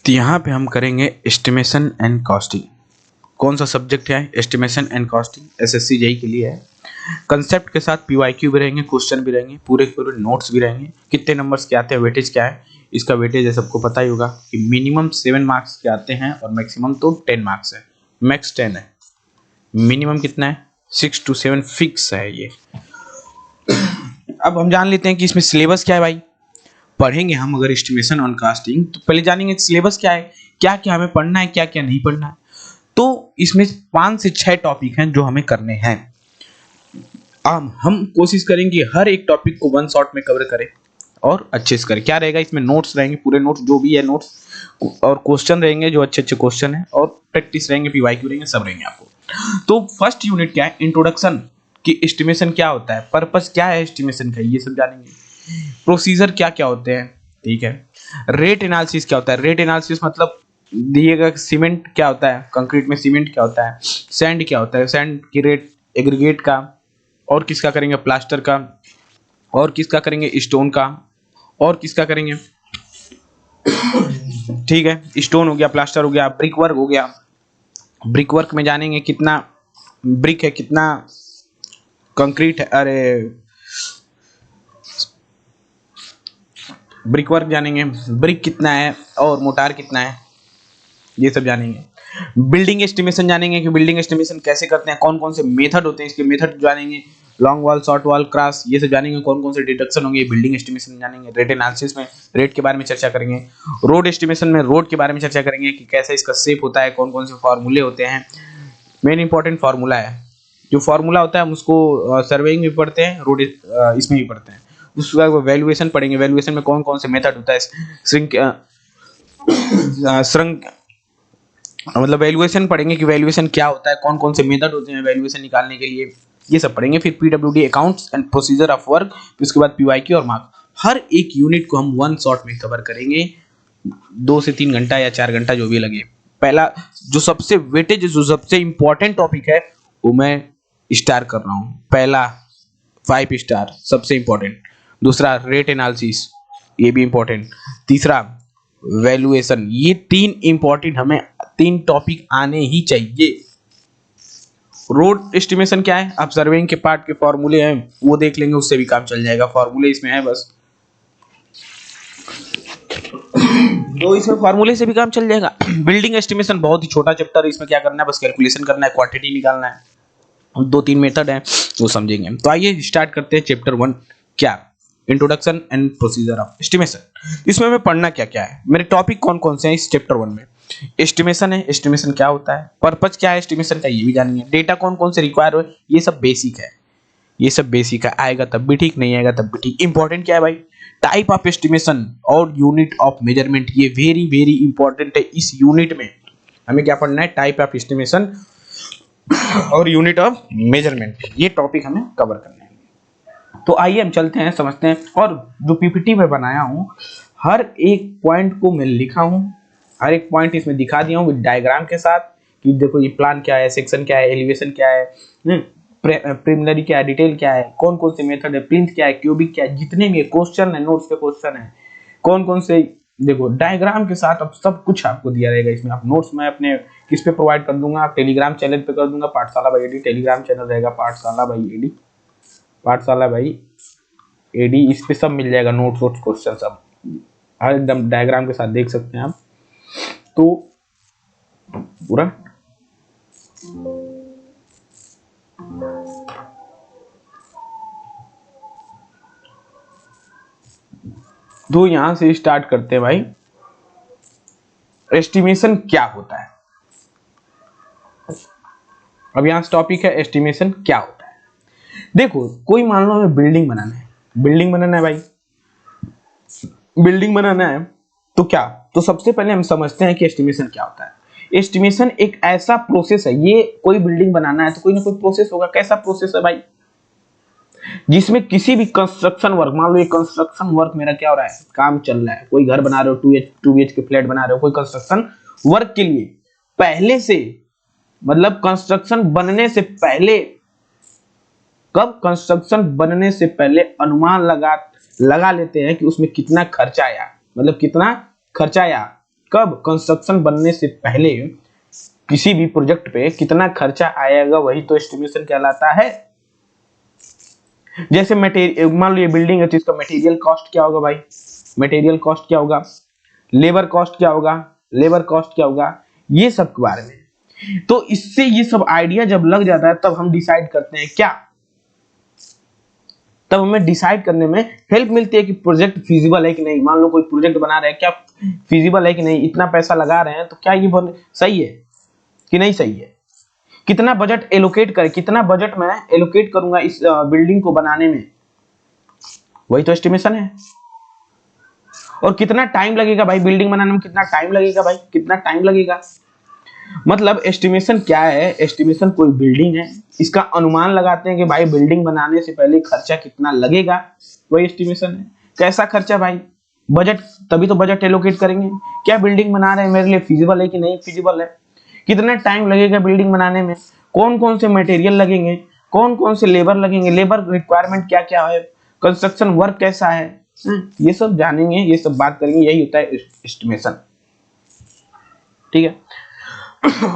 तो यहाँ पे हम करेंगे एस्टिमेशन एंड कॉस्टिंग। कौन सा सब्जेक्ट है? Estimation and costing, SSC JE के लिए है। कंसेप्ट के साथ पीवाईक्यू भी रहेंगे, क्वेश्चन भी रहेंगे, पूरे पूरे नोट्स भी रहेंगे। कितने नंबर्स के आते हैं, वेटेज क्या है, इसका वेटेज है सबको पता ही होगा कि मिनिमम 7 मार्क्स के आते हैं और मैक्सिमम तो 10 मार्क्स है, मैक्स 10 है। मिनिमम कितना है? 6 to 7 फिक्स है ये। अब हम जान लेते हैं कि इसमें सिलेबस क्या है भाई। पढ़ेंगे हम अगर एस्टिमेशन ऑन कास्टिंग तो पहले जानेंगे सिलेबस क्या है, क्या क्या हमें पढ़ना है, क्या क्या नहीं पढ़ना है। तो इसमें 5 से 6 टॉपिक हैं जो हमें करने हैं। हम कोशिश करेंगे हर एक टॉपिक को वन शॉट में कवर करें और अच्छे से करें। क्या रहेगा इसमें? नोट्स रहेंगे, पूरे नोट्स जो भी है नोट्स, और क्वेश्चन रहेंगे जो अच्छे अच्छे क्वेश्चन है, और प्रैक्टिस रहेंगे, पीवाईक्यू रहेंगे, सब रहेंगे आपको। तो फर्स्ट यूनिट क्या है? इंट्रोडक्शन कि एस्टिमेशन क्या होता है, पर्पस क्या है एस्टिमेशन का, ये सब जानेंगे। प्रोसीजर क्या क्या होते हैं, ठीक है। रेट एनालिसिस क्या होता है? रेट एनालिसिस मतलब दिएगा सीमेंट क्या होता है, कंक्रीट में सीमेंट क्या होता है, सैंड क्या होता है, सैंड की रेट एग्रीगेट का, और किसका करेंगे? प्लास्टर का, और किसका करेंगे? स्टोन का, और किसका करेंगे? ठीक है, स्टोन हो गया, प्लास्टर हो गया, ब्रिक वर्क हो गया। ब्रिक वर्क में जानेंगे कितना ब्रिक है, कितना कंक्रीट है, अरे ब्रिक वर्क जानेंगे, ब्रिक कितना है और मोटार कितना है, ये सब जानेंगे। बिल्डिंग एस्टिमेशन जानेंगे कि बिल्डिंग एस्टिमेशन कैसे करते हैं, कौन कौन से मेथड होते हैं, इसके मेथड जानेंगे। Long wall, short wall, cross, ये सब जानेंगे, कौन कौन से डिडक्शन होंगे, बिल्डिंग एस्टिमेशन जानेंगे। रेट एनालिसिस में रेट के बारे में चर्चा करेंगे। रोड एस्टिमेशन में रोड के बारे में चर्चा करेंगे कि कैसे इसका शेप होता है, कौन कौन से फॉर्मूले होते हैं। मेन इंपॉर्टेंट फार्मूला है, जो फार्मूला होता है हम उसको सर्वेइंग में पढ़ते हैं, रोड इसमें भी पढ़ते हैं। उसके बाद वैल्यूएशन पढ़ेंगे, वैल्यूएशन में कौन कौन से मेथड होता है, श्रृंख मतलब वैल्यूएशन पढ़ेंगे कि वैल्यूएशन क्या होता है, कौन कौन से मेथड होते हैं वैल्यूएशन निकालने के लिए, ये सब पढ़ेंगे। फिर PWD accounts and procedure of work, उसके बाद पीवाईक्यू और मार्क। हर एक यूनिट को हम वन शॉट में कवर करेंगे, 2 से 3 घंटा या 4 घंटा जो भी लगे। पहला जो सबसे वेटेज, जो सबसे इंपॉर्टेंट टॉपिक है वो मैं स्टार कर रहा हूँ। पहला 5 स्टार सबसे इंपॉर्टेंट, दूसरा रेट एनालिसिस, ये भी इंपॉर्टेंट, तीसरा वैल्यूएशन। ये 3 इंपॉर्टेंट, हमें 3 टॉपिक आने ही चाहिए। रोड एस्टिमेशन क्या है? आप सर्वेइंग के पार्ट के फॉर्मूले हैं वो देख लेंगे, उससे भी काम चल जाएगा, फॉर्मूले इसमें है बस। तो इसमें फॉर्मूले से भी काम चल जाएगा। बिल्डिंग एस्टिमेशन बहुत ही छोटा चैप्टर है, इसमें क्या करना है, बस कैलकुलेशन करना है, क्वांटिटी निकालना है, 2-3 मेथड है वो समझेंगे। तो आइए स्टार्ट करते हैं चैप्टर 1, क्या? Introduction and procedure of estimation. इसमें हमें पढ़ना क्या क्या है, मेरे टॉपिक कौन कौन से हैं इस चैप्टर 1 में। एस्टिमेशन है, एस्टिमेशन क्या होता है, पर्पस क्या है एस्टिमेशन का, ये भी जानेंगे। डेटा कौन कौन से रिक्वायर हो, ये सब बेसिक है, ये सब बेसिक है, आएगा तब भी ठीक, नहीं आएगा तब भी ठीक। इंपॉर्टेंट क्या है भाई? टाइप ऑफ एस्टिमेशन और यूनिट ऑफ मेजरमेंट, ये वेरी वेरी इंपॉर्टेंट है। इस यूनिट में हमें क्या पढ़ना है? टाइप ऑफ एस्टिमेशन और यूनिट ऑफ मेजरमेंट, ये टॉपिक हमें कवर करना है। तो आइए हम चलते हैं, समझते हैं। और जो पीपीटी में बनाया हूं, हर एक पॉइंट को मैं लिखा हूं, हर एक पॉइंट इसमें दिखा दिया हूं विद डायग्राम के साथ कि देखो ये प्लान क्या है, सेक्शन क्या है, एलिवेशन क्या है, प्रिलिमिनरी क्या है, डिटेल क्या है, कौन कौन से मेथड है, प्लिंथ क्या है, क्यूबिक क्या है, जितने भी क्वेश्चन है, नोट्स के क्वेश्चन है, कौन कौन से, देखो डायग्राम के साथ अब सब कुछ आपको दिया रहेगा इसमें। आप नोट्स मैं अपने किस पे प्रोवाइड कर दूंगा, आप टेलीग्राम चैनल पे कर दूंगा, पाठशाला बाई एडी टेलीग्राम चैनल रहेगा, पाठशाला बाई एडी, पाठशाला बाई एडी, इस पे सब मिल जाएगा, नोट्स वोट्स क्वेश्चन सब हर एकदम डायग्राम के साथ देख सकते हैं आप। तो पूरा तो यहां से स्टार्ट करते हैं भाई। एस्टिमेशन क्या होता है, अब यहां से टॉपिक है एस्टिमेशन क्या होता है। देखो कोई मान लो हमें बिल्डिंग बनाना है, बिल्डिंग बनाना है भाई, बिल्डिंग बनाना है तो क्या, तो सबसे पहले हम समझते हैं कि एस्टिमेशन क्या होता है। एस्टिमेशन एक ऐसा प्रोसेस है, ये कोई बिल्डिंग बनाना है तो कोई ना कोई प्रोसेस होगा। कैसा प्रोसेस है भाई? जिसमें किसी भी कंस्ट्रक्शन वर्क, मान लो ये कंस्ट्रक्शन वर्क मेरा क्या हो रहा है, काम चल रहा है, कोई घर बना रहे हो, 2 BHK फ्लैट बना रहे हो, कोई कंस्ट्रक्शन वर्क के लिए पहले से, मतलब कंस्ट्रक्शन बनने से पहले कब? कंस्ट्रक्शन बनने से पहले अनुमान लगा लेते हैं कि उसमें कितना खर्चा आया, मतलब कितना खर्चा आया। कब? कंस्ट्रक्शन बनने से पहले किसी भी प्रोजेक्ट पे कितना खर्चा आएगा, वही तो एस्टिमेशन कहलाता है। जैसे मटेरियल, मान लो ये बिल्डिंग है तो इसका मटेरियल कॉस्ट क्या होगा भाई, मटेरियल कॉस्ट क्या होगा, लेबर कॉस्ट क्या होगा, लेबर कॉस्ट क्या होगा, ये सब के बारे में। तो इससे ये सब आइडिया जब लग जाता है तब हम डिसाइड करते हैं क्या, तब हमें डिसाइड करने में हेल्प मिलती है कि प्रोजेक्ट फिजिबल है कि नहीं। मान लो कोई प्रोजेक्ट बना रहे हैं, क्या फिजिबल है कि नहीं, इतना पैसा लगा रहे हैं तो क्या ये सही है कि नहीं सही है, कितना बजट एलोकेट करें, कितना बजट मैं एलोकेट करूंगा इस बिल्डिंग को बनाने में, वही तो एस्टिमेशन है। और कितना टाइम लगेगा भाई बिल्डिंग बनाने में, कितना टाइम लगेगा भाई, कितना टाइम लगेगा। मतलब एस्टिमेशन क्या है, एस्टिमेशन कोई बिल्डिंग है, इसका अनुमान लगाते हैं कि भाई बिल्डिंग बनाने से पहले खर्चा कितना लगेगा, वही एस्टिमेशन है। कैसा खर्चा भाई, बजट, तभी तो बजट एलोकेट करेंगे। क्या बिल्डिंग बना रहे हैं मेरे लिए फिजिबल है कि नहीं फिजिबल है, कितना टाइम लगेगा बिल्डिंग बनाने में, कौन कौन से मटेरियल लगेंगे, कौन कौन से लेबर लगेंगे, लेबर रिक्वायरमेंट क्या क्या है, कंस्ट्रक्शन वर्क कैसा है, ये सब जानेंगे, ये सब बात करेंगे, यही होता है एस्टिमेशन। ठीक है,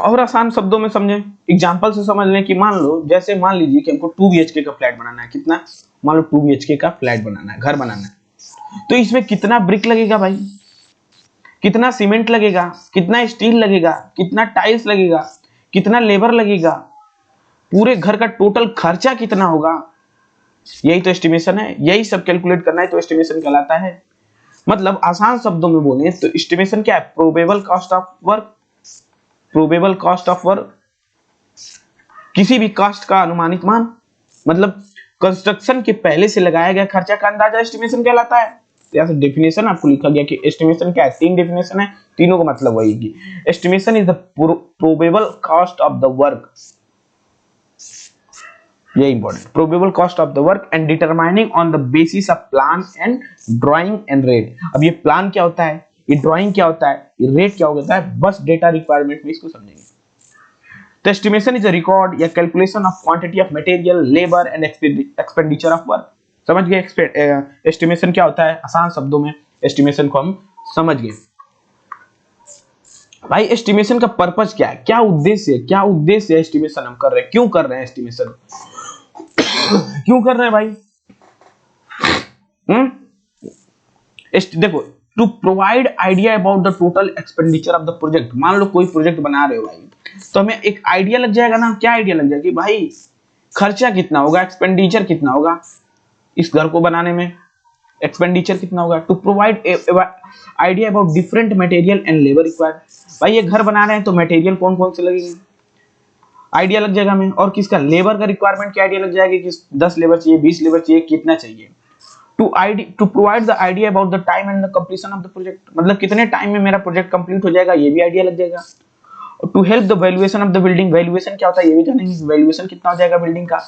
और आसान शब्दों में समझें, एग्जांपल से समझ लें कि मान लो, जैसे मान लीजिए कि हमको 2 BHK का फ्लैट बनाना है, कितना, मान लो 2 BHK का फ्लैट बनाना है, घर बनाना है, तो इसमें कितना ब्रिक लगेगा भाई, कितना सीमेंट लगेगा, कितना स्टील लगेगा, कितना टाइल्स लगेगा, कितना लेबर लगेगा, पूरे घर का टोटल खर्चा कितना होगा, यही तो एस्टिमेशन है। यही सब कैलकुलेट करना है तो एस्टिमेशन कहलाता है। मतलब आसान शब्दों में बोले तो एस्टिमेशन क्या है, probable cost of work, probable cost of work, किसी भी कॉस्ट का अनुमानित मान, मतलब कंस्ट्रक्शन के पहले से लगाया गया खर्चा का अंदाजा एस्टिमेशन कहलाता है। तो यहाँ से डेफिनेशन आपको लिखा गया कि एस्टिमेशन क्या है, 3 डेफिनेशन है, तीनों का मतलब वही कि estimation is the probable cost of the work, ये important, probable cost of the work and determining on the basis of plan and drawing and rate. अब ये प्लान क्या होता है, ये ड्राइंग क्या होता है, ये रेट क्या होता है, बस डेटा रिक्वायरमेंट में इसको समझेंगे। तो एस्टिमेशन इज अ रिकॉर्ड या calculation of quantity of material, labour and expenditure of work. समझ गए एस्टिमेशन क्या होता है, आसान शब्दों में एस्टिमेशन को हम समझ गए। भाई एस्टिमेशन का पर्पस क्या है, क्या उद्देश्य है, क्या उद्देश्य है एस्टिमेशन हम कर रहे हैं, क्यों कर रहे हैं एस्टिमेशन, क्यों कर रहे हैं भाई। देखो, to provide idea about the total expenditure of the project. मान लो कोई प्रोजेक्ट बना रहे हो भाई, तो हमें एक आइडिया लग जाएगा ना, क्या आइडिया लग जाएगा कि भाई खर्चा कितना होगा, एक्सपेंडिचर कितना होगा इस घर को बनाने में, एक्सपेंडिचर कितना होगा। To provide idea about different material and labour required. भाई ये घर बना रहे हैं तो मटेरियल कौन कौन से लगेंगे, आइडिया लग जाएगा हमें। और किसका, लेबर का रिक्वायरमेंट क्या आइडिया लग जाएगा कि 10 लेबर चाहिए, 20 लेबर चाहिए, कितना चाहिए। To provide the idea about the time and the completion of the project, मतलब कितने टाइम में मेरा प्रोजेक्ट कंप्लीट हो जाएगा, ये भी आइडिया लग जाएगा। To help the valuation of the building, valuation क्या होता है ये भी जानेंगे, वैल्यूएशन कितना हो जाएगा बिल्डिंग का।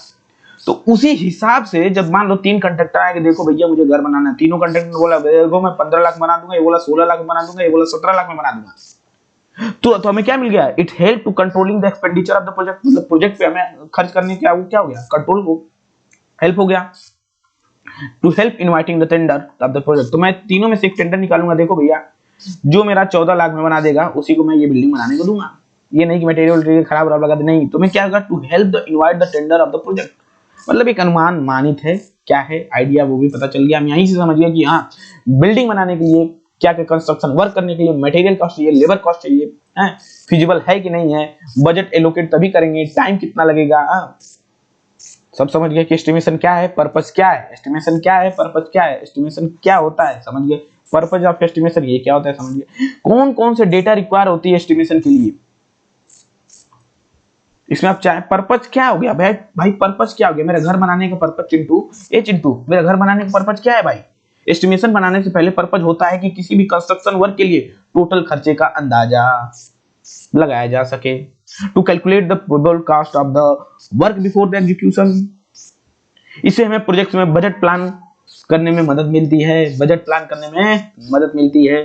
तो उसी हिसाब से जब मान लो 3 कंट्रैक्टर आए कि देखो भैया मुझे घर बनाना है, तीनों कंट्रैक्टर ने बोला देखो मैं 15 लाख बना दूंगा, ये बोला 16 लाख बना दूंगा, ये बोला 17 लाख में बना दूंगा, तो हमें क्या मिल गया, it help to controlling the expenditure of the project, मतलब प्रोजेक्ट पे हमें खर्च करने क्या हो गया, कंट्रोल हो, हेल्प हो गया। To help inviting the tender of the project, तो मैं तीनों में से एक टेंडर निकालूंगा, देखो भैया जो मेरा 14 लाख में बना देगा उसी को मैं ये बिल्डिंग बनाने को दूंगा, ये नहीं कि मटेरियल खराब लगा दे, नहीं। तो मैं क्या होगा, to help the invite the tender of the project, मतलब एक अनुमान मानित है, क्या है आइडिया वो भी पता चल गया, हम यहीं से समझ गए कि हाँ बिल्डिंग बनाने के लिए क्या क्या कंस्ट्रक्शन वर्क करने के लिए मटेरियल कॉस्ट चाहिए, लेबर कॉस्ट चाहिए, है फिजिबल है कि नहीं है, बजट एलोकेट तभी करेंगे, टाइम कितना लगेगा, सब समझ गए कि एस्टिमेशन क्या है, पर्पस क्या है, एस्टिमेशन क्या है, पर्पस क्या है, एस्टिमेशन क्या होता है, समझ गए पर्पस ऑफ एस्टिमेशन ये क्या होता है, समझ गए कौन कौन से डेटा रिक्वायर होती है एस्टिमेशन के लिए। इसमें आप चाहे पर्पस क्या हो गया भाई पर्पस क्या हो गया, मेरा घर बनाने का पर्पस, चिंटू मेरा घर बनाने का पर्पस क्या है भाई। एस्टिमेशन बनाने से पहले पर्पस होता है कि किसी भी कंस्ट्रक्शन वर्क के लिए टोटल खर्चे का अंदाजा लगाया जा सके, to calculate the probable cost of the work before the execution. इससे हमें प्रोजेक्ट में बजट प्लान करने में मदद मिलती है, बजट प्लान करने में मदद मिलती है।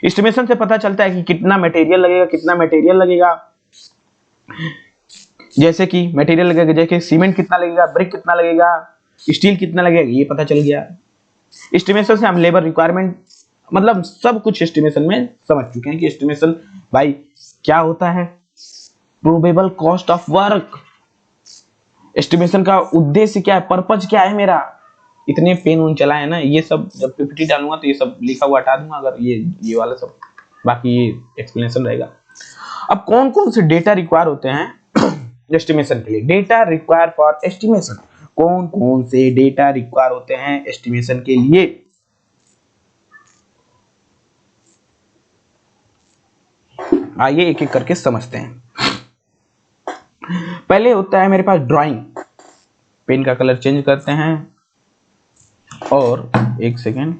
एस्टिमेशन से पता चलता है कि कितना मटेरियल लगेगा, जैसे कि मटेरियल लगेगा, जैसे सीमेंट कितना लगेगा, ब्रिक कितना लगेगा, स्टील कितना लगेगा, ये पता चल गया। एस्टिमेशन से हम लेबर रिक्वायरमेंट मतलब सब कुछ एस्टिमेशन में समझ चुके हैं कि एस्टिमेशन भाई क्या होता है, probable cost of work. Estimation का उद्देश्य क्या है, पर्पज क्या है मेरा। इतने पेन उन चला है ना, ये सब जब पीपीटी डालूंगा तो ये सब लिखा हुआ हटा दूंगा, अगर ये वाला सब, बाकी ये एक्सप्लेनेशन रहेगा। अब कौन कौन से डेटा रिक्वायर होते हैं एस्टिमेशन के लिए, डेटा रिक्वायर फॉर एस्टिमेशन, कौन कौन से डेटा रिक्वायर होते हैं एस्टिमेशन के लिए। आइए एक एक करके समझते हैं। पहले होता है मेरे पास ड्राइंग, पेन का कलर चेंज करते हैं और एक सेकेंड,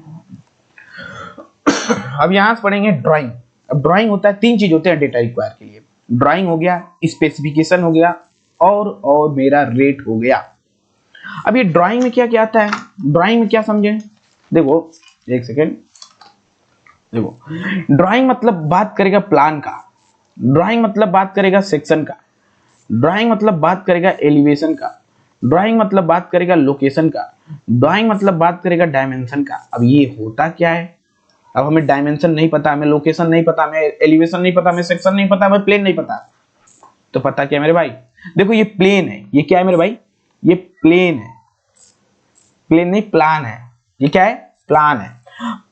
अब यहां से पढ़ेंगे ड्राइंग। अब ड्राइंग होता है, तीन चीज होते हैं डेटा रिक्वायर के लिए, ड्राइंग हो गया, स्पेसिफिकेशन हो गया और मेरा रेट हो गया। अब ये ड्राइंग में क्या क्या आता है, ड्राइंग में क्या समझे, देखो एक सेकेंड, देखो ड्राइंग मतलब बात करेगा प्लान का, ड्राइंग मतलब बात करेगा सेक्शन का, ड्राइंग मतलब बात करेगा एलिवेशन का, ड्राइंग मतलब बात करेगा लोकेशन का, ड्राइंग मतलब बात करेगा डायमेंशन का। अब ये होता क्या है, अब हमें डायमेंशन नहीं पता, हमें लोकेशन नहीं पता, हमें एलिवेशन नहीं पता, हमें सेक्शन नहीं पता, हमें प्लेन नहीं पता, तो पता क्या मेरे भाई, देखो ये प्लेन है, ये क्या है मेरे भाई, ये प्लेन है, प्लेन नहीं प्लान है, ये क्या है प्लान है।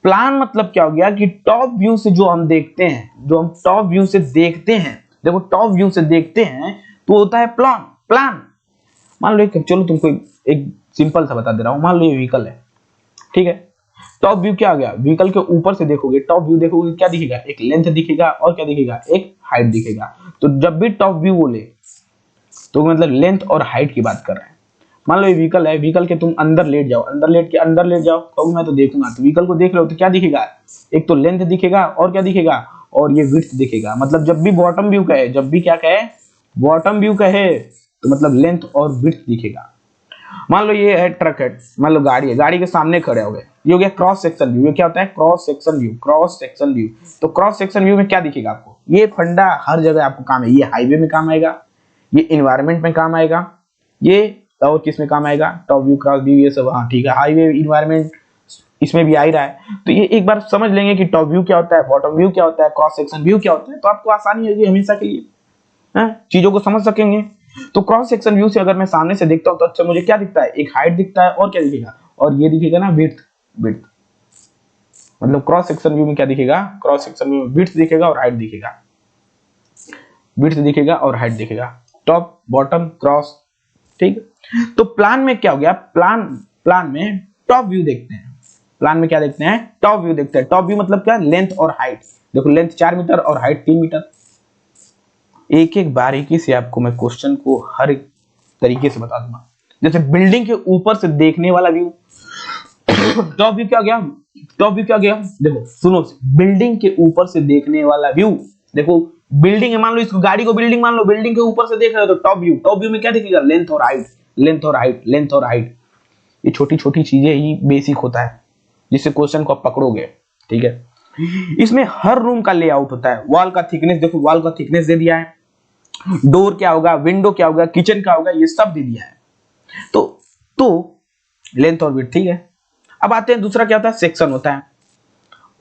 प्लान मतलब क्या हो गया कि टॉप व्यू से जो हम देखते हैं, जो हम टॉप व्यू से देखते हैं, देखो टॉप व्यू से देखते हैं तो होता है प्लान। प्लान मान लो, चलो तुमको एक सिंपल सा बता दे रहा हूं, मान लो ये व्हीकल है, ठीक है, टॉप व्यू क्या आ गया, व्हीकल के ऊपर से देखोगे, टॉप व्यू देखोगे क्या दिखेगा, एक लेंथ दिखेगा और क्या दिखेगा, एक हाइट दिखेगा। तो जब भी टॉप व्यू बोले तो मतलब लेंथ और हाइट की बात कर रहे हैं। मान लो ये व्हीकल है, व्हीकल के तुम अंदर लेट जाओ, अंदर लेट जाओ, कहोगे मैं तो देखूंगा, तो व्हीकल को देख रहे हो तो क्या दिखेगा, एक तो लेंथ दिखेगा और क्या दिखेगा, और ये विड्थ दिखेगा। मतलब जब भी बॉटम व्यू कहे, जब भी क्या कहे, बॉटम व्यू कहे, तो मतलब लेंथ और विड्थ दिखेगा। मान लो ये है ट्रक है, मान लो गाड़ी है, गाड़ी के सामने खड़े हो गए, ये हो गया क्रॉस सेक्शन व्यू। ये क्या होता है, cross section view, cross section view. तो क्रॉस सेक्शन व्यू में क्या दिखेगा आपको, ये फंडा हर जगह आपको काम है, ये हाईवे में काम आएगा, ये इन्वायरमेंट में काम आएगा, ये और किस में काम आएगा, टॉप व्यू, क्रॉस व्यू, ये सब, हाँ ठीक है, हाईवे, इन्वायरमेंट इसमें भी आ ही रहा है। तो ये एक बार समझ लेंगे कि टॉप व्यू क्या होता है, बॉटम व्यू क्या होता है, क्रॉस सेक्शन व्यू क्या होता है, तो आपको आसानी होगी हमेशा के लिए, चीजों को समझ सकेंगे। तो क्रॉस सेक्शन व्यू से अगर मैं सामने से देखता हूं तो अच्छा मुझे क्या दिखता है, एक हाइट दिखता है और क्या दिखेगा, और ये दिखेगा ना विड्थ, विड्थ मतलब क्रॉस सेक्शन व्यू में क्या दिखेगा, क्रॉस सेक्शन व्यू में विड्थ दिखेगा और हाइट दिखेगा, विड्थ दिखेगा और हाइट दिखेगा, टॉप बॉटम क्रॉस, ठीक। तो प्लान में क्या हो गया, प्लान में टॉप व्यू देखते हैं, प्लान में क्या देखते हैं, टॉप व्यू देखते हैं। टॉप व्यू मतलब क्या, लेंथ और हाइट, देखो लेंथ 4 मीटर और हाइट 3 मीटर। एक एक बारीकी से आपको मैं क्वेश्चन को हर एक तरीके से बता दूंगा। जैसे बिल्डिंग के ऊपर से देखने वाला व्यू, टॉप व्यू क्या गया, टॉप व्यू क्या गया, देखो सुनो, बिल्डिंग के ऊपर से देखने वाला व्यू, देखो बिल्डिंग है, मान लो इसको, गाड़ी को बिल्डिंग मान लो, बिल्डिंग के ऊपर से देख रहे हो तो टॉप व्यू, टॉप व्यू में क्या दिखेगा, लेंथ और हाइट, लेंथ और हाइट, लेंथ और हाइट। ये छोटी छोटी चीजें ही बेसिक होता है जिससे क्वेश्चन को आप पकड़ोगे, ठीक है। इसमें हर रूम का लेआउट होता है, वॉल का थिकनेस, देखो वॉल का थिकनेस दे दिया है, डोर क्या होगा, विंडो क्या होगा, किचन क्या होगा, ये सब दे दिया है। तो लेंथ और विड्थ, ठीक है। अब आते हैं दूसरा क्या होता है, सेक्शन होता है।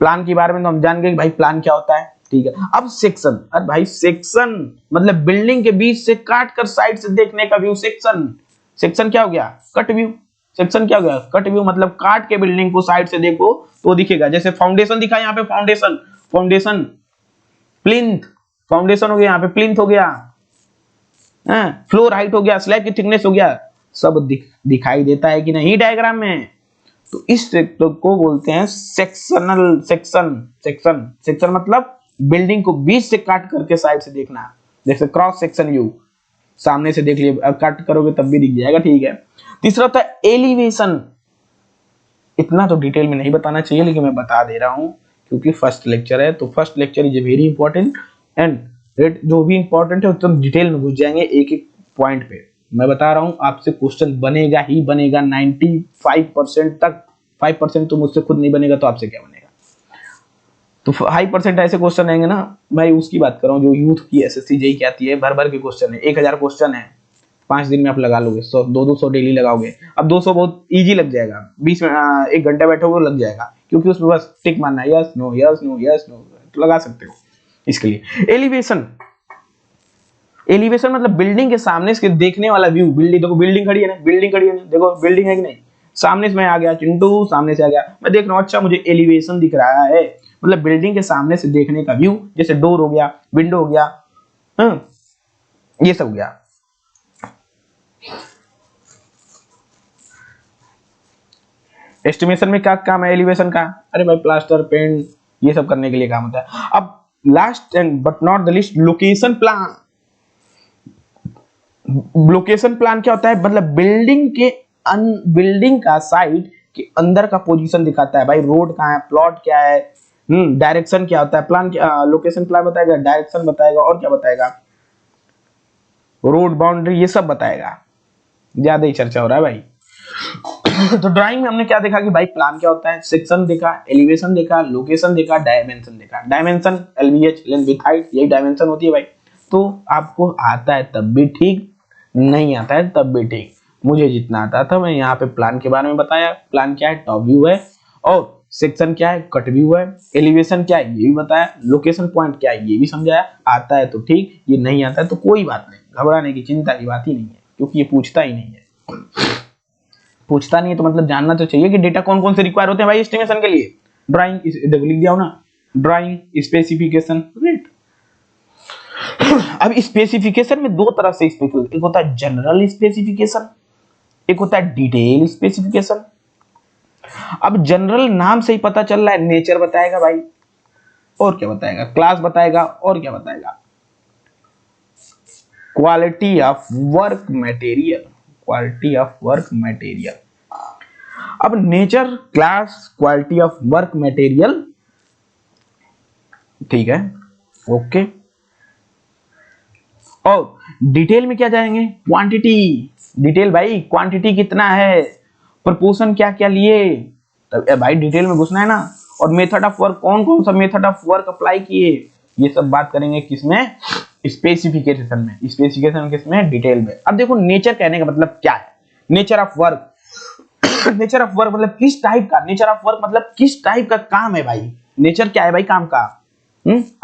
प्लान के बारे में तो हम जान गए भाई प्लान क्या होता है, ठीक है। अब सेक्शन, अरे भाई सेक्शन मतलब बिल्डिंग के बीच से काट कर साइड से देखने का व्यू, सेक्शन। सेक्शन क्या हो गया, कट व्यू। सेक्शन क्या हो गया, कट व्यू मतलब काट के बिल्डिंग को साइड से देखो तो दिखेगा। जैसे फाउंडेशन दिखा यहाँ पे, फाउंडेशन, फाउंडेशन प्लिंथ, फाउंडेशन हो गया यहाँ पे, प्लिंथ हो गया, फ्लोर हाइट हो गया, स्लैब की थिकनेस हो गया, सब दिखाई देता है कि नहीं डायग्राम में। तो इस सेक्टर को बोलते हैं सेक्शनल, सेक्शन मतलब बिल्डिंग को बीच से काट करके साइड से देखना। जैसे क्रॉस सेक्शन व्यू, सामने से देख लिए, कट करोगे तब भी दिख जाएगा, ठीक है। तीसरा होता है एलिवेशन। इतना तो डिटेल में नहीं बताना चाहिए लेकिन मैं बता दे रहा हूं क्योंकि फर्स्ट लेक्चर है, तो first lecture is very important and जो भी इंपॉर्टेंट है एकदम डिटेल में घुस जाएंगे एक एक पॉइंट पे। मैं बता रहा हूं आपसे क्वेश्चन बनेगा ही बनेगा 95% तक। 5% तो मुझसे खुद नहीं बनेगा तो आपसे क्या बनेगा। तो 5% ऐसे क्वेश्चन आएंगे ना, मैं उसकी बात कर रहा हूँ जो यूथ की एसएससी जेईई की आती है, भर भर के क्वेश्चन है, 1000 क्वेश्चन है, 5 दिन में आप लगा लोगे, 100-200 डेली लगाओगे। अब 200 बहुत इजी लग जाएगा, 20 में 1 घंटा बैठोगे लग जाएगा, क्योंकि उसमें बस टिक मारना है, yes no yes no yes no, तो लगा सकते हो। इसके लिए एलिवेशन, एलिवेशन मतलब बिल्डिंग के सामने से देखने वाला व्यू। बिल्डिंग देखो, बिल्डिंग खड़ी है ना, बिल्डिंग खड़ी है ना, देखो बिल्डिंग है कि नहीं, सामने से मैं आ गया, चिंटू सामने से आ गया, मैं देख रहा हूँ, अच्छा मुझे एलिवेशन दिख रहा है, मतलब बिल्डिंग के सामने से देखने का व्यू। जैसे डोर हो गया, विंडो हो गया, ये सब हो गया। एस्टिमेशन में क्या काम है एलिवेशन का? अरे भाई प्लास्टर पेंट ये सब करने के लिए काम होता है। अब last and but not the list, location plan. Location plan क्या होता है? मतलब बिल्डिंग का साइट के अंदर का पोजीशन दिखाता है भाई, रोड कहाँ है, प्लॉट क्या है, डायरेक्शन क्या होता है। प्लान क्या, लोकेशन प्लान बताएगा, डायरेक्शन बताएगा, और क्या बताएगा, रोड बाउंड्री, ये सब बताएगा। ज्यादा ही चर्चा हो रहा है भाई। तो ड्राइंग में हमने क्या देखा कि भाई प्लान क्या होता है, सेक्शन देखा, एलिवेशन देखा, लोकेशन देखा, डायमेंशन देखा। Dimension LVH, length width height, यही डायमेंशन होती है भाई। तो आपको आता है तब भी ठीक, नहीं आता है तब भी ठीक। मुझे जितना आता था मैं यहाँ पे प्लान के बारे में बताया। प्लान क्या है, टॉप व्यू है, और सेक्शन क्या है, कट व्यू है, एलिवेशन क्या है ये भी बताया, लोकेशन पॉइंट क्या है ये भी समझाया। आता है तो ठीक, ये नहीं आता है तो कोई बात नहीं, घबराने की चिंता की बात ही नहीं है, क्योंकि ये पूछता ही नहीं है। पूछता नहीं है तो मतलब जानना तो चाहिए कि डेटा कौन कौन से रिक्वायर होते हैं भाई एस्टिमेशन के लिए। ड्राइंग, देखो लिख दिया हो ना, ड्राइंग, स्पेसिफिकेशन, रेट। अब स्पेसिफिकेशन में दो तरह से स्पेसिफिकेशन, एक होता है जनरल स्पेसिफिकेशन, एक होता है डिटेल स्पेसिफिकेशन। अब जनरल नाम से ही पता चल रहा है, नेचर बताएगा भाई, और क्या बताएगा, क्लास बताएगा, और क्या बताएगा, quality of work material, quality of work material. अब nature, class, quality of work material, ठीक है, ओके। और डिटेल में क्या जाएंगे, क्वांटिटी, डिटेल भाई क्वांटिटी कितना है, प्रोपोर्शन क्या क्या लिए, तब भाई डिटेल में घुसना है ना। और मेथड ऑफ वर्क, कौन कौन सा मेथड ऑफ वर्क अप्लाई किए, ये सब बात करेंगे किसमें, स्पेसिफिकेशन में। स्पेसिफिकेशन किसमें, डिटेल में। अब देखो नेचर कहने का मतलब क्या है, nature of work. Nature of work मतलब किस टाइप का, नेचर ऑफ वर्क मतलब किस टाइप का काम है भाई। नेचर क्या है भाई काम का,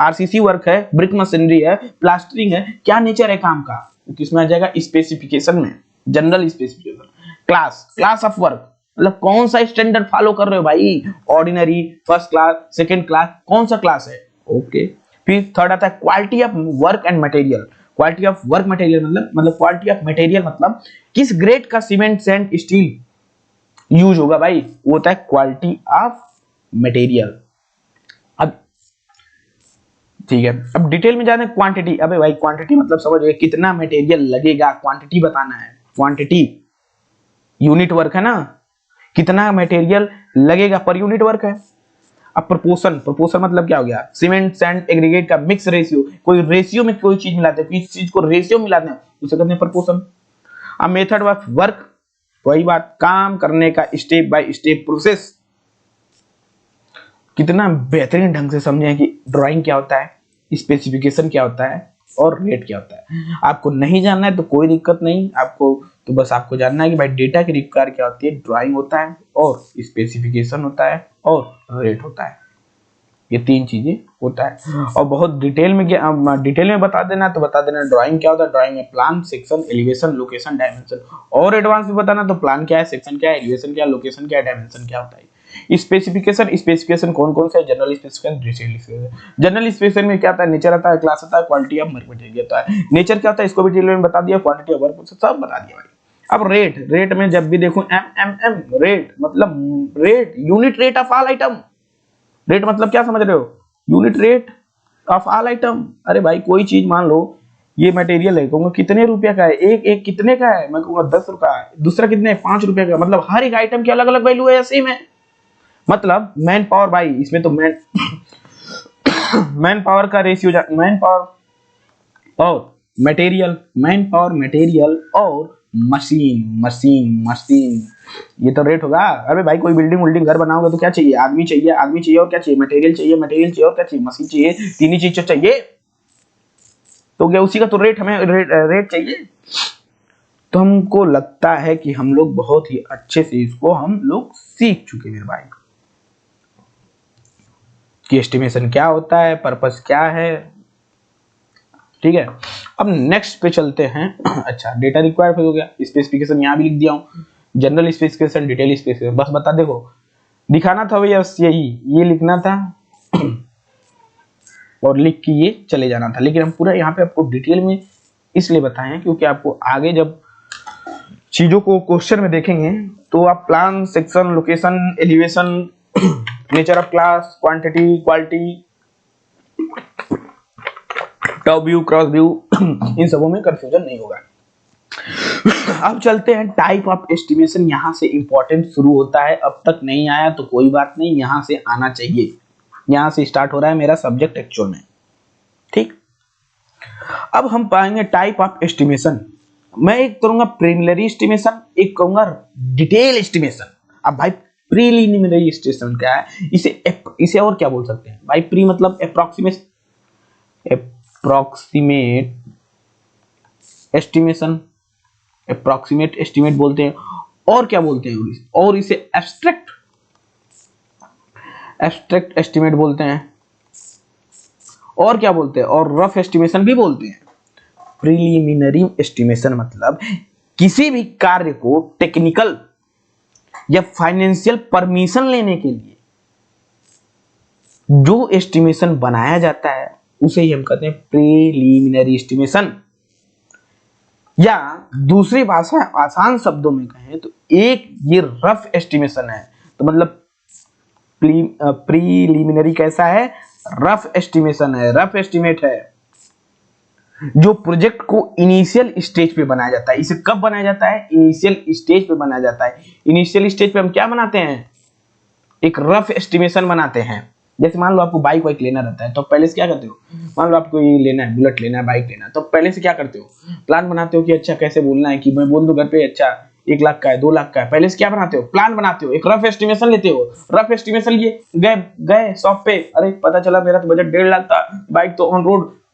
आरसीसी वर्क है, ब्रिक मशीनरी है, प्लास्टरिंग है, क्या नेचर है काम का, किसमें आ जाएगा, स्पेसिफिकेशन में, general specification. Class, class of work मतलब कौन सा स्टैंडर्ड फॉलो कर रहे हो भाई, ordinary, first class, second class, कौन सा क्लास है, ओके। फिर थर्ड आता है quality of work and material. Quality of work material मतलब क्वालिटी ऑफ मटेरियल मतलब किस ग्रेड का सीमेंट, सैंड, स्टील यूज होगा भाई, वो होता है क्वालिटी ऑफ मटेरियल। अब ठीक है, अब डिटेल में जाना है, क्वांटिटी। अबे भाई क्वांटिटी मतलब समझ कितना मटेरियल लगेगा, क्वांटिटी बताना है। क्वांटिटी यूनिट वर्क है ना, कितना मटेरियल लगेगा पर यूनिट वर्क है। अब प्रोपोर्शन, प्रोपोर्शन मतलब क्या हो गया, सीमेंट, सैंड, एग्रीगेट का मिक्स रेशियो, कोई रेशियो में कोई चीज मिलाते हैं, किसी चीज को रेशियो मिलाते हैं, उसे कहते हैं प्रोपोर्शन। अब मेथड ऑफ वर्क, वही बात, काम करने का स्टेप बाय स्टेप प्रोसेस। कितना बेहतरीन ढंग से समझे कि ड्राइंग क्या होता है, स्पेसिफिकेशन क्या होता है, और रेट क्या होता है। आपको नहीं जानना है तो कोई दिक्कत नहीं, आपको तो बस आपको जानना है कि भाई डेटा की रिक्वायर क्या होती है, ड्राइंग होता है, और स्पेसिफिकेशन होता है, और रेट होता है। ये तीन चीजें होता है। और बहुत डिटेल में बता देना तो बता देना ड्राइंग क्या होता है। ड्राइंग में plan, section, elevation, location, dimension. और एडवांस में बताना तो प्लान क्या है, सेक्शन क्या है, एलिवेशन क्या है, लोकेशन क्या है, डायमेंशन क्या होता है। स्पेसिफिकेशन, स्पेसिफिकेशन कौन कौन सा है, general specification, detail specification. General specification में क्या आता है, नेचर आता है, क्लास आता है, क्वालिटी ऑफ वर्क मटेरियल आता है। नेचर क्या होता है इसको भी डिटेल में बता दिया, क्वांटिटी ऑफ वर्क सब बता दिया भाई। अब रेट, रेट में जब भी देखो एम रेट मतलब rate, unit rate of all item. Rate मतलब क्या समझ रहे हो, unit rate of all item. अरे भाई कोई चीज मान लो ये मटेरियल है, कहूंगा कितने रुपए का है, एक एक कितने का है, मैं कहूंगा 10 रुपया, दूसरा कितने, 5 रुपए का। मतलब हर एक आइटम की अलग अलग वैल्यू है, सेम है। मतलब मैन पावर भाई, इसमें तो मैन पावर का रेशियो, मैन पावर और मटेरियल, मैन पावर, मटेरियल और मशीन, ये तो रेट होगा। अरे भाई कोई बिल्डिंग घर बनाओगे तो क्या चाहिए, आदमी चाहिए, और क्या चाहिए, मटेरियल चाहिए, और क्या चाहिए, मशीन चाहिए, तीन ही चीज चाहिए। तो क्या उसी का तो रेट, हमें रेट चाहिए। तो हमको लगता है कि हम लोग बहुत ही अच्छे से इसको हम लोग सीख चुके मेरे भाई कि एस्टिमेशन क्या होता है, पर्पस क्या है। ठीक है, अब नेक्स्ट पे चलते हैं। अच्छा, डेटा रिक्वायर्ड हो गया, स्पेसिफिकेशन यहाँ भी लिख दिया हूँ, जनरल स्पेसिफिकेशन, डिटेल स्पेसिफिकेशन, बस बता देखो दिखाना था भैया, बस यही ये लिखना था और लिख के ये चले जाना था। लेकिन हम पूरा यहाँ पे आपको डिटेल में इसलिए बताए हैं क्योंकि आपको आगे जब चीजों को क्वेश्चन में देखेंगे तो आप plan, section, location, elevation, nature of class, quantity, quality, top view, cross view इन सबों में कंफ्यूजन नहीं होगा। अब चलते हैं टाइप ऑफ एस्टिमेशन, यहां से इंपॉर्टेंट शुरू होता है। अब तक नहीं आया तो कोई बात नहीं, यहां से आना चाहिए, यहां से स्टार्ट हो रहा है मेरा सब्जेक्ट एक्चुअल में। ठीक, अब हम पाएंगे टाइप ऑफ एस्टिमेशन। मैं एक करूंगा प्रीलिमिनरी एस्टिमेशन, एक कहूंगा डिटेल एस्टिमेशन। अब भाई प्रीलिमिनरी एस्टिमेशन क्या है, इसे और क्या बोल सकते हैं भाई? प्री मतलब अप्रोक्सीमेट एस्टिमेशन, अप्रोक्सीमेट एस्टिमेट बोलते हैं। और क्या बोलते हैं? और इसे एब्स्ट्रैक्ट एस्टिमेट बोलते हैं। और क्या बोलते हैं? और रफ एस्टिमेशन भी बोलते हैं। प्रीलिमिनरी एस्टिमेशन मतलब किसी भी कार्य को टेक्निकल या फाइनेंशियल परमिशन लेने के लिए जो एस्टिमेशन बनाया जाता है उसे ही हम कहते हैं प्रीलिमिनरी एस्टिमेशन। या दूसरी भाषा आसान शब्दों में कहें तो एक ये रफ एस्टिमेशन है। तो मतलब प्रीलिमिनरी कैसा है? रफ एस्टिमेशन है, रफ एस्टिमेट है जो प्रोजेक्ट को इनिशियल स्टेज पे बनाया जाता है। इसे कब बनाया जाता है? इनिशियल स्टेज पे बनाया जाता है। इनिशियल स्टेज पे हम क्या बनाते हैं? एक रफ एस्टिमेशन बनाते हैं। जैसे मान लो आपको बाइक वाइक लेना रहता है तो पहले से क्या करते हो? मान लो आपको ये लेना है, बुलेट लेना है, बाइक लेना है, तो पहले से क्या करते हो? प्लान बनाते हो कि अच्छा कैसे बोलना है, कि मैं बोल दूं घर पे अच्छा 1 लाख का है, 2 लाख का है। पहले से क्या बनाते हो? प्लान बनाते हो, एक रफ एस्टिमेशन लेते हो। रफ एस्टिमेशन लिए गए शॉप पे, अरे पता चला मेरा तो बजट 1.5 लाख था, बाइक तो ऑन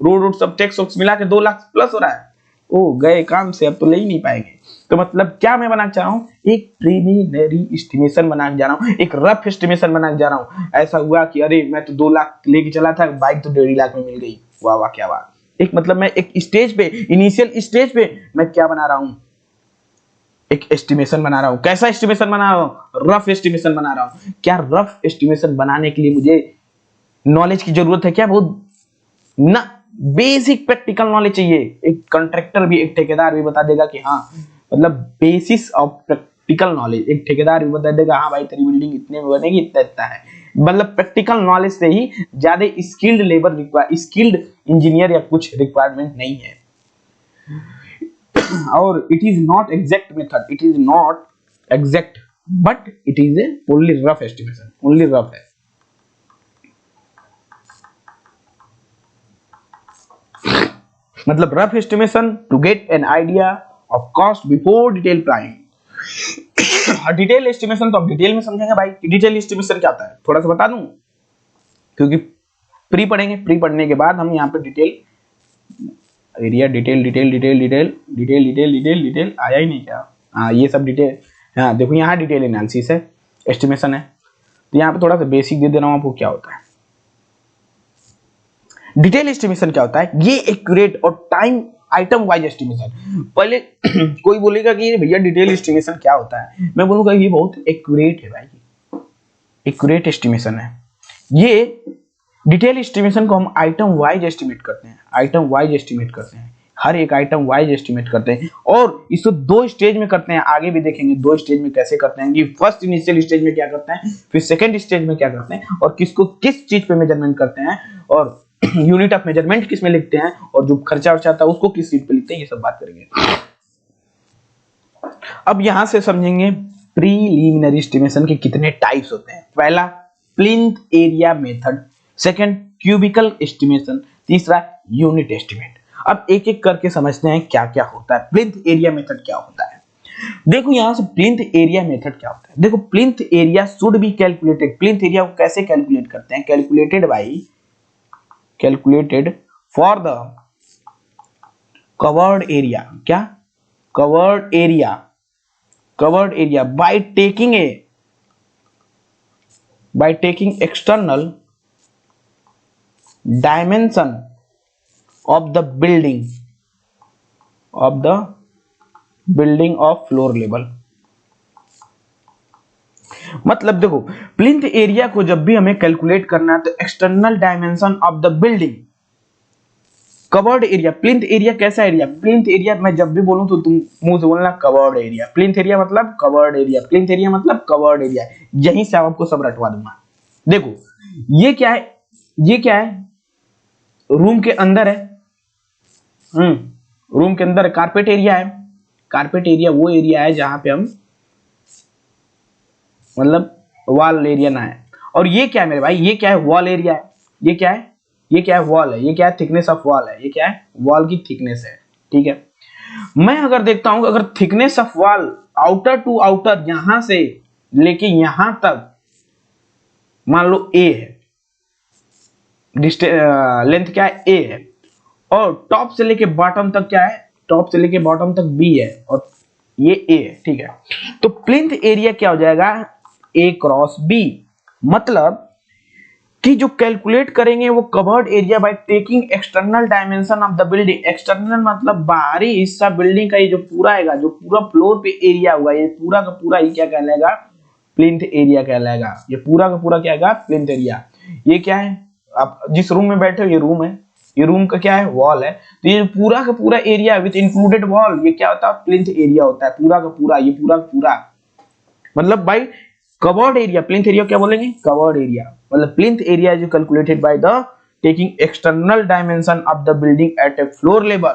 रोड सब टैक्स वैक्स मिला के 2 लाख प्लस हो रहा है। ओ गए काम से, अब तो ले ही नहीं पाएंगे। तो मतलब क्या मैं बनाना चाह रहा हूँ? एक प्रीलिमिनरी एस्टिमेशन बनाने जा रहा हूँ, एक रफ एस्टिमेशन बनाने जा रहा हूँ। ऐसा हुआ कि अरे मैं तो 2 लाख लेके चला था, बाइक तो 1.5 लाख में मिल गई, वाह वाह क्या बात। एक मतलब मैं एक स्टेज पे, इनिशियल स्टेज पे मैं क्या बना रहा हूँ? एक एस्टिमेशन बना रहा हूँ। कैसा एस्टिमेशन बना रहा हूँ? रफ एस्टिमेशन बना रहा हूँ। क्या रफ एस्टिमेशन बनाने के लिए मुझे नॉलेज की जरूरत है क्या? बहुत ना, बेसिक प्रैक्टिकल नॉलेज चाहिए। एक कॉन्ट्रैक्टर भी, एक ठेकेदार भी बता देगा कि हाँ, मतलब बेसिस ऑफ प्रैक्टिकल नॉलेज। एक ठेकेदार भी बता देगा हाँ भाई तेरी बिल्डिंग इतने में बनेगी, इतना इतना है। मतलब प्रैक्टिकल नॉलेज से ही ज्यादा स्किल्ड लेबर स्किल्ड इंजीनियर या कुछ रिक्वायरमेंट नहीं है। और it is not exact method, it is not exact but it is a only rough estimation, only rough है। मतलब rough estimation to get an idea of cost before detail planning. Detail estimation तो अब detail में समझेंगे भाई। Detail estimation क्या होता है थोड़ा सा बता दूं, क्योंकि प्री पढ़ेंगे, प्री पढ़ने के बाद हम यहाँ पे detail area, detail detail detail detail detail detail detail detail आया ही नहीं क्या? हाँ ये सब डिटेल, हाँ देखो यहाँ डिटेल एनालिसिस है, एस्टिमेशन है। तो यहाँ पे थोड़ा सा बेसिक दे दे रहा हूँ आपको क्या होता है। डिटेल एस्टिमेशन क्या होता है? ये एक्यूरेट और टाइम आइटम वाइज एस्टिमेशन। पहले कोई बोलेगा कि भैया डिटेल एस्टिमेशन क्या होता है, मैं बोलूंगा ये बहुत एक्यूरेट है भाई, एक्यूरेट एस्टिमेशन है। ये डिटेल एस्टिमेशन को हम आइटम वाइज एस्टिमेट करते हैं, आइटम वाइज एस्टिमेट करते हैं, हर एक आइटम वाइज एस्टिमेट करते हैं। और इसको 2 स्टेज में करते हैं, आगे भी देखेंगे 2 स्टेज में कैसे करते हैं। कि फर्स्ट इनिशियल स्टेज में क्या करते हैं, फिर सेकंड स्टेज में क्या करते हैं, और किसको किस चीज पे मेजरमेंट करते हैं, और यूनिट ऑफ मेजरमेंट किस में लिखते हैं, और जो खर्चा वर्चा आता है उसको किस सीट पे लिखते हैं, ये सब बात करेंगे। अब यहां से समझेंगे प्रीलिमिनरी एस्टिमेशन के कितने टाइप्स होते हैं। पहला plinth area method, second cubical estimation, तीसरा यूनिट एस्टिमेट। अब एक एक करके समझते हैं क्या क्या होता है। प्लिंथ एरिया मेथड क्या होता है? देखो यहां से प्लिंथ एरिया मेथड क्या होता है। देखो plinth area should be calculated. Plinth area को कैसे कैलकुलेट करते हैं? Calculated by, calculated for the covered area. क्या? covered area by taking external dimension of the building of floor level। मतलब देखो, प्लिंथ एरिया को जब भी हमें कैलकुलेट करना है तो external dimension of the building, covered area. Plinth area कैसा एरिया? प्लिंथ एरिया मैं जब भी बोलूं तो तुम मुंह से बोलना कवर्ड एरिया। प्लिंथ एरिया मतलब कवर्ड एरिया, प्लिंथ एरिया मतलब कवर्ड एरिया। यहीं से आपको सब रटवा दूंगा। देखो ये क्या है, ये क्या है? रूम के अंदर है, रूम के अंदर कारपेट एरिया है। कारपेट एरिया वो एरिया है जहां पे हम मतलब वॉल एरिया ना है। और ये क्या है मेरे भाई? ये क्या है? वॉल एरिया है। ये क्या है? ये क्या है? वॉल है। ये क्या है? थिकनेस ऑफ वॉल है। ये क्या है? वॉल की थिकनेस है। ठीक है, मैं अगर देखता हूं अगर thickness of wall outer to outer यहां से लेके यहां तक मान लो ए है, लेंथ क्या है? ए है। और टॉप से लेके बॉटम तक क्या है? टॉप से लेके बॉटम तक बी है और ये ए है। ठीक है, तो प्लिंथ एरिया क्या हो जाएगा? ए क्रॉस बी। मतलब कि जो कैलकुलेट करेंगे वो covered area bye taking external dimension of the building. External मतलब बाहरी हिस्सा बिल्डिंग का, ये जो पूरा है, जो पूरा फ्लोर पे एरिया हुआ, ये पूरा का पूरा ही क्या कहलाएगा? प्लिंथ एरिया कहलाएगा। ये पूरा का पूरा क्या है? Plinth area. ये क्या है? आप जिस रूम में बैठे हो ये रूम है, ये रूम का क्या है? वॉल है। तो ये पूरा का पूरा एरिया विद इंक्लूडेड वॉल, ये क्या होता है? प्लिंथ एरिया होता है। पूरा का पूरा, ये पूरा का पूरा मतलब by covered area. Plinth area क्या बोलेंगे? Covered area. मतलब plinth area is calculated by the taking external dimension of the building at a floor level.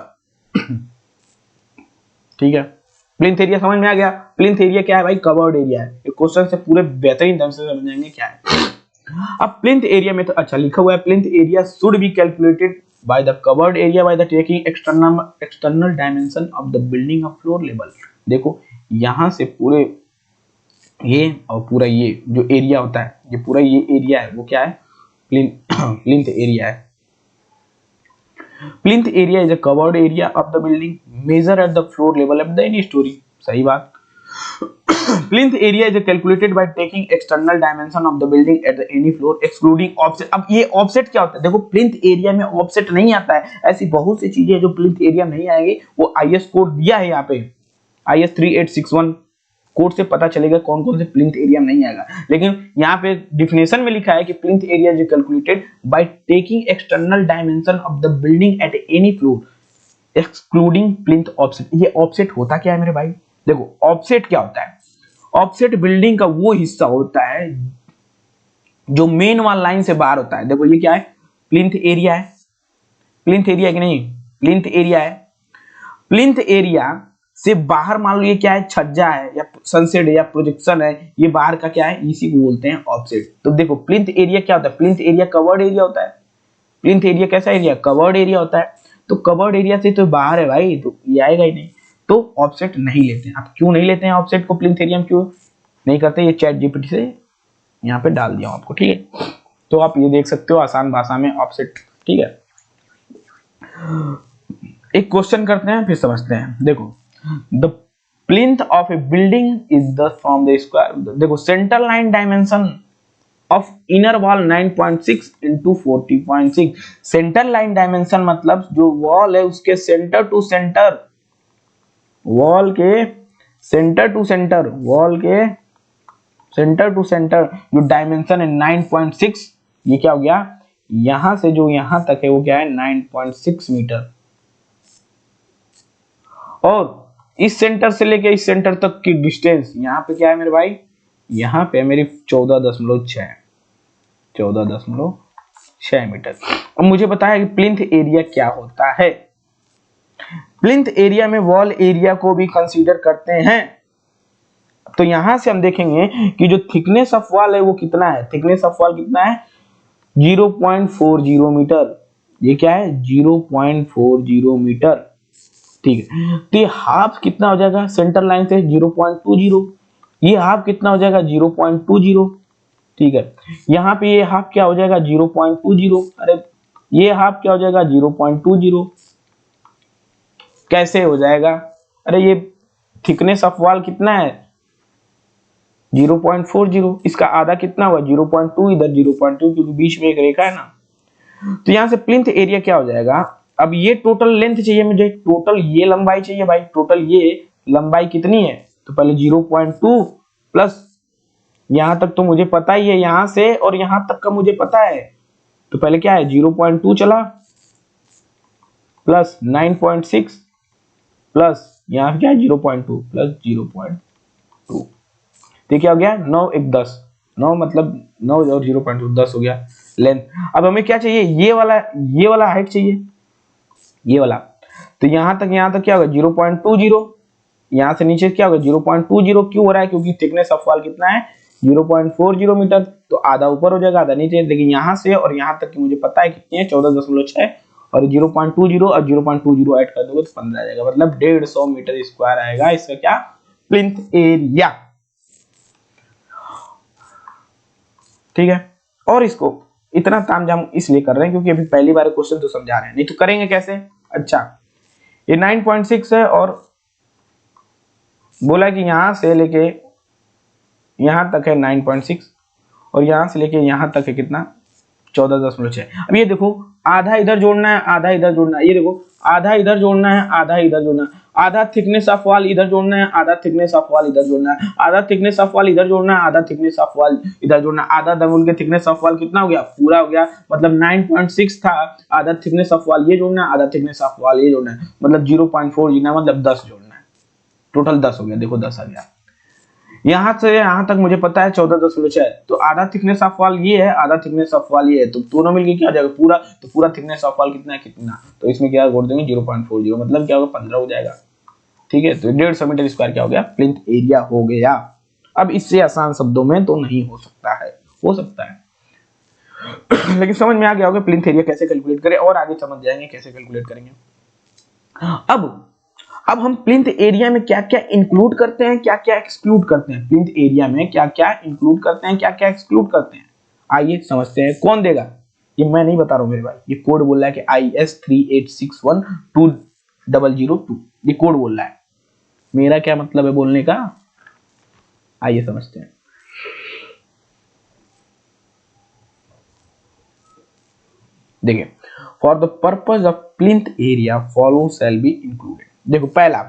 ठीक है, प्लिंथ एरिया समझ में आ गया? प्लिंथ एरिया क्या है भाई? कवर्ड एरिया है। ये क्वेश्चन से पूरे बेहतरीन ढंग से समझ जाएंगे क्या है। अब प्लिंथ एरिया में तो अच्छा लिखा हुआ है, plinth area should be calculated by the covered area bye the taking external dimension of the building of floor level. देखो यहां से पूरे ये और पूरा ये जो एरिया होता है, ये पूरा ये एरिया है वो क्या है? प्लिंथ एरिया है। Plinth area is a covered area of the building measure at the floor level of the any storey. सही बात। Plinth area is calculated by taking external dimension of the building at the any floor excluding offset. अब ये offset क्या होता है? देखो plinth area में offset नहीं आता है। ऐसी बहुत सी चीजें जो प्लिंथ एरिया नहीं आएंगे, वो आईएस कोड दिया है यहाँ पे, आईएस 3861 कोड से पता चलेगा कौन कौन से प्लिंथ एरिया नहीं आएगा। लेकिन यहाँ पे डिफिनेशन में लिखा है कि plinth area is calculated by taking external dimension of the building at any floor excluding plinth offset. ये ऑफसेट होता क्या है मेरे भाई? देखो ऑफसेट क्या होता है? ऑफसेट बिल्डिंग का वो हिस्सा होता है जो मेन वॉल लाइन से बाहर होता है। देखो ये क्या है? प्लिंथ एरिया है। प्लिंथ एरिया कि नहीं? प्लिंथ एरिया है। प्लिंथ एरिया से बाहर मान लो ये क्या है? छज्जा है या सनसेट है या प्रोजेक्शन है, ये बाहर का क्या है? इसी को बोलते हैं ऑफसेट। तो देखो प्लिंथ एरिया क्या होता है? प्लिंथ एरिया कवर्ड एरिया होता है। प्लिंथ एरिया कैसा एरिया? कवर्ड एरिया होता है। तो कवर्ड एरिया से तो बाहर है भाई, तो ये आएगा ही नहीं, तो ऑफसेट नहीं लेते हैं। आप क्यों नहीं लेते हैं ऑफसेट को? प्लिंथ एरिया में क्यों नहीं करते? ये चैट जीपीटी से यहाँ पे डाल दिया हूं आपको। ठीक है, तो आप ये देख सकते हो आसान भाषा में ऑफसेट। ठीक है, एक क्वेश्चन करते हैं फिर समझते हैं। देखो the plinth of a building is the from the square. देखो centre line dimension of inner wall 9.6 into 40.6। Centre line dimension मतलब जो वॉल है उसके सेंटर टू सेंटर, वॉल के सेंटर टू सेंटर, वॉल के सेंटर टू सेंटर जो dimension है 9.6, ये क्या हो गया? यहां से जो यहां तक है वो क्या है? 9.6 मीटर। और इस सेंटर से लेके इस सेंटर तक की डिस्टेंस यहाँ पे क्या है मेरे भाई? यहाँ पे मेरी 14.6 मीटर। अब मुझे बताया कि प्लिंथ एरिया क्या होता है। प्लिंथ एरिया में वॉल एरिया को भी कंसीडर करते हैं। तो यहां से हम देखेंगे कि जो थिकनेस ऑफ वॉल है वो कितना है? थिकनेस ऑफ वॉल कितना है? 0.40 मीटर। ये क्या है? 0.40 मीटर। ठीक है, तो ये हाफ कितना हो जाएगा? सेंटर लाइन से 0.20। ये हाफ कितना हो जाएगा? 0.20। ठीक है, यहाँ पे ये हाफ क्या हो जाएगा? 0.20। अरे ये हाफ क्या हो जाएगा? 0.20। कैसे हो जाएगा? अरे ये थिकनेस ऑफ वॉल कितना है 0.40, इसका आधा कितना हुआ 0.2, इधर 0.2 क्योंकि बीच में एक रेखा है ना। तो यहां से प्लिंथ एरिया क्या हो जाएगा, अब ये टोटल लेंथ चाहिए मुझे, टोटल ये लंबाई चाहिए भाई, टोटल ये लंबाई कितनी है, तो पहले 0.2 प्लस यहां तक तो मुझे पता ही है, यहां से और यहां तक का मुझे पता है, तो पहले क्या है 0.2 चला प्लस 9.6 प्लस यहां क्या है 0.2 प्लस 0.2, तो क्या हो गया 9 1 10, 9 मतलब 9 और 0.2 10 हो गया लेंथ। अब हमें क्या चाहिए ये वाला हाइट चाहिए, ये वाला, तो यहां तक क्या होगा 0.20, यहां से नीचे क्या होगा 0.20, क्यों हो रहा है क्योंकि थिकनेस ऑफ वॉल कितना है 0.40 मीटर, तो आधा ऊपर हो जाएगा आधा नीचे, लेकिन यहां से और यहां तक की मुझे पता है कितनी है 14.6, और 0.20 और 0.20 ऐड कर दोगे तो 15 आ जाएगा, मतलब 150 मीटर स्क्वायर आएगा इसका क्या प्लिंथ एरिया। ठीक है, और इसको इतना तामझाम इसलिए कर रहे हैं क्योंकि अभी पहली बार क्वेश्चन तो समझा रहे हैं, नहीं तो करेंगे कैसे। अच्छा ये 9.6 है और बोला कि यहां से लेके यहां तक है 9.6 और यहां से लेके यहां तक है कितना 14.6। अब ये देखो आधा इधर जोड़ना है आधा इधर जोड़ना है, ये देखो आधा इधर जोड़ना है आधा इधर जोड़ना है, आधा थिकनेस ऑफ वॉल इधर जोड़ना है आधा थिकनेस ऑफ वॉल इधर जोड़ना है, आधा थिकनेस ऑफ वॉल इधर जोड़ना है आधा थिकनेस ऑफ वॉल इधर जोड़ना है, आधा दमुल के थिकनेस ऑफ वॉल कितना हो गया पूरा हो गया, मतलब 9.6 था, आधा थिकनेस ऑफ वॉल ये जोड़ना है आधा थिकनेस ऑफ वॉल ये जोड़ना है, मतलब 0.4 जीना मतलब 10 जोड़ना है, टोटल 10 हो गया, देखो 10 आ गया। यहां से यहां तक मुझे पता है 14.6, तो आधा थिकनेस ऑफ वॉल ये है आधा थिकनेस ऑफ वॉल ये है, तो दोनों मिलके क्या हो जाएगा पूरा, तो पूरा थिकनेस ऑफ वॉल कितना है कितना, तो इसमें क्या जोड़ देंगे 0.40, मतलब क्या होगा 15 हो जाएगा। ठीक है, तो 150 मीटर स्क्वायर क्या हो गया प्लिंथ एरिया हो गया। अब इससे आसान शब्दों में तो नहीं हो सकता है, हो सकता है लेकिन समझ में आ गया होगा प्लिंथ एरिया कैसे कैलकुलेट करें, और आगे समझ जाएंगे कैसे कैलकुलेट करेंगे। अब हम प्लिंथ एरिया में क्या क्या इंक्लूड करते हैं क्या क्या एक्सक्लूड करते हैं, प्लिंथ एरिया में क्या क्या इंक्लूड करते हैं क्या क्या एक्सक्लूड करते हैं, आइए समझते हैं। कौन देगा, ये मैं नहीं बता रहा हूं मेरे भाई, ये कोड बोल रहा है कि IS38612002, ये कोड बोल रहा है, मेरा क्या मतलब है बोलने का, आइए समझते हैं। देखिए for the purpose of plinth area follow shall be included. देखो पहला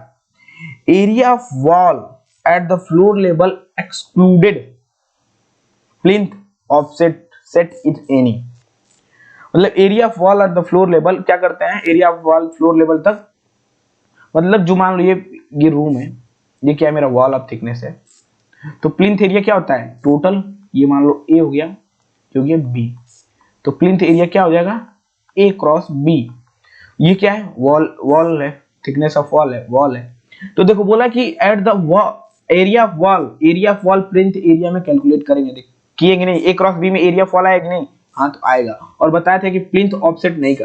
area of wall at the floor level excluded plinth offset set is any, मतलब area of wall at the floor level क्या करते हैं, area of wall floor level तक, मतलब जो मान लो ये रूम है, ये क्या है मेरा वॉल ऑफ थिकनेस है, तो प्लिंथ एरिया क्या होता है टोटल, ये मान लो ए हो गया क्योंकि बी, तो प्लिंथ एरिया क्या हो जाएगा ए क्रॉस बी, ये क्या है वॉल है, थिकनेस ऑफ वॉल है, तो देखो बोला कि at the area of wall plinth area में कैलकुलेट करेंगे, देख किएंगे नहीं, ए क्रॉस बी में एरिया ऑफ वॉल आएगा नहीं, हाँ तो आएगा, और बताया था कि प्लिंथ ऑफसेट नहीं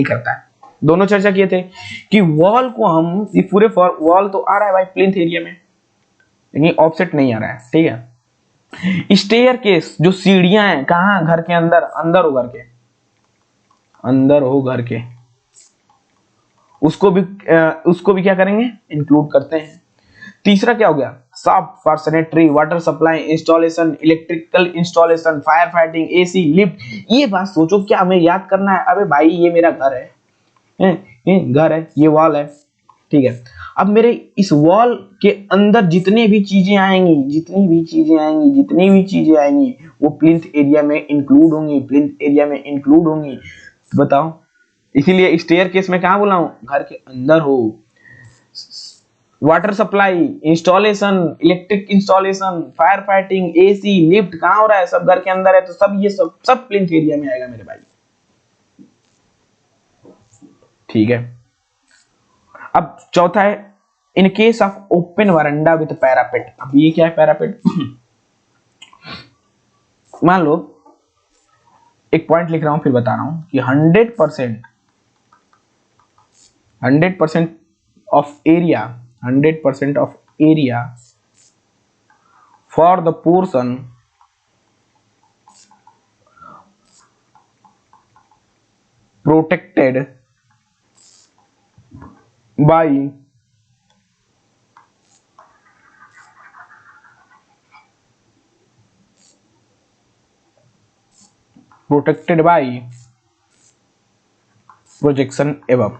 करता है, दोनों चर्चा किए थे कि वॉल को हम ये पूरे वॉल तो आ रहा है भाई प्लिंथ एरिया में, लेकिन ऑफसेट नहीं आ रहा है। ठीक है, स्टेयर केस जो सीढ़ियां हैं कहाँ घर के अंदर अंदर हो घर के उसको भी क्या करेंगे इंक्लूड करते हैं। तीसरा क्या हो गया shaft for sanitary water supply installation electrical installation fire fighting AC lift, ये बात सोचो क्या हमें याद करना है, अबे भाई ये मेरा घर है, घर है ये वॉल है। ठीक है, अब मेरे इस वॉल के अंदर जितनी भी चीजें आएंगी वो प्लिंथ एरिया में इंक्लूड होंगी, बताओ, इसीलिए स्टेयर केस में कहा बोला हूं घर के अंदर हो, water supply installation electric installation fire fighting AC lift कहां हो रहा है, सब घर के अंदर है, तो सब प्लिंथ एरिया में आएगा मेरे भाई। ठीक है, अब चौथा है in case of open veranda with parapet, अब ये क्या है पैरापेट मान लो एक पॉइंट लिख रहा हूं फिर बता रहा हूं कि 100% of area for the portion protected by protected by projection above.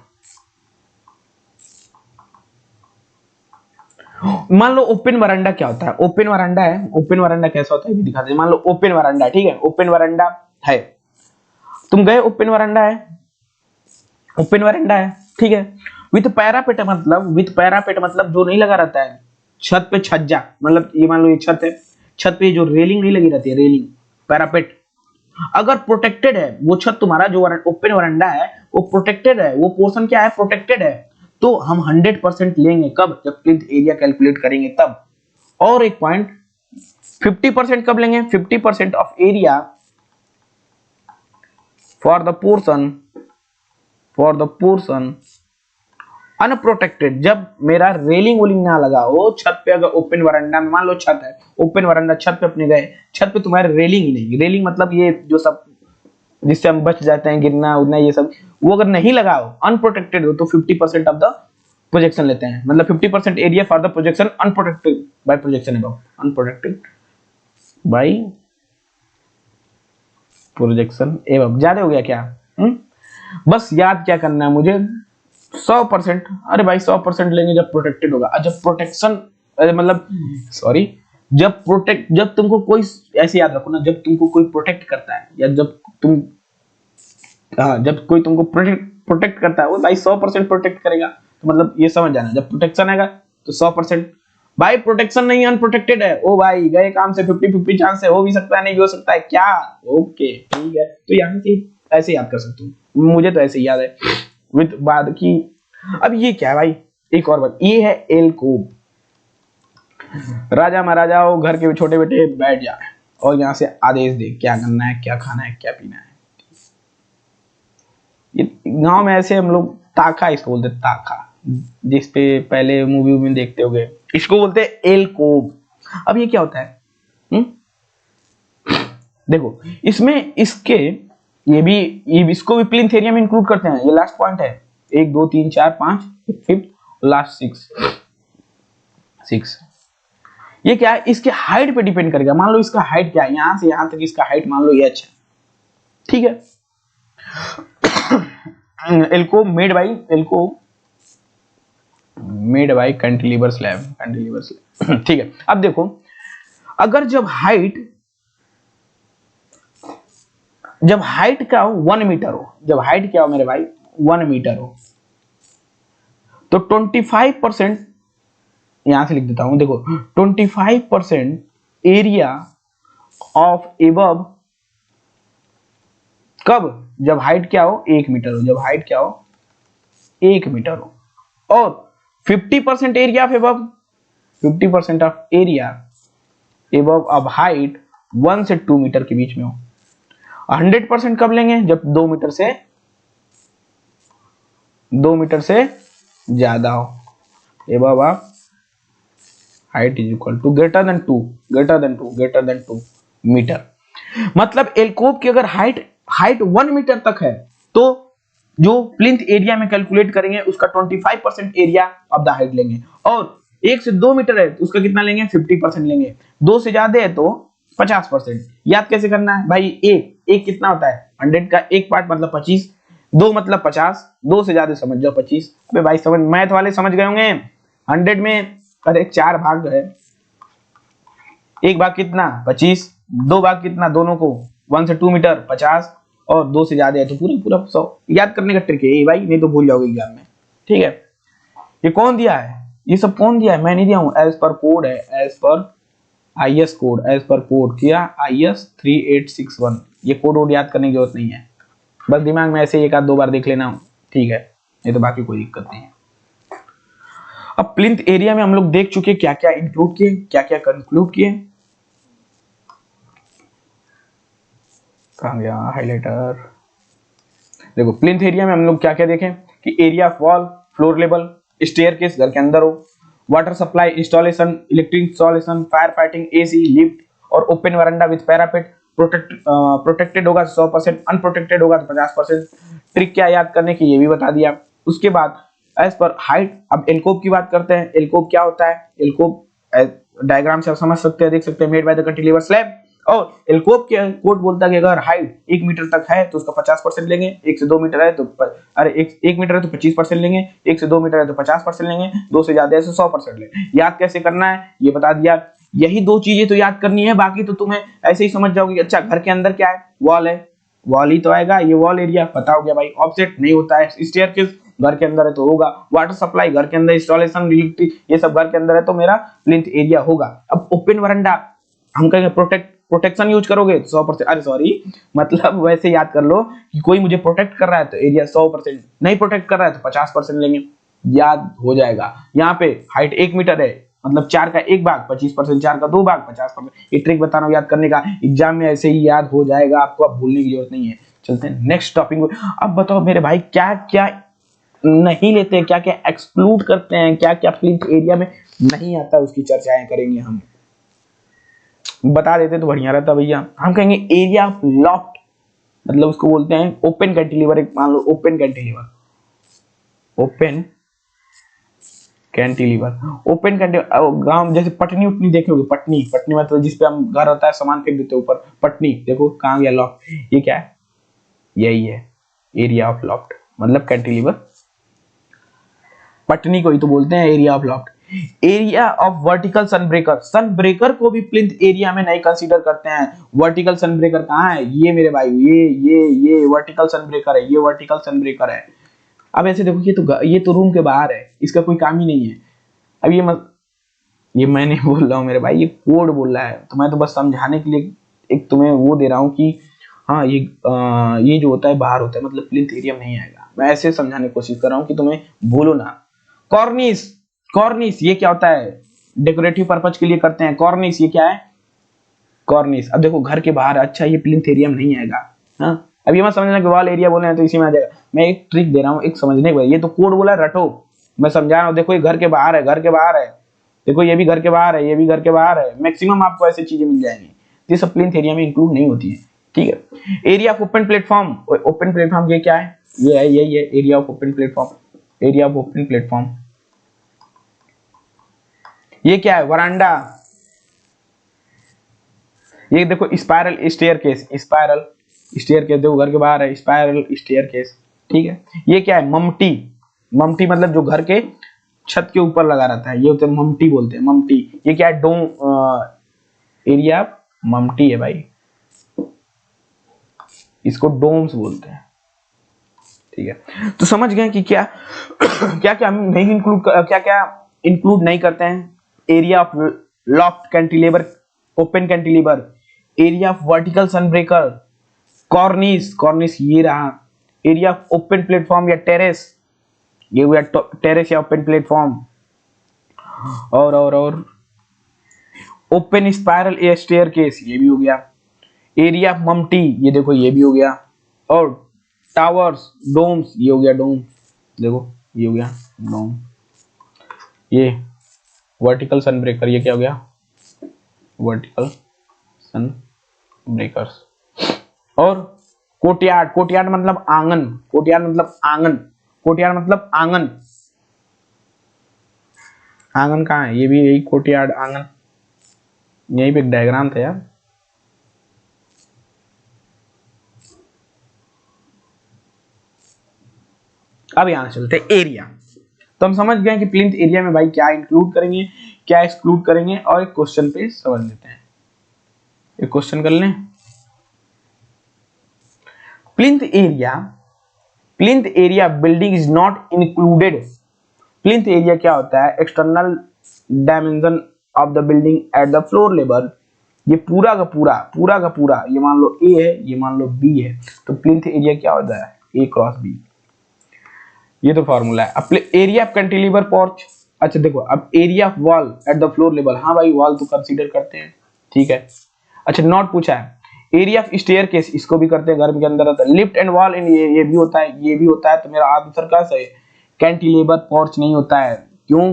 मान लो ओपन वरांडा क्या होता है, ओपन वरांडा है, ओपन वरांडा कैसा होता है ये भी दिखाते हैं। मान लो ओपन वरांडा, ठीक है, ओपन वरांडा है, तुम गए ओपन वरांडा है, ओपन वरांडा है, ठीक है, विथ पैरापेट मतलब, विथ पैरापेट मतलब जो नहीं लगा रहता है छत पे, छज्जा मतलब ये मान लो ये छत है, छत पे जो रेलिंग नहीं लगी रहती है, रेलिंग पैरापेट, अगर प्रोटेक्टेड है वो छत तुम्हारा जो ओपन वरांडा है वो प्रोटेक्टेड है, वो पोर्शन क्या है, प्रोटेक्टेड है, तो हम 100% लेंगे कब, जब प्लिंथ एरिया कैलकुलेट करेंगे तब। और एक पॉइंट 50% कब लेंगे, 50% of area for the portion unprotected, जब मेरा रेलिंग वोलिंग ना लगा हो छत पे, अगर ओपन वरांडा में मान लो छत है, ओपन वरांडा, छत पे अपने गए, छत पे तुम्हारे रेलिंग ही नहीं, रेलिंग मतलब ये जो सब जिससे हम बच जाते हैं गिरना उड़ना ये सब, वो अगर नहीं लगा हो, अनप्रोटेक्टेड हो, तो 50% ऑफ द प्रोजेक्शन लेते हैं, मतलब 50% area for the projection unprotected by projection above, unprotected by projection above. ज्यादा हो गया क्या? बस याद क्या करना है मुझे, 100%, अरे भाई 100% लेंगे जब प्रोटेक्टेड होगा, जब प्रोटेक्शन मतलब सॉरी, जब तुमको कोई, ऐसे याद रखो ना, जब तुमको कोई प्रोटेक्ट करता है या जब तुम, हाँ, जब कोई तुमको प्रोटेक्ट करता है वो भाई 100% प्रोटेक्ट करेगा, तो मतलब ये समझ जाना, जब प्रोटेक्शन आएगा तो 100%। भाई प्रोटेक्शन नहीं, अनप्रोटेक्टेड है, ओ भाई गए काम से 50-50 चांस है, हो भी सकता है नहीं भी हो सकता है क्या, ओके ठीक है, तो यहाँ से ऐसे याद कर सकते हो, मुझे तो ऐसे याद है विद बाद की। अब ये क्या है भाई, एक और बात, ये है एल्कोव, राजा महाराजाओं घर के छोटे बेटे बैठ जाए और यहाँ से आदेश दे क्या करना है, क्या खाना है, क्या पीना है। ये गांव में ऐसे हम लोग ताका इसको बोलते, ताका, जिसपे पहले मूवी में देखते होगे, इसको बोलते हैं एल्कोव। अब ये क्या होता है, देखो इसमें इसके ये इसको भी प्लिंथ एरिया में इंक्लूड करते हैं, ये लास्ट पॉइंट है, 1 2 3 4 5 फिफ्थ लास्ट 6, ये क्या है, इसके हाइट पे डिपेंड करेगा। मान लो इसका हाइट क्या है, यहां से यहां तक इसका हाइट मान लो ये अच्छा, ठीक है, एल्कोव मेड बाय कैंटिलीवर स्लैब, ठीक है। अब देखो अगर जब हाइट क्या हो, 1 मीटर हो, जब हाइट क्या हो मेरे भाई 1 मीटर हो, तो 25%, यहां से लिख देता हूं, देखो 25% एरिया ऑफ एबव, कब, जब हाइट क्या हो 1 मीटर हो, जब हाइट क्या हो 1 मीटर हो, और 50% area of above, 50% of area above of height 1 से 2 मीटर के बीच में हो। 100% कब लेंगे, जब 2 मीटर से ज्यादा हो, above of height is equal to greater than 2 metre. मतलब एल्कोव की अगर हाइट 1 मीटर तक है तो जो प्लिंथ एरिया में कैलकुलेट करेंगे उसका 25% एरिया ऑफ द हाइट लेंगे, और 1 से 2 मीटर है तो उसका कितना लेंगे, 50% लेंगे, 2 से ज्यादा है तो 50%। याद कैसे करना है भाई, एक कितना होता है 100 का एक पार्ट मतलब 25, 2 मतलब 50, 2 से ज्यादा समझ जाओ 25। अबे भाई समझ, मैथ वाले समझ गए होंगे, 100 में अरे 4 भाग है, एक भाग कितना 25, 2 भाग कितना, दोनों को 1 से 2 मीटर 50, और 2 से ज्यादा है तो पूरा 100। याद करने का ट्रिक है भाई, नहीं तो भूल जाओगे एग्जाम में, ठीक है। ये कौन दिया है, ये सब कौन दिया है, मैं नहीं दिया हूं, एज पर कोड है, as per IS code, as per code किया आईएस 3861। ये कोड याद करने की जरूरत नहीं है, बस दिमाग में ऐसे 1-2 बार देख लेना, ठीक है, नहीं तो बाकी कोई दिक्कत नहीं है। अब प्लिंथ एरिया में हम लोग देख चुके क्या क्या इंक्लूड किए, क्या क्या कंक्लूड किए, कहां गया हाइलाइटर, देखो प्लिंथ एरिया में हम लोग क्या क्या देखें कि area of wall, floor level, staircase घर के अंदर हो, water supply installation, electric installation, fire fighting, AC, lift, और open veranda with parapet, protected होगा 100%, अनप्रोटेक्टेड होगा तो 50%। ट्रिक क्या याद करने की ये भी बता दिया। उसके बाद एज पर हाइट, अब एल्कोव की बात करते हैं। एल्कोव क्या होता है, एल्कोव डायग्राम से आप समझ सकते हैं, देख सकते हैं, made by the cantilever slab, और एलकोप के कोड बोलता है कि अगर हाइट 1 मीटर तक है तो उसका 50% लेंगे, 1 से 2 मीटर है तो अरे 1 मीटर है तो 25% लेंगे, 1 से 2 मीटर है तो 50% लेंगे, 2 से ज्यादा है तो 100% लेंगे। याद कैसे करना है ये बता दिया। यही 2 चीजें तो याद करनी है, बाकी तो तुम्हें ऐसे ही समझ जाओगे। अच्छा घर के अंदर क्या है, वॉल है, वॉल ही तो आएगा, ये वॉल एरिया पता हो गया भाई। ऑफसेट नहीं होता है, स्टेयरकेस घर के अंदर है तो होगा, वाटर सप्लाई घर के अंदर, इंस्टॉलेशन इलेक्ट्रिक ये सब घर के अंदर है तो मेरा प्लिंथ एरिया होगा। अब ओपन वरांडा हम कहेंगे प्रोटेक्शन यूज करोगे तो 100%, अरे सॉरी मतलब वैसे याद कर लो कि कोई मुझे प्रोटेक्ट कर रहा है तो एरिया 100%, नहीं प्रोटेक्ट कर रहा है तो 50% लेंगे, याद हो जाएगा। यहाँ पे हाइट 1 मीटर है मतलब 4 का 1 भाग 25%, 4 का 2 भाग 50%। ये ट्रिक बता रहा हूँ याद करने का, एग्जाम में ऐसे ही याद हो जाएगा आपको, अब भूलने की जरूरत नहीं है। चलते हैं नेक्स्ट टॉपिक। अब बताओ मेरे भाई क्या क्या नहीं लेते हैं, क्या क्या एक्सक्लूड करते हैं, क्या क्या प्लिंथ एरिया में नहीं आता, उसकी चर्चाएं करेंगे हम। बता देते तो बढ़िया रहता भैया। हम कहेंगे एरिया ऑफ लॉफ्ट, मतलब उसको बोलते हैं ओपन कैंटिलीवर। एक मान लो open cantilever, open cantilever, open cantilever. गांव जैसे पटनी उटनी देखे होगे, पटनी, पटनी मतलब जिसपे हम घर होता है सामान फेंक देते हैं ऊपर, पटनी देखो कहां गया लॉफ्ट, ये क्या है, यही है एरिया ऑफ लॉफ्ट, मतलब कैंटिलीवर पटनी को ही तो बोलते हैं area of loft. Area of vertical sun breaker, sun breaker को भी प्लिंथ एरिया में नहीं कंसीडर करते हैं। वर्टिकल सन ब्रेकर कहाँ है, ये मेरे भाई, ये वर्टिकल सन ब्रेकर है, ये वर्टिकल सन ब्रेकर है। अब ऐसे देखो ये तो रूम के बाहर है, इसका कोई काम ही नहीं है। अब ये मैं नहीं बोल रहा हूँ मेरे भाई, ये कोड बोल रहा है, तो मैं तो बस समझाने के लिए एक तुम्हें वो दे रहा हूँ कि हाँ ये जो होता है बाहर होता है, मतलब प्लिंथ एरिया में नहीं आएगा। मैं ऐसे समझाने की कोशिश कर रहा हूँ कि तुम्हें भूलो ना। कॉर्निस, कॉर्निस ये क्या होता है, डेकोरेटिव पर्पज के लिए करते हैं। कॉर्निस ये क्या है, कॉर्निस। अब देखो घर के बाहर, अच्छा ये प्लिंथ एरिया में नहीं आएगा। हाँ अब ये मत समझना कि वॉल एरिया बोले हैं तो इसी में आ जाएगा, मैं एक ट्रिक दे रहा हूँ एक समझने के बाद। ये तो कोड बोला रटो, मैं समझा रहा हूँ। देखो ये घर के बाहर है, घर के बाहर है, देखो ये भी घर के बाहर है, ये भी घर के बाहर है। मैक्सिमम आपको ऐसी चीजें मिल जाएंगी, ये सब प्लिंथ एरिया में इंक्लूड नहीं होती है। ठीक है, area of open platform, open platform ये क्या है, ये है यही है area of open platform, area of open platform. ये क्या है, वरांडा। ये देखो स्पाइरल स्टेयरकेस, स्पाइरल स्टेयरकेस देखो घर के बाहर है, स्पाइरल स्टेयरकेस। ठीक है, ये क्या है, ममटी, ममटी मतलब जो घर के छत के ऊपर लगा रहता है, ये होते हैं ममटी बोलते हैं, ममटी। ये क्या है, डोम, एरिया ममटी है भाई, इसको डोम्स बोलते हैं। ठीक है, तो समझ गए कि क्या क्या क्या हम नहीं इंक्लूड, क्या क्या इंक्लूड नहीं करते हैं। Area of loft cantilever, open cantilever, area of vertical sun breaker, cornice, cornice ये रहा, एरिया ऑफ ओपन प्लेटफॉर्म या टेरेस, ये हुआ टेरेस या ओपन प्लेटफॉर्म, और ओपन स्पाइरल या स्टेयरकेस ये भी हो गया। एरिया ऑफ ममटी ये देखो ये भी हो गया, और टावर्स डोम्स ये हो गया, डोम देखो ये हो गया डोम। ये वर्टिकल सन ब्रेकर ये क्या हो गया, वर्टिकल सन ब्रेकर्स। और कोर्टयार्ड, कोर्टयार्ड मतलब आंगन, कोर्टयार्ड मतलब आंगन, कोर्टयार्ड मतलब आंगन। आंगन कहाँ है, ये भी यही कोर्टयार्ड आंगन, यहीं पे एक डायग्राम था यार। अब यहां चलते एरिया। तो हम समझ गए कि प्लिंथ एरिया में भाई क्या इंक्लूड करेंगे क्या एक्सक्लूड करेंगे, और एक क्वेश्चन पे समझ लेते हैं। एक क्वेश्चन कर लें, plinth area, plinth area building is not included. Plinth area क्या होता है, external dimension of the building at the floor level. ये पूरा का पूरा, ये मान लो ए है, ये मान लो बी है, तो प्लिंथ एरिया क्या होता है, ए क्रॉस बी। ये तो फॉर्मूला है। अब एरिया ऑफ कैंटिलीवर पोर्च, अच्छा देखो अब area of wall at the floor level, हाँ भाई वॉल तो कंसीडर करते हैं, ठीक है। अच्छा नॉट पूछा है, एरिया ऑफ स्टेयरकेस इसको भी करते हैं, घर के अंदर होता है। लिफ्ट एंड वॉल इन ये भी होता है, ये भी होता है। तो मेरा आंसर क्या सही है, कैंटिलीवर पोर्च नहीं होता है। क्यों,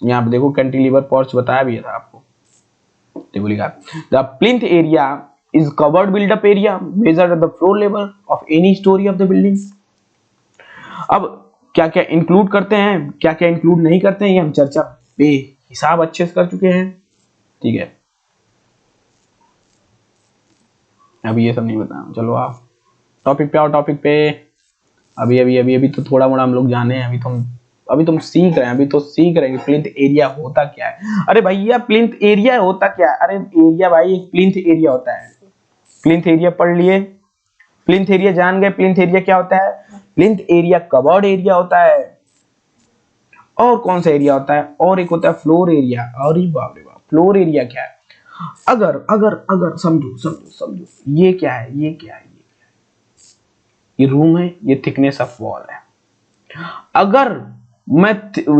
यहाँ पे देखो कैंटिलीवर पोर्च बताया भी था आपको, देखो लिखा the plinth area is covered build up area measured eight the floor level of any story of the building. अब क्या क्या इंक्लूड करते हैं क्या क्या इंक्लूड नहीं करते हैं, ये हम चर्चा बेहिसाब अच्छे से कर चुके हैं, ठीक है। अभी ये सब नहीं बताया, चलो आप टॉपिक पे आओ, टॉपिक पे। अभी अभी अभी अभी तो थोड़ा मोड़ा हम लोग जाने हैं, अभी तुम सीख रहे हैं, अभी तो सीख रहे हैं कि प्लिंथ एरिया होता क्या है। अरे भैया प्लिंथ एरिया होता क्या है? अरे एरिया भाई एक प्लिंथ एरिया होता है। प्लिंथ एरिया पढ़ लिए, प्लिंथ एरिया जान गए। प्लिंथ एरिया क्या होता है? प्लिंथ एरिया कवर्ड एरिया होता है। और कौन सा एरिया होता है? और एक होता है फ्लोर एरिया। अरे बाप रे बाप, फ्लोर एरिया क्या है? अगर अगर अगर समझो समझो समझो, ये क्या है, ये क्या है, ये रूम है, ये थिकनेस ऑफ वॉल है। अगर मैं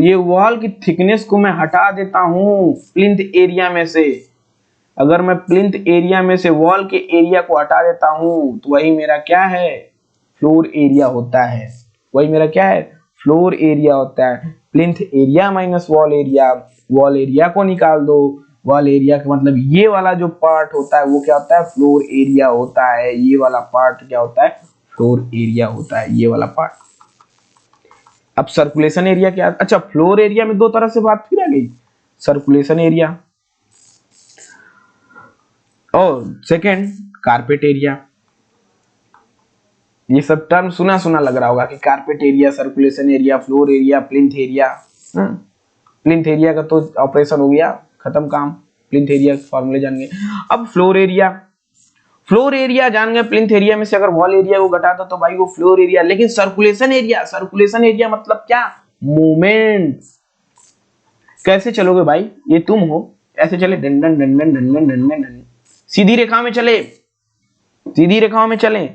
ये वॉल की थिकनेस को मैं हटा देता हूं प्लिंथ एरिया में से, अगर मैं प्लिंथ एरिया में से वॉल के एरिया को हटा देता हूं, तो वही मेरा क्या है? फ्लोर एरिया होता है। वही मेरा क्या है? फ्लोर एरिया होता है। Plinth area minus wall area, wall area को निकाल दो। वॉल एरिया का मतलब ये वाला जो पार्ट होता है वो क्या होता है? फ्लोर एरिया होता है। ये वाला पार्ट क्या होता है? फ्लोर एरिया होता है, ये वाला पार्ट। अब सर्कुलेशन एरिया क्या? अच्छा, फ्लोर एरिया में दो तरह से बात फिर आ गई, सर्कुलेशन एरिया और सेकंड कारपेट एरिया। ये सब टर्म सुना सुना लग रहा होगा कि carpet area, circulation area, floor area, plinth area. Plinth area का तो ऑपरेशन हो गया, खत्म काम। प्लिंथ एरिया फॉर्मूले जान गए। अब फ्लोर एरिया, फ्लोर एरिया जान गए। प्लिंथ एरिया में से अगर वॉल एरिया को घटा दो तो भाई वो फ्लोर एरिया। लेकिन सर्कुलेशन एरिया, सर्कुलेशन एरिया मतलब क्या? मूवमेंट। कैसे चलोगे भाई? ये तुम हो, ऐसे चले डंडन डंडन डंडन डंडन डंडन, सीधी रेखा में चले, सीधी रेखाओं में चले।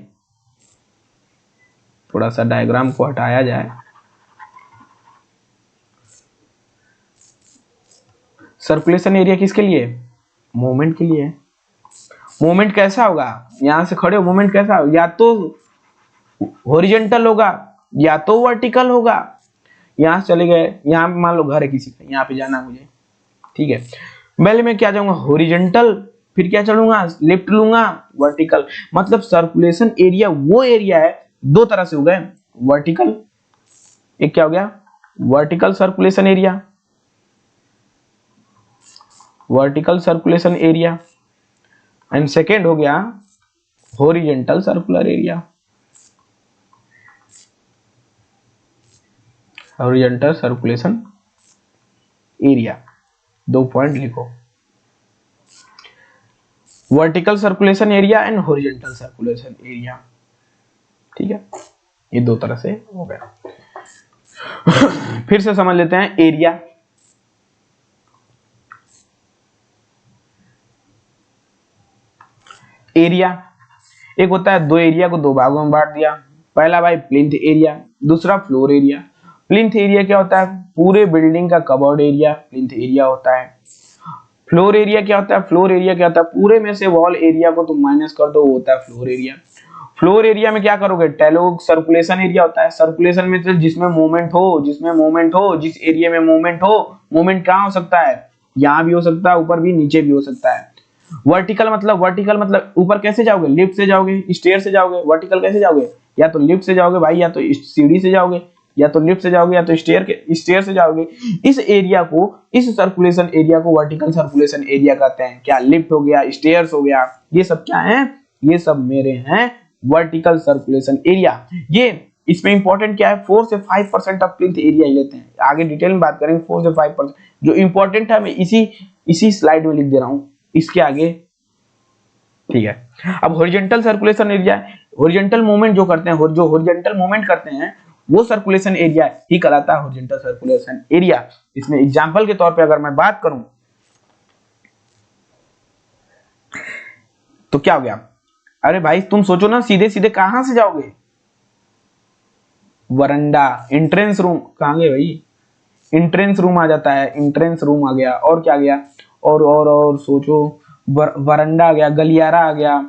थोड़ा सा डायग्राम को हटाया जाए। सर्कुलेशन एरिया किसके लिए? मूवमेंट के लिए। मूवमेंट कैसा होगा? यहां से खड़े हो, मूवमेंट कैसा होगा? या तो हॉरिजॉन्टल होगा या तो वर्टिकल होगा। यहां से चले गए, यहां पे मान लो घर है किसी का, यहां पे जाना है मुझे, ठीक है। पहले मैं क्या जाऊंगा? हॉरिजॉन्टल, फिर क्या चलूंगा? लेफ्ट लूंगा, वर्टिकल। मतलब सर्कुलेशन एरिया वो एरिया है, दो तरह से हो गए, वर्टिकल, एक क्या हो गया? Vertical circulation area, vertical circulation area, and second हो गया horizontal circular area, horizontal circulation area. दो पॉइंट लिखो, vertical circulation area and horizontal circulation area, ठीक है। ये दो तरह से हो गया। फिर से समझ लेते हैं एरिया। एरिया एक होता है, दो एरिया को दो भागों में बांट दिया। पहला भाई प्लिंथ एरिया, दूसरा फ्लोर एरिया। प्लिंथ एरिया क्या होता है? पूरे बिल्डिंग का कवर्ड एरिया प्लिंथ एरिया होता है। फ्लोर एरिया क्या होता है? फ्लोर एरिया क्या होता है? पूरे में से वॉल एरिया को तुम माइनस कर दो, वो होता है फ्लोर एरिया। फ्लोर एरिया में क्या करोगे? टैलो सर्कुलेशन एरिया होता है। सर्कुलेशन में तो जिसमें मूवमेंट हो, जिसमें मूवमेंट हो, जिस एरिया में मूवमेंट हो, मूवमेंट कहाँ हो सकता है? यहाँ भी हो सकता है, ऊपर भी, नीचे भी हो सकता है। वर्टिकल मतलब ऊपर कैसे जाओगे? लिफ्ट से जाओगे, स्टेयर से जाओगे। वर्टिकल कैसे जाओगे? या तो लिफ्ट से जाओगे भाई, या तो सीढ़ी से जाओगे, या तो लिफ्ट से जाओगे, या तो स्टेयर से जाओगे। इस एरिया को, इस सर्कुलेशन एरिया को वर्टिकल सर्कुलेशन एरिया कहते हैं। क्या? लिफ्ट हो गया, स्टेयर्स हो गया, ये सब क्या है? ये सब मेरे हैं वर्टिकल सर्कुलेशन एरिया। ये इसमें इंपॉर्टेंट क्या है? 4 से 5% ऑफ प्लिंथ एरिया ही लेते हैं। आगे डिटेल में बात करेंगे। 4 से 5% जो इंपॉर्टेंट है मैं इसी स्लाइड में लिख दे रहा हूं, इसके आगे, ठीक है। अब horizontal circulation area, horizontal movement जो करते हैं, जो हॉरिजॉन्टल मूवमेंट करते हैं वो सर्कुलेशन एरिया ही कहलाता है हॉरिजॉन्टल सर्कुलेशन एरिया। इसमें एग्जांपल के तौर पे अगर मैं बात करूं तो क्या हो गया? अरे भाई तुम सोचो ना, सीधे सीधे कहां से जाओगे? Veranda, entrance room. कहां गए भाई? एंट्रेंस रूम आ जाता है, एंट्रेंस रूम आ गया। और क्या आ गया? और सोचो, वरंडा आ गया, गलियारा आ गया,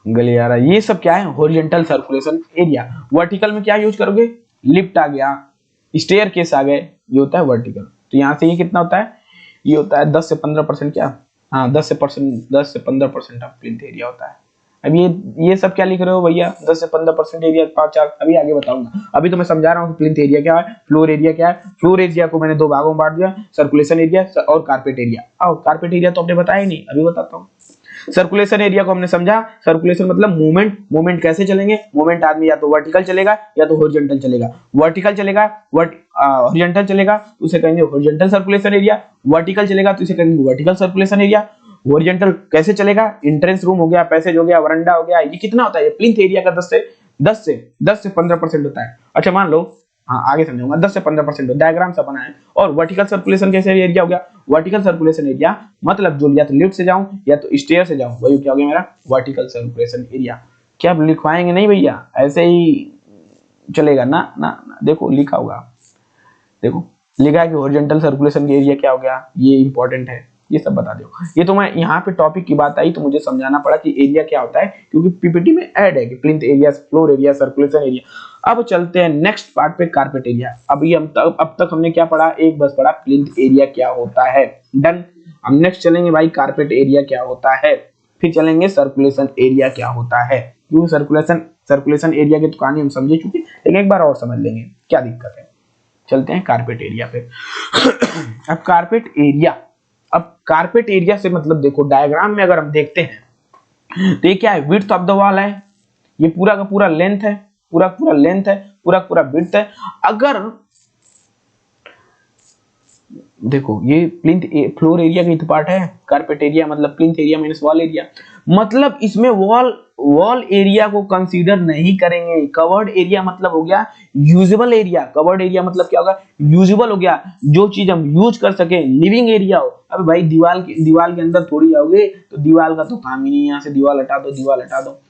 गलियारा। ये सब क्या है? Horizontal circulation area. वर्टिकल में क्या यूज करोगे? लिफ्ट आ गया, स्टेयर केस आ गए, ये होता है वर्टिकल। तो यहां से ये कितना होता है? ये होता है 10 से 15%। क्या? हाँ, 10 से 15% ऑफ प्लिंथ एरिया होता है। अब ये सब क्या लिख रहे हो भैया, 10 से 15% एरिया, 5 अभी आगे बताऊंगा। अभी तो मैं समझा रहा हूँ कि प्लिंथ एरिया क्या है, फ्लोर एरिया क्या है। फ्लोर एरिया को मैंने 2 भागों में बांट दिया, सर्कुलेशन एरिया और कारपेट एरिया। आओ कारपेट एरिया तो आपने बताया ही नहीं, अभी बताता हूँ। सर्कुलेशन एरिया को हमने समझा, सर्कुलेशन मतलब मूवमेंट। मूवमेंट कैसे चलेंगे, मूवमेंट आदमी या तो वर्टिकल चलेगा या तो हॉरिजॉन्टल चलेगा। वर्टिकल चलेगा, हॉरिजॉन्टल चलेगा तो उसे कहेंगे हॉरिजॉन्टल सर्कुलेशन एरिया। वर्टिकल चलेगा तो इसे कहेंगे वर्टिकल सर्कुलेशन एरिया। हॉरिजॉन्टल कैसे चलेगा, एंट्रेंस रूम हो गया, पैसेज हो गया, वरांडा हो गया। ये कितना होता है, ये प्लिंथ एरिया का 10 से 15% होता है। अच्छा मान लो, हाँ आगे समझाऊंगा, 10 से 15% डायग्राम सा बना है। और वर्टिकल सर्कुलेशन कैसे एरिया हो गया, वर्टिकल सर्कुलेशन एरिया मतलब जो या तो लिफ्ट से जाऊं या तो स्टेयर से जाऊं, वही क्या हो गया मेरा वर्टिकल सर्कुलेशन एरिया। क्या आप लिखवाएंगे नहीं भैया, ऐसे ही चलेगा ना, ना देखो लिखा होगा, देखो लिखा है कि हॉरिजॉन्टल सर्कुलेशन एरिया क्या हो गया, ये इंपॉर्टेंट है, ये सब बता दो। ये तो मैं यहाँ पे टॉपिक की बात आई तो मुझे समझाना पड़ा कि एरिया क्या होता है, क्योंकि पीपीटी में ऐड है कि plinth area, floor area, circulation area. अब चलते हैं नेक्स्ट पार्ट पे, कारपेट एरिया। अभी हम अब तक हमने क्या पढ़ा, एक बस पढ़ा प्लिंथ एरिया क्या होता है, डन। हम नेक्स्ट चलेंगे भाई कारपेट एरिया क्या होता है, फिर चलेंगे सर्कुलेशन एरिया क्या होता है, क्योंकि सर्कुलेशन एरिया की तो कहानी हम समझे चुके, लेकिन एक बार और समझ लेंगे क्या दिक्कत है। चलते हैं कारपेट एरिया पे। अब कारपेट एरिया, अब कारपेट एरिया से मतलब देखो डायग्राम में अगर हम देखते हैं तो ये क्या है, विड्थ ऑफ द वॉल है, ये पूरा का पूरा लेंथ है, पूरा पूरा लेंथ है, पूरा पूरा विड्थ है। अगर देखो ये प्लिंथ फ्लोर एरिया का पार्ट है, कारपेट एरिया मतलब plinth area minus wall area, मतलब इसमें वॉल एरिया को कंसीडर नहीं करेंगे। कवर्ड एरिया मतलब हो गया यूजेबल एरिया, कवर्ड एरिया मतलब क्या होगा, यूजेबल हो गया, जो चीज हम यूज कर सके, लिविंग एरिया हो। अब भाई दीवार के अंदर थोड़ी जाओगे तो दीवार का तो काम ही नहीं, यहाँ से दीवार हटा दो, दीवार हटा दो।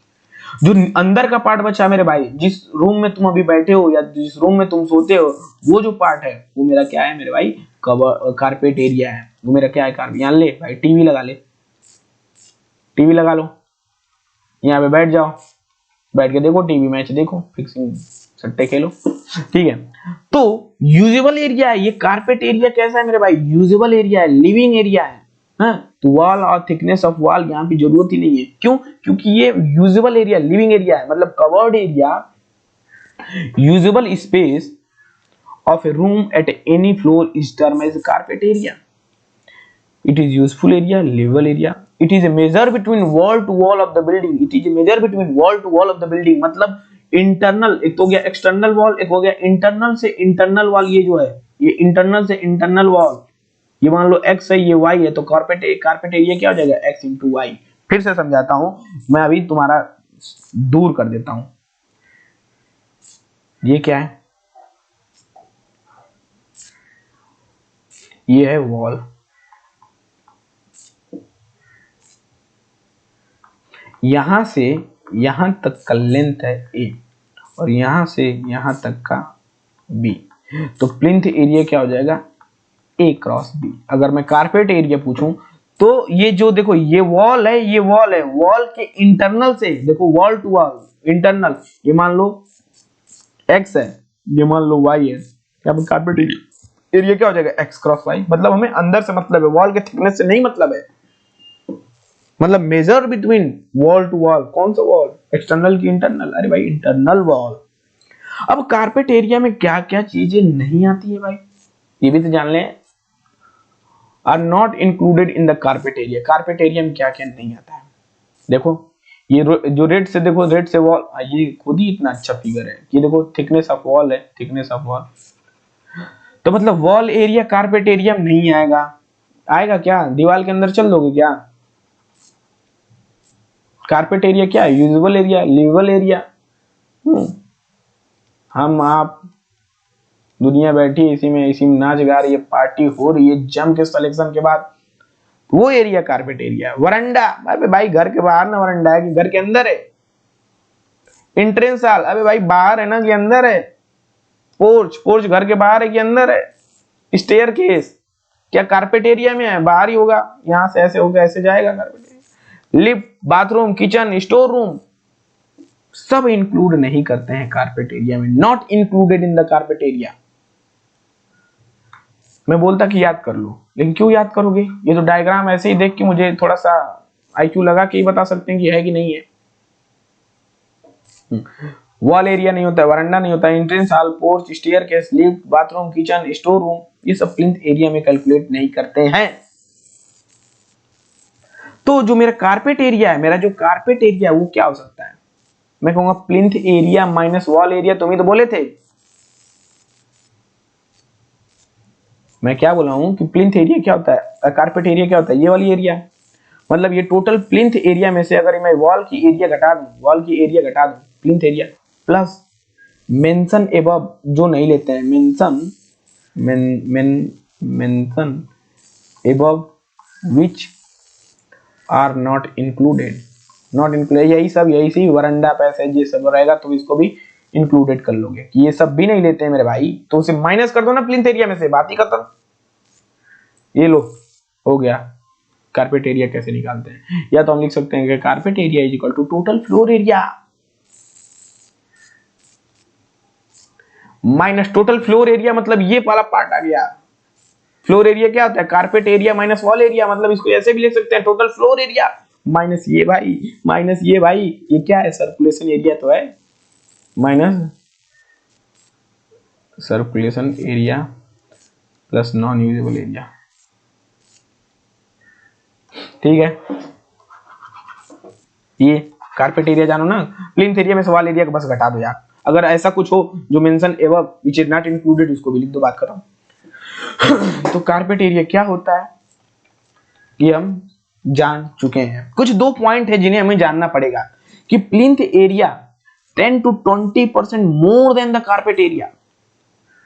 जो अंदर का पार्ट बचा मेरे भाई, जिस रूम में तुम अभी बैठे हो या जिस रूम में तुम सोते हो, वो जो पार्ट है वो मेरा क्या है मेरे भाई, कवर कारपेट एरिया है। वो मेरा क्या है, कारपेट। यहाँ ले भाई टीवी लगा ले, टीवी लगा लो, यहाँ पे बैठ जाओ, बैठ के देखो टीवी, मैच देखो, फिक्सिंग सट्टे खेलो, ठीक है। तो यूजेबल एरिया है ये कारपेट एरिया। कैसा है मेरे भाई, यूजेबल एरिया है, लिविंग एरिया है। हाँ तो वॉल और थिकनेस ऑफ वॉल यहाँ पे जरूरत ही नहीं है, क्यों, क्योंकि ये यूजेबल एरिया, लिविंग एरिया है। मतलब covered area, usable space of a room at any floor is termed as carpet area. It is useful area, livable area. It is a measure between wall to wall of the building. It is a measure between wall to wall of the building. मतलब internal, एक तो हो गया external wall, एक हो गया internal से internal wall. ये जो है ये इंटरनल से इंटरनल वॉल, ये मान लो x है, ये y है, तो कारपेट एरिया क्या हो जाएगा, x इंटू वाई। फिर से समझाता हूं मैं, अभी तुम्हारा दूर कर देता हूं। ये क्या है, ये है वॉल, यहां से यहां तक का लेंथ है ए, और यहां से यहां तक का बी। तो प्लिंथ एरिया क्या हो जाएगा, ए क्रॉस बी। अगर मैं कारपेट एरिया पूछूं तो ये जो देखो ये वॉल है, ये वॉल है, वॉल के इंटरनल से देखो, वॉल टू वॉल इंटरनल, ये मान लो एक्स है, ये मान लो वाई है, क्या कारपेट एरिया क्या हो जाएगा, एक्स क्रॉस वाई। मतलब हमें अंदर से मतलब है, वॉल के थिकनेस से नहीं मतलब है। मतलब measure between wall to wall, कौन सा वॉल, एक्सटर्नल की इंटरनल, अरे भाई इंटरनल वॉल। अब कारपेट एरिया में क्या क्या चीजें नहीं आती है भाई, ये भी तो जान ले, are not included in the carpet area. Carpet area में क्या क्या नहीं आता है, देखो ये जो रेड से देखो, रेड से वॉल, ये खुद ही इतना अच्छा फिगर है। ये देखो थिकनेस ऑफ वॉल है, थिकनेस ऑफ वॉल। तो मतलब वॉल एरिया कारपेट एरिया में नहीं आएगा। आएगा क्या, दीवार के अंदर चल दोगे क्या। कारपेट एरिया क्या है, यूजेबल एरिया, लिवेबल एरिया। हम आप दुनिया बैठी है इसी में नाच गा रही है, पार्टी हो रही है जम के सिलेक्शन के बाद, वो एरिया कारपेट एरिया। वरांडा, अबे भाई घर के बाहर ना वरांडा है कि घर के अंदर है। एंट्रेंस हॉल, अबे भाई बाहर है ना कि अंदर है। पोर्च घर के बाहर है कि अंदर है। स्टेयर केस क्या कारपेट एरिया में है, बाहर ही होगा, यहां से ऐसे होगा, ऐसे जाएगा carpet area. Lift, bathroom, kitchen, store room सब इंक्लूड नहीं करते हैं कारपेट एरिया में, not included in the carpet area. मैं बोलता कि याद कर लो, लेकिन क्यों याद करोगे, ये तो डायग्राम ऐसे ही देख के मुझे थोड़ा सा आईक्यू लगा के ही बता सकते हैं कि है कि नहीं है। वॉल एरिया नहीं होता है, वरांडा नहीं होता है, entrance hall, porch, staircase, lift, bathroom, kitchen, store room, ये सब प्लिंथ एरिया में कैलकुलेट नहीं करते हैं। तो जो मेरा कारपेट एरिया है, मेरा जो कारपेट एरिया वो क्या हो सकता है, मैं कहूंगा plinth area minus wall area. तुम ही तो बोले थे, मैं क्या बोला हूं कि प्लिंथ एरिया क्या होता है, कारपेट एरिया क्या होता है, ये वाली एरिया। मतलब ये टोटल प्लिंथ एरिया में से अगर मैं वॉल की एरिया घटा दूं, वॉल की एरिया घटा दूं, plinth area plus mention above, जो नहीं लेते हैं mention, mention above which are not included, not included, यही सब, यही सी वरांडा, पैसेज, ये सब रहेगा तो इसको भी इंक्लूडेड कर लोगे कि ये सब भी नहीं लेते हैं मेरे भाई, तो उसे माइनस कर दो ना प्लिंथ एरिया में से, बात ही खत्म। ये लो हो गया। कारपेट एरिया कैसे निकालते हैं, या तो हम लिख सकते हैं कि carpet area is equal to total floor area minus total floor area, मतलब ये वाला पार्ट आ गया। फ्लोर एरिया क्या होता है, carpet area minus wall area, मतलब इसको ऐसे भी लिख सकते हैं टोटल फ्लोर एरिया माइनस ये भाई, माइनस ये भाई, ये क्या है, सर्कुलेशन एरिया तो है, minus circulation area plus non usable area. ठीक है, ये कारपेट एरिया जानो ना, प्लिंथ एरिया में से वॉल एरिया को बस घटा दो यार। अगर ऐसा कुछ हो जो mention above which is not included, उसको भी लिख दो, बात खत्म। तो कारपेट एरिया क्या होता है ये हम जान चुके हैं। कुछ दो पॉइंट है जिन्हें हमें जानना पड़ेगा कि plinth area 10 to 20% more than the carpet area.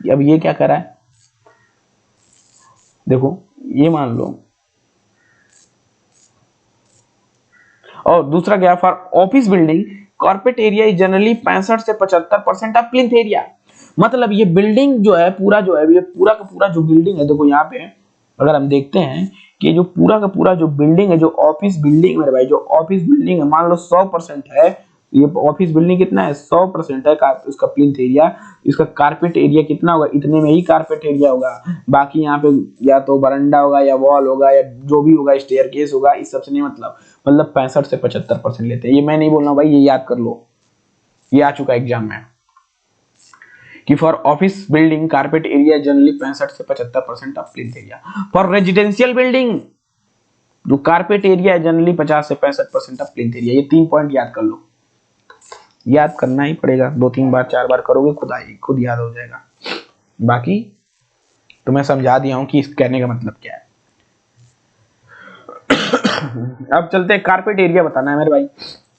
अब ये क्या कर रहा है, देखो ये मान लो, और दूसरा क्या, for office building carpet area is generally 65 से 75% ऑफ प्लिंथ एरिया। मतलब ये बिल्डिंग जो है, पूरा जो है, ये पूरा का पूरा जो बिल्डिंग है, देखो यहाँ पे अगर हम देखते हैं कि जो पूरा का पूरा जो बिल्डिंग है, जो ऑफिस बिल्डिंग मेरे भाई, जो ऑफिस बिल्डिंग है, मान लो 100% है, ये ऑफिस बिल्डिंग कितना है, 100% है उसका प्लिंथ एरिया, इसका कारपेट एरिया कितना होगा, इतने में ही कारपेट एरिया होगा। बाकी यहाँ पे या तो बरंडा होगा या वॉल होगा या जो भी होगा, स्टेयरकेस होगा, इस सबसे नहीं मतलब 65 से 75% लेते हैं। ये मैं नहीं बोल रहा हूँ भाई, ये याद कर लो, ये आ चुका एग्जाम में कि for office building carpet area generally 65 से 75% of plinth area. For residential building जो कारपेट एरिया है जनरली 50 से 65% ऑफ प्लिंथ एरिया। ये 3 पॉइंट याद कर लो, याद करना ही पड़ेगा, 2-3 बार 4 बार करोगे खुद याद हो जाएगा। बाकी तो मैं समझा दिया हूं कि इस कहने का मतलब क्या है। अब चलते हैं, कारपेट एरिया बताना है मेरे भाई।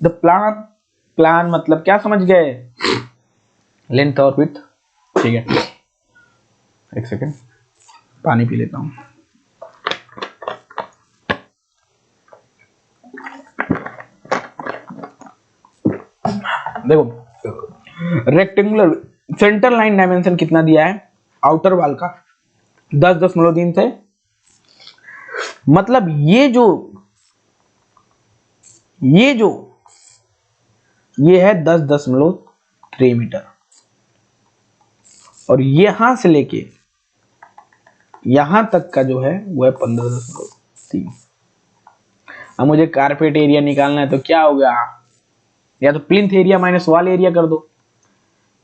द प्लान मतलब क्या समझ गए, लेंथ और विड्थ। ठीक है, एक सेकेंड पानी पी लेता हूं। देखो रेक्टेंगुलर सेंटर लाइन डायमेंशन कितना दिया है आउटर वॉल का, 10.3 थे। मतलब ये है 10.3 मीटर, और यहां से लेके यहां तक का जो है वो है 15.3। अब मुझे कारपेट एरिया निकालना है तो क्या होगा, या तो plinth area minus wall area कर दो।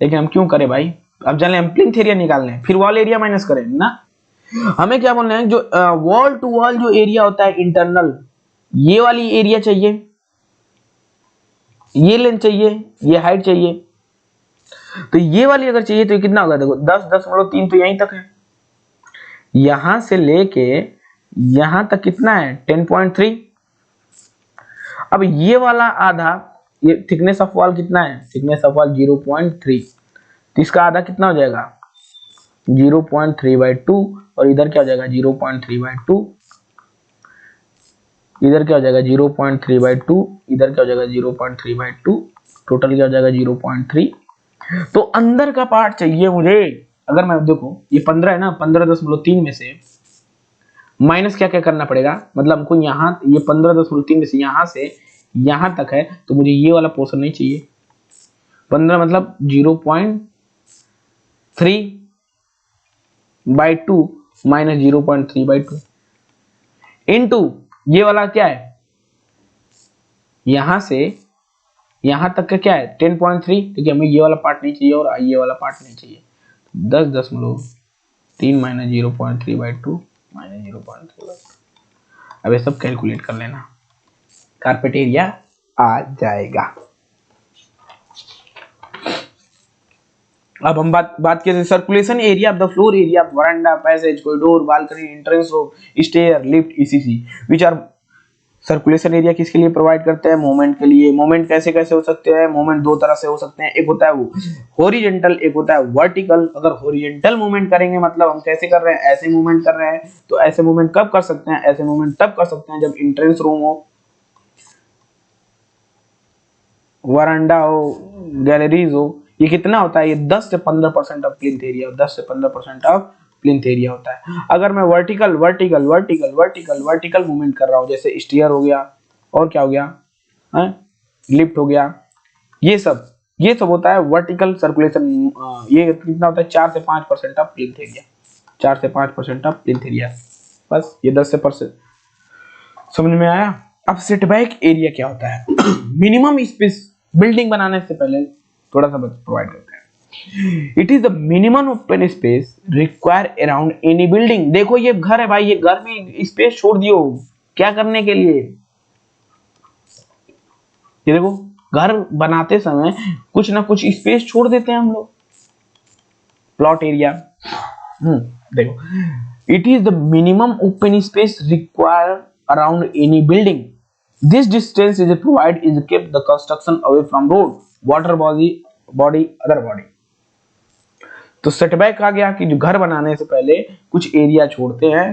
लेकिन हम क्यों करें भाई, अब जाने हम प्लिंथ एरिया निकालने हैं फिर वॉल एरिया माइनस करें ना। हमें क्या बोलना है, जो वॉल टू वॉल जो एरिया होता है इंटरनल, ये वाली एरिया चाहिए, ये लेंथ चाहिए, ये हाइट चाहिए। तो ये वाली अगर चाहिए तो ये कितना होगा, देखो 10.3 तो यहीं तक है, यहां से लेके यहां तक कितना है 10.3। अब ये वाला आधा, ये थिकनेस ऑफ वॉल कितना है, थिकनेस ऑफ वॉल 0.3, तो इसका आधा कितना हो जाएगा 0.3/2, और इधर क्या हो जाएगा 0.3/2, इधर क्या हो जाएगा 0.3/2, इधर क्या हो जाएगा 0.3/2, टोटल क्या हो जाएगा 0.3। तो अंदर का पार्ट चाहिए मुझे। अगर मैं देखो ये 15 है ना, 15.3 में से माइनस क्या क्या करना पड़ेगा, मतलब हमको यहाँ ये 15.3 में से यहाँ तक है, तो मुझे ये वाला पोर्शन नहीं चाहिए। 15 मतलब 0.3/2 माइनस 0.3/2 इनटू ये वाला क्या है, यहां से यहाँ तक का क्या है 10.3, क्योंकि हमें ये वाला पार्ट नहीं चाहिए और ये वाला पार्ट नहीं चाहिए। 10.3 माइनस 0.3/2 माइनस 0.3/2। अब ये सब कैलकुलेट कर लेना, कारपेट एरिया आ जाएगा। अब हम बात करते हैं circulation area of the floor area of veranda, passage, corridor, balcony, entrance room, stair, lift, ECC which are. Circulation area किसके लिए प्रोवाइड करते हैं? मूवमेंट के लिए। मूवमेंट कैसे कैसे हो सकते हैं? मूवमेंट दो तरह से हो सकते हैं, एक होता है वो हॉरिजॉन्टल, एक होता है वर्टिकल। अगर हॉरिजॉन्टल मूवमेंट करेंगे मतलब हम कैसे कर रहे हैं? ऐसे मूवमेंट कर रहे हैं। तो ऐसे मूवमेंट कब कर सकते हैं? ऐसे मूवमेंट तब कर सकते हैं जब एंट्रेंस रूम हो, वरांडा हो, गैलरीज हो। ये कितना होता है? ये 10 से 15% ऑफ प्लिंथ एरिया, 10 से 15% ऑफ प्लिंथ एरिया होता है। अगर मैं vertical vertical vertical vertical vertical movement कर रहा हूँ, जैसे स्टीयर हो गया और क्या हो गया है, लिफ्ट हो गया, ये सब होता है वर्टिकल सर्कुलेशन। ये कितना होता है? 4 से 5% ऑफ प्लिंथ एरिया, 4 से 5% ऑफ प्लिंथ एरिया। बस ये 10 से परसेंट समझ में आया। अब सेटबैक एरिया क्या होता है? मिनिमम स्पेस बिल्डिंग बनाने से पहले थोड़ा सा प्रोवाइड करते हैं। It is the minimum open space require around any building. देखो ये घर है भाई, ये घर में स्पेस छोड़ दियो क्या करने के लिए? ये देखो घर बनाते समय कुछ ना कुछ स्पेस छोड़ देते हैं हम लोग, प्लॉट एरिया। देखो it is the minimum open space require around any building. This distance is provided is kept the construction away from road, water body, other body। तो सेटबैक आ गया कि जो घर बनाने से पहले कुछ एरिया छोड़ते हैं।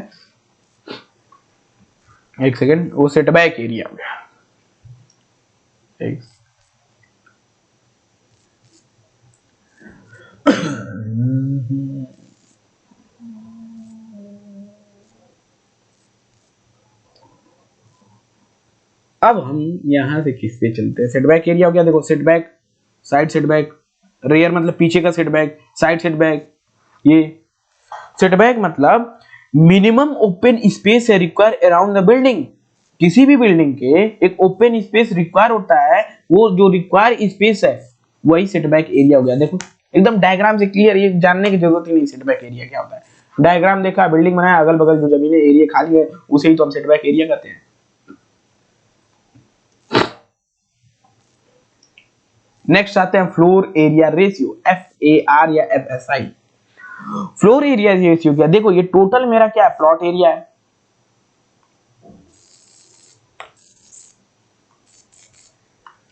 एक सेकेंड, वो सेटबैक एरिया हो गया। अब हम यहां से किससे चलते हैं? सेटबैक एरिया हो गया। देखो सेटबैक, साइड सेटबैक, रेयर मतलब पीछे का सेटबैक, साइड सेटबैक। ये सेटबैक मतलब मिनिमम ओपन स्पेस है रिक्वायर अराउंड द बिल्डिंग। किसी भी बिल्डिंग के एक ओपन स्पेस रिक्वायर होता है, वो जो रिक्वायर स्पेस है वही सेटबैक एरिया हो गया। देखो एकदम डायग्राम से क्लियर, ये जानने की जरूरत ही नहीं सेटबैक एरिया क्या होता है। डायग्राम देखा, बिल्डिंग बनाया, अगल बगल जो जमीन एरिया खाली है उसे ही तो हम सेटबैक एरिया कहते हैं। नेक्स्ट आते हैं फ्लोर एरिया रेशियो, FAR या FSI। फ्लोर एरिया रेशियो क्या? देखो ये टोटल मेरा क्या है? प्लॉट एरिया है।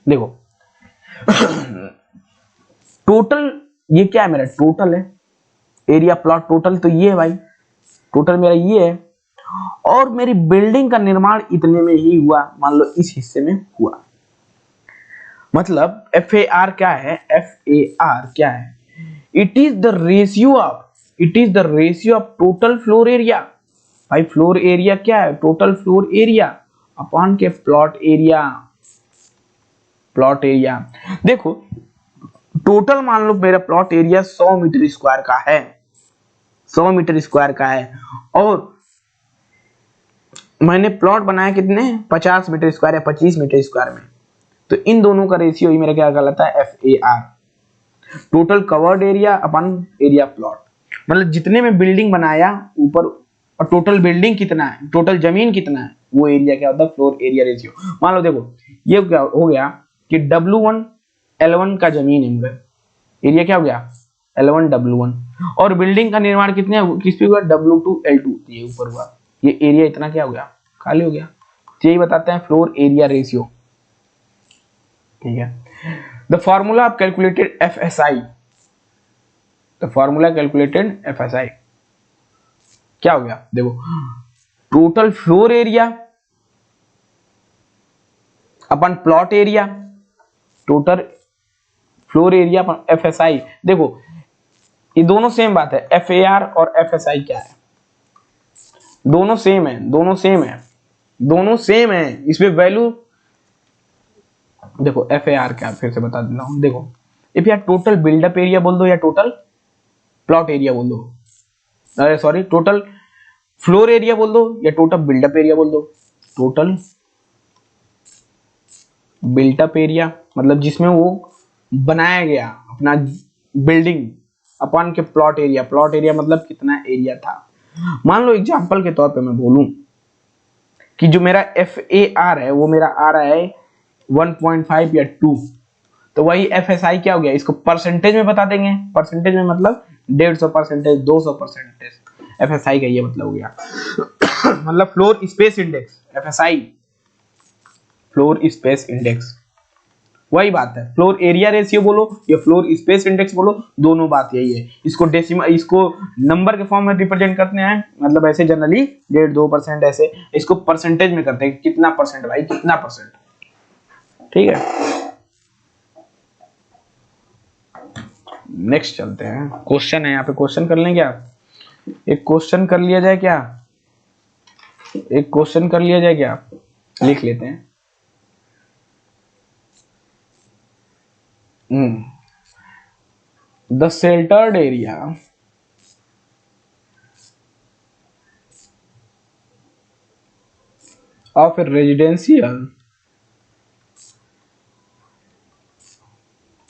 देखो टोटल ये क्या है? मेरा टोटल है एरिया, प्लॉट टोटल तो ये है भाई, टोटल मेरा ये है। और मेरी बिल्डिंग का निर्माण इतने में ही हुआ, मान लो इस हिस्से में हुआ। मतलब FAR क्या है? FAR क्या है? It is the ratio of, it is the ratio of total floor area. भाई फ्लोर एरिया क्या है? टोटल फ्लोर एरिया अपॉन के प्लॉट एरिया। प्लॉट एरिया देखो टोटल मान लो मेरा प्लॉट एरिया 100 मीटर स्क्वायर का है, 100 मीटर स्क्वायर का है, और मैंने प्लॉट बनाया कितने? 50 मीटर स्क्वायर या 25 मीटर स्क्वायर में। तो इन दोनों का रेशियो ही मेरा क्या कहलाता है? FAR, टोटल कवर्ड एरिया अपन एरिया प्लॉट। मतलब जितने में बिल्डिंग बनाया ऊपर, और टोटल बिल्डिंग कितना है, टोटल जमीन कितना है, वो एरिया क्या होता है? Floor area ratio. मान लो देखो ये क्या हो गया कि W1 L1 का जमीन है मेरा, एरिया क्या हो गया? L1 W1, और बिल्डिंग का निर्माण कितने किस पे हुआ? W2 L2, ये ऊपर हुआ, ये एरिया इतना क्या हो गया? खाली हो गया। यही बताते हैं फ्लोर एरिया रेशियो। ठीक है, the formula of calculated FSI, the formula calculated FSI क्या हो गया? देखो टोटल फ्लोर एरिया अपन plot area, total floor area अपन FSI। देखो ये दोनों सेम बात है, FAR और FSI क्या है? दोनों सेम है, दोनों सेम है, दोनों सेम है। इसमें वैल्यू देखो FAR क्या, फिर से बता देता हूं। देखो इफ यार टोटल बिल्डअप एरिया बोल दो या टोटल प्लॉट एरिया बोल दो, अरे सॉरी टोटल फ्लोर एरिया बोल दो या टोटल बिल्डअप एरिया बोल दो। टोटल बिल्ट अप एरिया मतलब जिसमें वो बनाया गया अपना बिल्डिंग अपन के प्लॉट एरिया मतलब कितना एरिया था। मान लो एग्जांपल के तौर पे मैं बोलूं कि जो मेरा FAR है वो मेरा आ रहा है 1.5 या 2, तो वही FSI क्या हो गया, इसको परसेंटेज में बता देंगे। परसेंटेज में मतलब 150%, 200%, FSI का ये मतलब हो गया मतलब floor space index, FSI floor space index, वही बात है। फ्लोर एरिया रेशियो बोलो या फ्लोर स्पेस इंडेक्स बोलो, दोनों बात यही है। इसको डेसिमल, इसको नंबर के फॉर्म में रिप्रेजेंट करते हैं, मतलब ऐसे जनरली 1.5-2%, ऐसे इसको परसेंटेज में करते हैं, कितना परसेंट भाई, कितना परसेंट। ठीक है, नेक्स्ट चलते हैं। क्वेश्चन है यहाँ पे, क्वेश्चन कर लें क्या? एक क्वेश्चन कर लिया जाए क्या? एक क्वेश्चन कर लिया जाए क्या? लिख लेते हैं। The sheltered area of a residential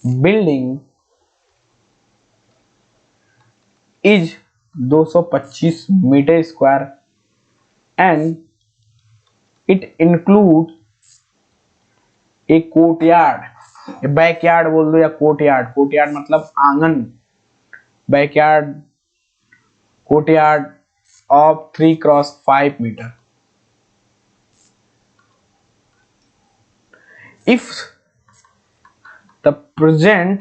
building is 225 metre square and it includes a courtyard, backyard बोल दो या कोर्टयार्ड, कोर्टयार्ड मतलब आंगन, backyard courtyard of 3x5 metre. If the present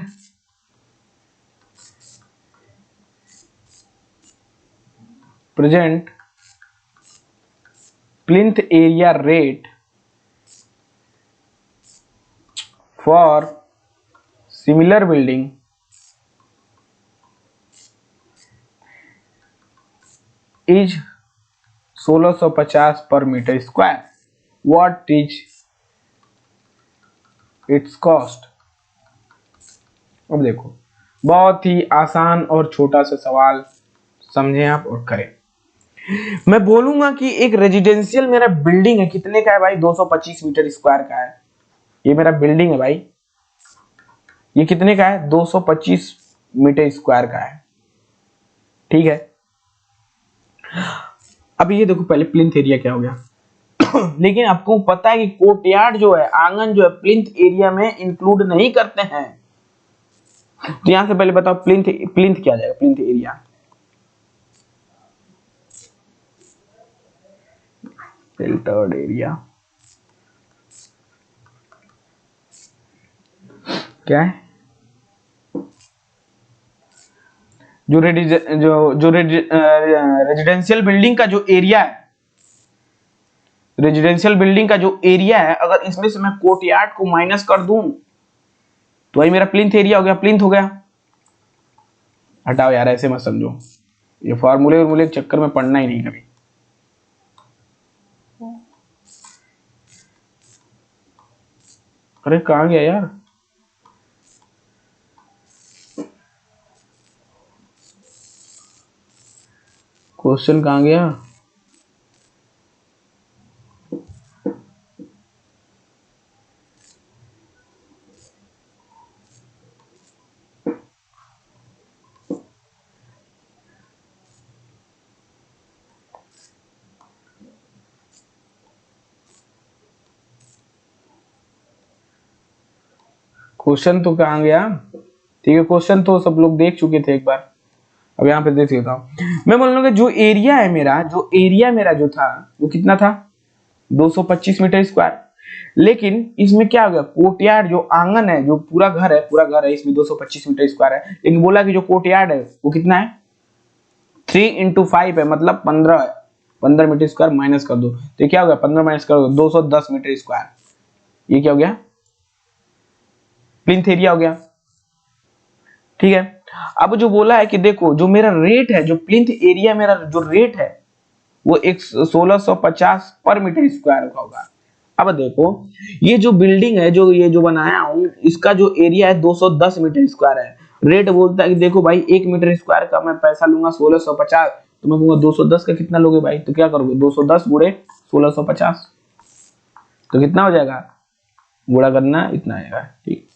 plinth area rate for similar building is 1650 per meter square, what is its cost? अब देखो, बहुत ही आसान और छोटा सा सवाल, समझें आप और करें। मैं बोलूंगा कि एक रेजिडेंशियल मेरा बिल्डिंग है, कितने का है भाई? 225 मीटर स्क्वायर का है। ये मेरा बिल्डिंग है भाई, ये कितने का है? 225 मीटर स्क्वायर का है। ठीक है, अब ये देखो पहले प्लिंथ एरिया क्या हो गया लेकिन आपको पता है कि कोर्टयार्ड जो है, आंगन जो है, प्लिंथ एरिया में इंक्लूड नहीं करते हैं। तो यहां से पहले बताओ प्लिंथ क्या आ जाएगा? प्लिंथ एरिया, शेल्टर्ड एरिया क्या है? जो रेजिडेंशियल बिल्डिंग का जो एरिया है, रेजिडेंशियल बिल्डिंग का जो एरिया है, अगर इसमें से मैं कोर्टयार्ड को माइनस कर दूं तो वही मेरा प्लिंथ एरिया हो गया, प्लिंथ हो गया। हटाओ यार, ऐसे मत समझो, ये फॉर्मूले के चक्कर में पढ़ना ही नहीं कभी। अरे कहां गया यार? क्वेश्चन कहां गया? क्वेश्चन तो कहां गया? ठीक है, क्वेश्चन तो सब लोग देख चुके थे एक बार, अब यहाँ पे देख लेता हूं। मैं बोल रहा हूँ कि जो एरिया है मेरा, जो एरिया मेरा जो था वो कितना था? 225 मीटर स्क्वायर। लेकिन इसमें क्या हो गया? कोर्टयार्ड जो आंगन है, जो पूरा घर है, इसमें 225 मीटर स्क्वायर है। लेकिन बोला कि जो कोर्टयार्ड है वो कितना है? 3 × 5 है, मतलब 15 है। 15 मीटर स्क्वायर माइनस कर दो तो क्या हो गया? 15 माइनस कर दो 210 मीटर स्क्वायर। ये क्या हो गया? प्लिंथ एरिया हो गया। ठीक है, अब जो बोला है कि देखो जो मेरा रेट है, जो प्लिंथ एरिया मेरा जो रेट है वो 1650 पर मीटर स्क्वायर का होगा। अब देखो ये जो बिल्डिंग है, जो ये जो बनाया हूं, इसका जो एरिया है 210 मीटर स्क्वायर है। रेट बोलता है कि देखो भाई 1 मीटर स्क्वायर का मैं पैसा लूंगा 1650, तो मैं कहूंगा 210 का कितना लोगे भाई? तो क्या करोगे? 210 गुणे 1650, तो कितना हो जाएगा? गुणा करना इतना आएगा, ठीक।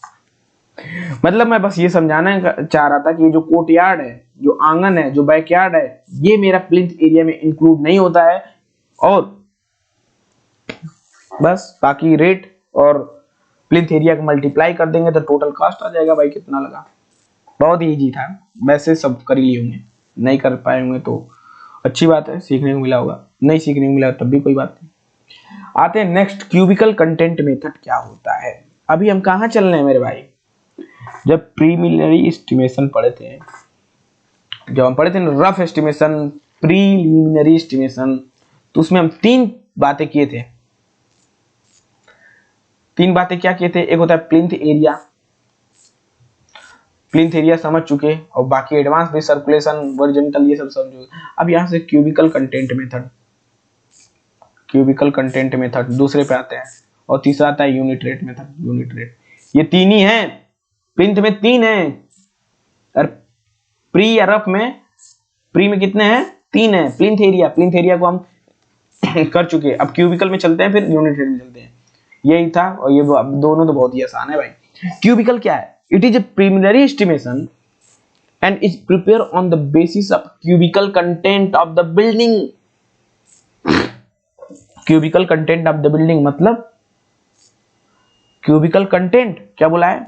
मतलब मैं बस ये समझाना चाह रहा था कि ये जो कोर्टयार्ड है, जो आंगन है, जो बैकयार्ड है, ये मेरा प्लिंथ एरिया में इंक्लूड नहीं होता है। और बस बाकी रेट और प्लिंथ एरिया को मल्टीप्लाई कर देंगे तो टोटल कॉस्ट आ जाएगा भाई कितना लगा। बहुत ही इजी था, वैसे सब कर लिए होंगे, नहीं कर पाए होंगे तो अच्छी बात है, सीखने को मिला होगा, नहीं सीखने को मिला तब भी कोई बात नहीं। आते हैं नेक्स्ट, क्यूबिकल कंटेंट मेथड क्या होता है। अभी हम कहाँ चल रहे हैं मेरे भाई, जब प्रीलिमिनरी एस्टिमेशन पढ़े थे, जब हम पढ़े थे रफ एस्टिमेशन, प्रीलिमिनरी एस्टिमेशन, तो उसमें हम तीन बातें किए थे। तीन बातें क्या किए थे, एक होता है प्लिंथ एरिया, प्लिंथ एरिया समझ चुके, और बाकी एडवांस भी सर्कुलेशन, वर्जेंटल, ये सब समझो। अब यहां से cubical content method, cubical content method दूसरे पे आते हैं, और तीसरा आता है unit rate method, unit rate. ये तीन ही है, प्लिंथ में तीन है, और प्री या रफ में, प्री में कितने हैं, तीन है। प्लिंथ एरिया, प्लिंथ एरिया को हम कर चुके, अब क्यूबिकल में चलते हैं, फिर यूनिट रेट में चलते हैं। यही था, और ये दोनों तो बहुत ही आसान है भाई। क्यूबिकल क्या है, it is A preliminary estimation and is prepared on the basis of cubical content of the building। cubical content of the building मतलब cubical content क्या बोला है,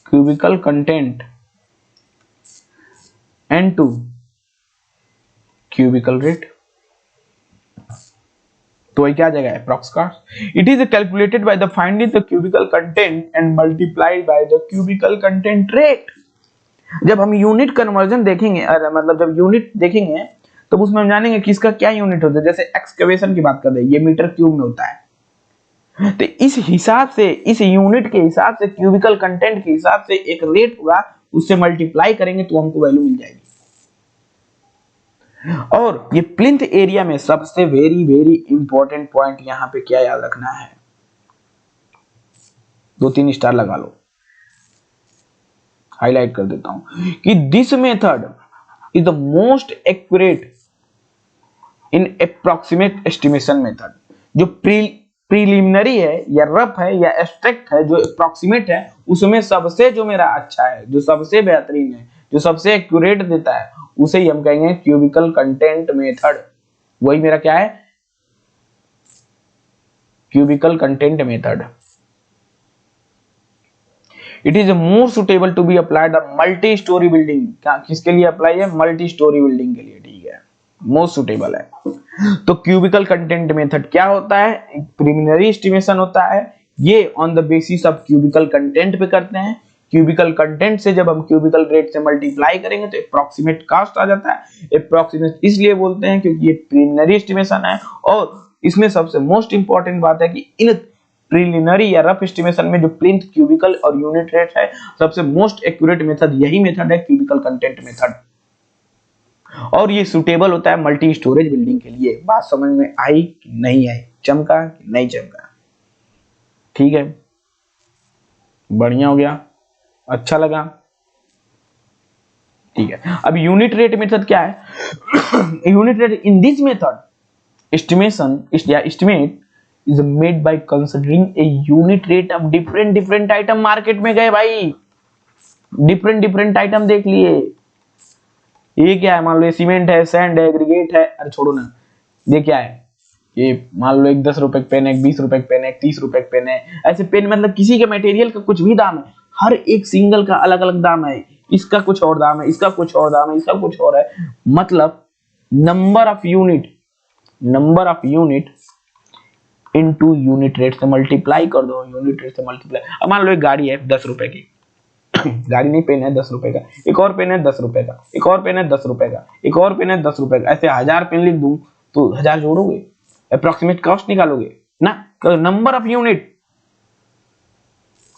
cubical content and to cubical rate, तो ये क्या जगह है, approx cost. It is calculated by the finding the cubical content and multiplied by the cubical content rate. जब हम यूनिट कन्वर्जन देखेंगे, मतलब जब यूनिट देखेंगे तो उसमें हम जानेंगे कि इसका क्या यूनिट होता है। जैसे एक्सकवेशन की बात कर रहे हैं, ये मीटर क्यूब में होता है, तो इस हिसाब से, इस यूनिट के हिसाब से, क्यूबिकल कंटेंट के हिसाब से एक रेट होगा, उससे मल्टीप्लाई करेंगे तो हमको वैल्यू मिल जाएगी। और ये प्लिंथ एरिया में सबसे वेरी वेरी इंपॉर्टेंट पॉइंट यहां पे क्या याद रखना है, 2-3 स्टार लगा लो, हाईलाइट कर देता हूं कि this method is the most accurate in approximate estimation method. जो प्रीलिमिनरी है या रफ है या एब्स्ट्रैक्ट है, जो अप्रॉक्सीमेट है, उसमें सबसे जो मेरा अच्छा है, जो सबसे बेहतरीन है, जो सबसे एक्यूरेट देता है, उसे ही हम कहेंगे क्यूबिकल कंटेंट मेथड। वही मेरा क्या है, cubical content method. It is more suitable to be applied multi storey building. किसके लिए अप्लाई है, मल्टी स्टोरी बिल्डिंग के लिए, ठीक है, मोस्ट सुटेबल है। तो क्यूबिकल कंटेंट मेथड क्या होता है, प्रीलिमिनरी एस्टिमेशन होता है, ये on the basis of cubicle content पे करते हैं। क्यूबिकल कंटेंट से जब हम क्यूबिकल रेट से मल्टीप्लाई करेंगे तो अप्रॉक्सीमेट कॉस्ट आ जाता है। अप्रॉक्सीमेट इसलिए बोलते हैं क्योंकि ये प्रीलिमिनरी एस्टिमेशन है, और इसमें सबसे मोस्ट इंपॉर्टेंट बात है कि इन प्रीलिमिनरी या रफ एस्टिमेशन में जो प्लिंथ, क्यूबिकल और यूनिट रेट है, सबसे मोस्ट एक्यूरेट मेथड यही मेथड है, क्यूबिकल कंटेंट मेथड। और ये सुटेबल होता है मल्टी स्टोरेज बिल्डिंग के लिए। बात समझ में आई कि नहीं आई, चमका कि नहीं चमका, ठीक है, बढ़िया हो गया, अच्छा लगा, ठीक है। अब यूनिट रेट मेथड क्या है, unit rate in this method estimation या estimate is made by considering a unit rate of different item। Market में गए भाई, different item देख लिए, ये क्या है, मान लो ये सीमेंट है, सैंड है, एग्रीगेट है, अरे छोड़ो ना, ये क्या है, ये मान लो एक 10 रुपए का पेन है, एक 20 रुपए का पेन है, एक 30 रुपए का पेन है, ऐसे पेन मतलब किसी के मटेरियल का कुछ भी दाम है, हर एक सिंगल का अलग अलग दाम है, इसका कुछ और दाम है, इसका कुछ और दाम है, इसका कुछ और है, मतलब number of unit into unit rate से मल्टीप्लाई कर दो, यूनिट रेट से मल्टीप्लाई। अब मान लो एक गाड़ी है 10 रुपए की, गाड़ी नहीं, पेन है 10 रुपए का, एक और पेन है 10 रुपए का, एक और पेन है 10 रुपए का, एक और पेन है 10 रुपए का, ऐसे 1000 पेन लिख दूं तो 1000 जोड़ोगे, अप्रोक्सीमेट कॉस्ट निकालोगे ना, नंबर ऑफ यूनिट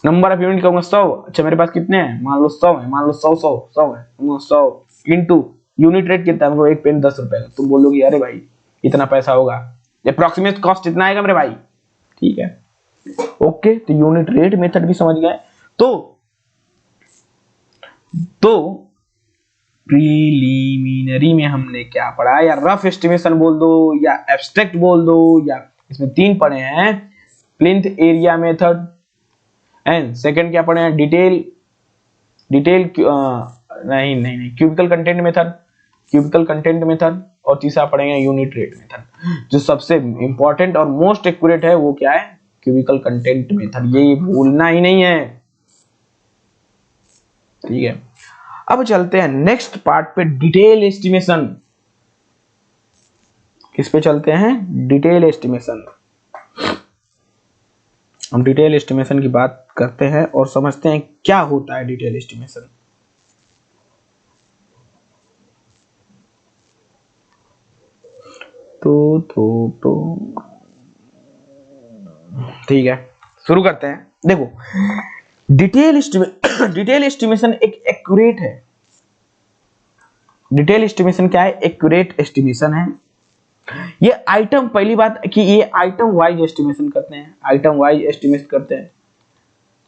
कहूंगा 100। अच्छा मेरे पास कितने हैं, मान लो 100 है, मान लो 100 है, 100 इनटू यूनिट रेट कितना है, एक पेन 10 रुपए का, तुम बोलोगे अरे भाई इतना पैसा होगा, अप्रोक्सीमेट कॉस्ट इतना आएगा मेरे भाई, ठीक है, ओके। तो यूनिट रेट मेथड भी समझ गए। तो प्रीलिमिनरी में हमने क्या पढ़ा, या रफ एस्टिमेशन बोल दो, या एब्स्ट्रैक्ट बोल दो, या इसमें 3 पढ़े हैं, plinth area method, and second क्या पढ़े हैं, डिटेल नहीं क्यूबिकल कंटेंट मेथड, और तीसरा पढ़ेंगे यूनिट रेट मेथड। जो सबसे इंपॉर्टेंट और मोस्ट एक्यूरेट है वो क्या है, क्यूबिकल कंटेंट मेथड, ये भूलना ही नहीं है, ठीक है। अब चलते हैं नेक्स्ट पार्ट पे, डिटेल एस्टिमेशन। किस पे चलते हैं, डिटेल एस्टिमेशन। हम डिटेल एस्टिमेशन की बात करते हैं और समझते हैं क्या होता है डिटेल एस्टिमेशन। तो ठीक है, शुरू करते हैं। देखो, डिटेल एस्टिमेशन एक एक्यूरेट है। डिटेल एस्टिमेशन क्या है, एक्यूरेट एस्टिमेशन है। ये आइटम, पहली बात कि ये आइटम वाइज एस्टिमेशन करते हैं, आइटम वाइज एस्टिमेट करते हैं।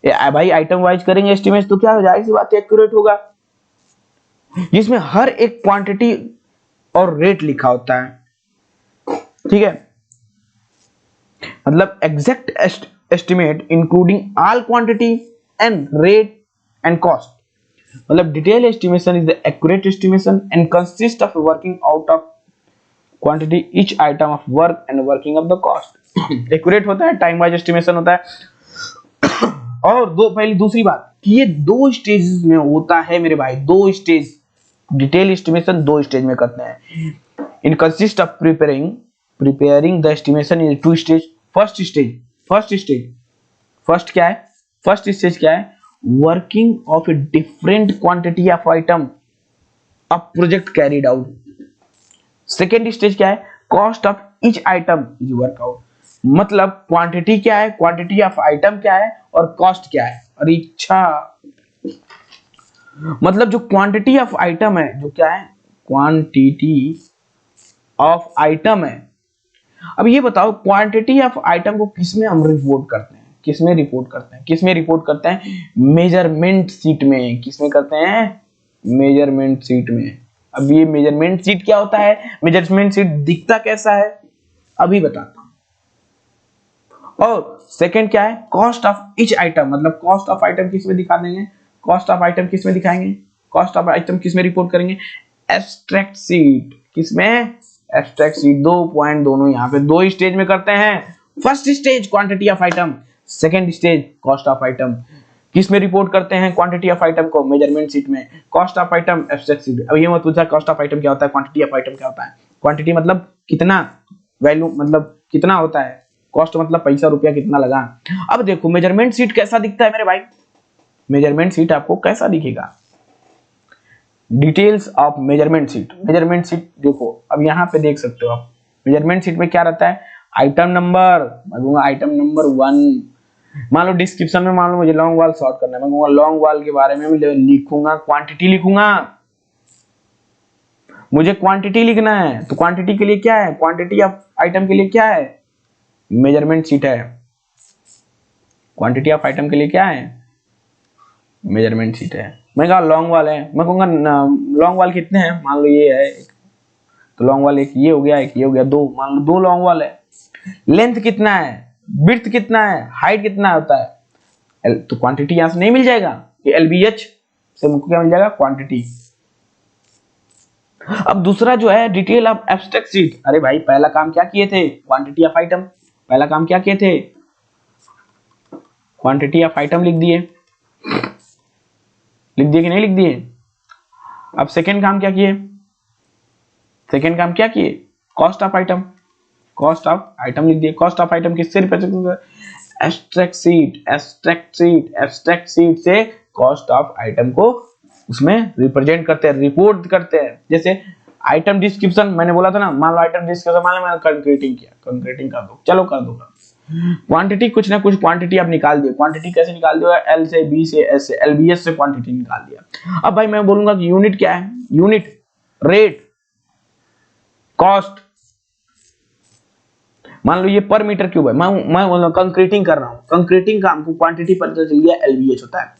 ये भाई आइटम वाइज करेंगे एस्टिमेट तो क्या हो जाएगा, इसी बात एक्यूरेट होगा, जिसमें हर एक क्वांटिटी और रेट लिखा होता है, ठीक है। मतलब exact estimate including all quantity and rate and cost. मतलब detail estimation is the accurate estimation and consist of working out of quantity each item of work and working of the cost. Accurate होता है, time wise estimation होता है। और पहली दूसरी बात कि ये 2 स्टेजेस में होता है मेरे भाई, 2 स्टेज। डिटेल एस्टिमेशन 2 स्टेज में करते हैं। In consist of preparing the estimation in 2 stage. First क्या है, फर्स्ट स्टेज क्या है, working of a different quantity of item of project carried out. Second stage क्या है, cost of each item is work out. मतलब quantity क्या है, quantity of item क्या है, और कॉस्ट क्या है। अरे अच्छा, मतलब जो क्वांटिटी ऑफ आइटम है, जो क्या है, क्वांटिटी ऑफ आइटम है। अब ये बताओ, क्वांटिटी ऑफ आइटम को किसमें हम रिपोर्ट करते हैं, किसमें रिपोर्ट करते हैं, मेजरमेंट सीट में। किसमें करते हैं, मेजरमेंट सीट में। अब ये मेजरमेंट सीट क्या होता है, मेजरमेंट सीट दिखता कैसा है, अभी बताता हूं। और सेकंड क्या है, कॉस्ट ऑफ ईच आइटम। मतलब कॉस्ट ऑफ आइटम किसमें दिखा देंगे, कॉस्ट ऑफ आइटम किसमें दिखाएंगे, कॉस्ट ऑफ आइटम किसमें रिपोर्ट करेंगे, एब्स्ट्रैक्ट सीट। किसमें, एब्स्ट्रैक्ट सीट। 2 पॉइंट दोनों यहाँ पे 2 स्टेज में करते हैं। First stage quantity of item, second stage cost of item. किस में रिपोर्ट करते हैं क्वांटिटी ऑफ आइटम को, मेजरमेंट सीट में। Cost of item abstract seat. अब ये मत पूछा कॉस्ट ऑफ आइटम क्या होता है, क्वांटिटी ऑफ आइटम क्या होता है। क्वांटिटी मतलब कितना, वैल्यू मतलब कितना होता है, कॉस्ट मतलब पैसा रुपया कितना लगा। अब देखो मेजरमेंट सीट कैसा दिखता है मेरे भाई, मेजरमेंट सीट आपको कैसा दिखेगा, details of measurement seat. Measurement seat देखो, अब यहाँ पे देख सकते हो आप, मेजरमेंट सीट में क्या रहता है, आइटम नंबर। मैं कहूंगा आइटम नंबर 1। मान लो डिस्क्रिप्शन में, मान लो मुझे लॉन्ग वॉल सॉर्ट करना है, मैं कहूंगा लॉन्ग वॉल के बारे में लिखूंगा, क्वांटिटी लिखूंगा। मुझे क्वांटिटी लिखना है, तो क्वांटिटी के लिए क्या है, क्वांटिटी ऑफ आइटम के लिए क्या है, मेजरमेंट सीट है। क्वांटिटी ऑफ आइटम के लिए क्या है, मेजरमेंट सीट है। मैं कहा लॉन्ग वॉल है, मैं कहूंगा लॉन्ग वॉल कितने हैं, मान लो ये है, तो लॉन्ग वॉल एक ये हो गया, एक ये हो गया, 2। मान लो 2 लॉन्ग वॉल है। लेंथ कितना है, विड्थ कितना है, हाइट कितना होता है, तो क्वांटिटी यहां से नहीं मिल जाएगा, ये एलबीएच से मुझको क्या मिल जाएगा, क्वांटिटी। अब दूसरा जो है डिटेल ऑफ एब्स्ट्रैक्ट सीट। अरे भाई पहला काम क्या किए थे, क्वांटिटी ऑफ आइटम। पहला काम क्या किए थे, क्वांटिटी ऑफ आइटम लिख दिए कि नहीं लिख दिए। अब सेकेंड काम क्या किए, सेकेंड काम क्या किए, cost of item. Cost of item लिख दिए। कॉस्ट ऑफ आइटम किससे रिप्रेजेंट होगा, एब्स्ट्रैक्ट सीट। एब्स्ट्रैक्ट सीट से कॉस्ट ऑफ आइटम को उसमें रिप्रेजेंट करते हैं, रिपोर्ट करते हैं। जैसे आइटम डिस्क्रिप्शन मैंने बोला था ना, मान लो आइटम डिस्क्रिप्शन, मान लो मैंने कंक्रीटिंग किया, कंक्रीटिंग कर दो, चलो कर दूंगा। क्वांटिटी कुछ ना कुछ क्वांटिटी आप निकाल दिए। क्वांटिटी कैसे निकाल दिया, एल से, बी से, एस से, एलबीएस से क्वांटिटी निकाल दिया। अब भाई मैं बोलूंगा कि यूनिट क्या है, यूनिट, रेट, कॉस्ट। मान लो ये पर मीटर क्यूब है, मैं कंक्रीटिंग कर रहा हूं, कंक्रीटिंग का हमको क्वांटिटी पता चल गया, एलबीएच होता है,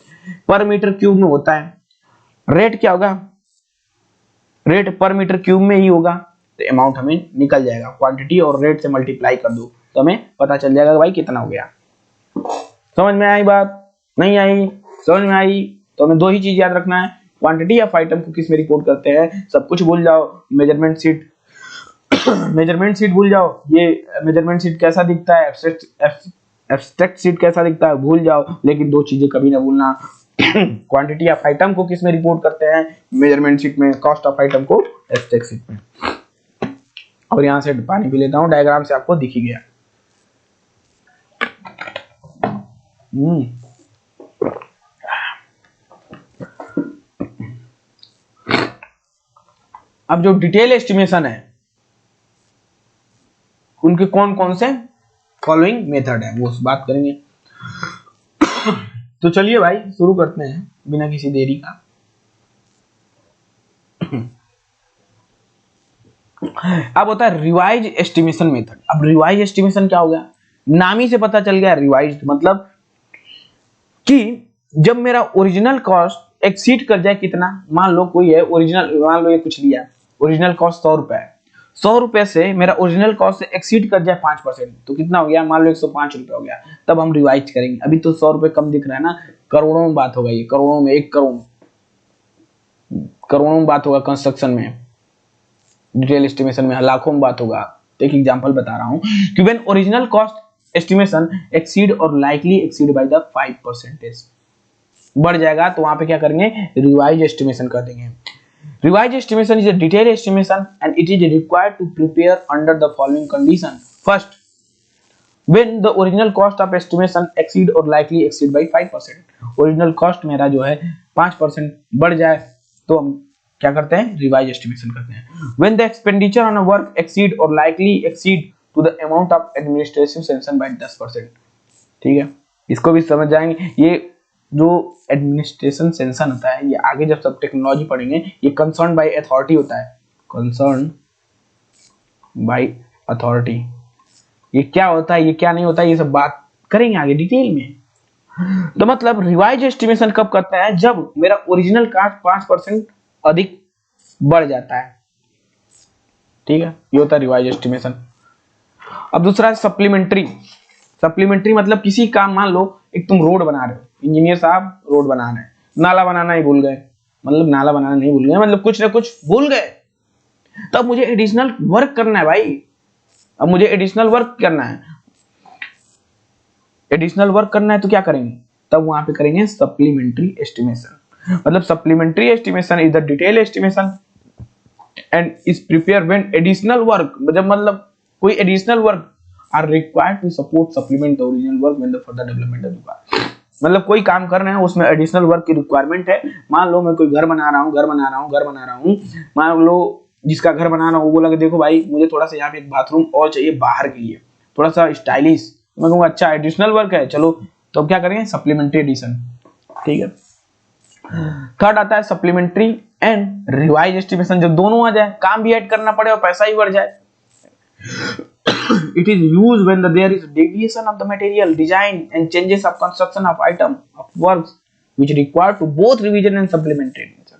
पर मीटर क्यूब में होता है। रेट क्या होगा, रेट पर मीटर क्यूब में ही होगा, तो अमाउंट हमें निकल जाएगा। क्वांटिटी और रेट से मल्टीप्लाई कर दो तो हमें पता चल जाएगा भाई कितना हो गया। समझ में आई बात? नहीं आई? समझ में आई? तो हमें दो ही चीज याद रखना है, क्वांटिटी ऑफ आइटम को किस में रिपोर्ट करते हैं, सब कुछ भूल जाओ। मेजरमेंट शीट मेजरमेंट शीट भूल जाओ, ये मेजरमेंट शीट कैसा दिखता है, एब्स्ट्रैक्ट शीट कैसा दिखता है भूल जाओ, लेकिन दो चीजें कभी ना भूलना। क्वांटिटी ऑफ आइटम को किस में रिपोर्ट करते हैं, मेजरमेंट शीट में, कॉस्ट ऑफ आइटम को एब्स्ट्रैक्ट शीट में। और यहां से पानी पी लेता हूं, डायग्राम से आपको दिख ही गया। अब जो डिटेल एस्टिमेशन है उनके कौन कौन से फॉलोइंग मेथड है वो बात करेंगे। तो चलिए भाई शुरू करते हैं बिना किसी देरी का। अब होता है रिवाइज एस्टिमेशन मेथड। अब रिवाइज एस्टिमेशन क्या हो गया, नाम ही से पता चल गया रिवाइज मतलब कि जब मेरा ओरिजिनल कॉस्ट एक्सीड कर जाए कितना, मान लो कोई है ओरिजिनल, मान लो ये कुछ लिया, ओरिजिनल कॉस्ट 100 रुपए है, 100 रुपए से मेरा ओरिजिनल कॉस्ट से एक्सीड कर जाए 5%, तो कितना हो गया, मान लो 105 रुपए हो गया, तब हम रिवाइज करेंगे। अभी तो 100 रुपए कम दिख रहा है ना, करोड़ों में बात होगा, ये करोड़ों में, 1 करोड़, करोड़ों में बात होगा कंस्ट्रक्शन में, डिटेल एस्टिमेशन में लाखों में बात होगा। तो एक एग्जांपल बता रहा हूं कि when original cost estimation exceed or likely exceed by the 5%, बढ़ जाएगा तो वहां पे क्या करेंगे, रिवाइज एस्टिमेशन कर देंगे। Revise estimation is a detail estimation and it is required to prepare under the following condition. First, when the original cost of estimation exceed or likely exceed by 5%, original cost मेरा जो है 5% बढ़ जाए तो हम क्या करते हैं, रिवाइज एस्टिमेशन करते हैं। When the expenditure on a work exceed or likely exceed to the amount of administrative sanction by 10%। ठीक है, इसको भी समझ जाएंगे। ये जो एडमिनिस्ट्रेशन सैंक्शन होता है, ये आगे जब सब टेक्नोलॉजी पढ़ेंगे, ये कंसर्न बाय अथॉरिटी होता है, कंसर्न बाय अथॉरिटी। ये क्या होता है, ये क्या नहीं होता है, ये सब बात करेंगे आगे डिटेल में। तो मतलब रिवाइज एस्टिमेशन कब करते हैं, जब मेरा ओरिजिनल कॉस्ट 5% अधिक बढ़ जाता है। ठीक है, ये होता है रिवाइज एस्टिमेशन। अब दूसरा है सप्लीमेंट्री। सप्लीमेंट्री मतलब किसी काम, मान लो एक तुम रोड बना रहे हो, इंजीनियर साहब रोड बना रहे हैं, नाला बनाना ही भूल गए, मतलब नाला बनाना नहीं भूल गए, मतलब कुछ ना कुछ भूल गए, तब मुझे एडिशनल वर्क करना है भाई। अब मुझे एडिशनल वर्क करना है, एडिशनल वर्क करना है तो क्या करेंगे, तब वहां पे करेंगे सप्लीमेंट्री एस्टिमेशन। मतलब supplementary estimation is the detail estimation and is prepare when additional work, जब मतलब कोई additional work are required to support supplement the original work when the further development is required. मतलब कोई काम कर रहे हैं उसमें एडिशनल वर्क की रिक्वायरमेंट है। मान लो मैं कोई घर बना रहा हूं, मान लो जिसका घर बनाना हो वो बोला कि देखो भाई मुझे थोड़ा सा यहाँ पे एक बाथरूम और चाहिए बाहर के लिए, थोड़ा सा स्टाइलिश, मैं कहूँगा अच्छा एडिशनल वर्क है चलो, तो अब क्या करेंगे, सप्लीमेंट्री एडिशन। ठीक है, थर्ड आता है सप्लीमेंट्री एंड रिवाइज एस्टिमेशन। जब दोनों आ जाए, काम भी ऐड करना पड़े और पैसा ही बढ़ जाए। It is used when there is deviation of the material design and changes of construction of item of works which require to both revision and supplementary addition.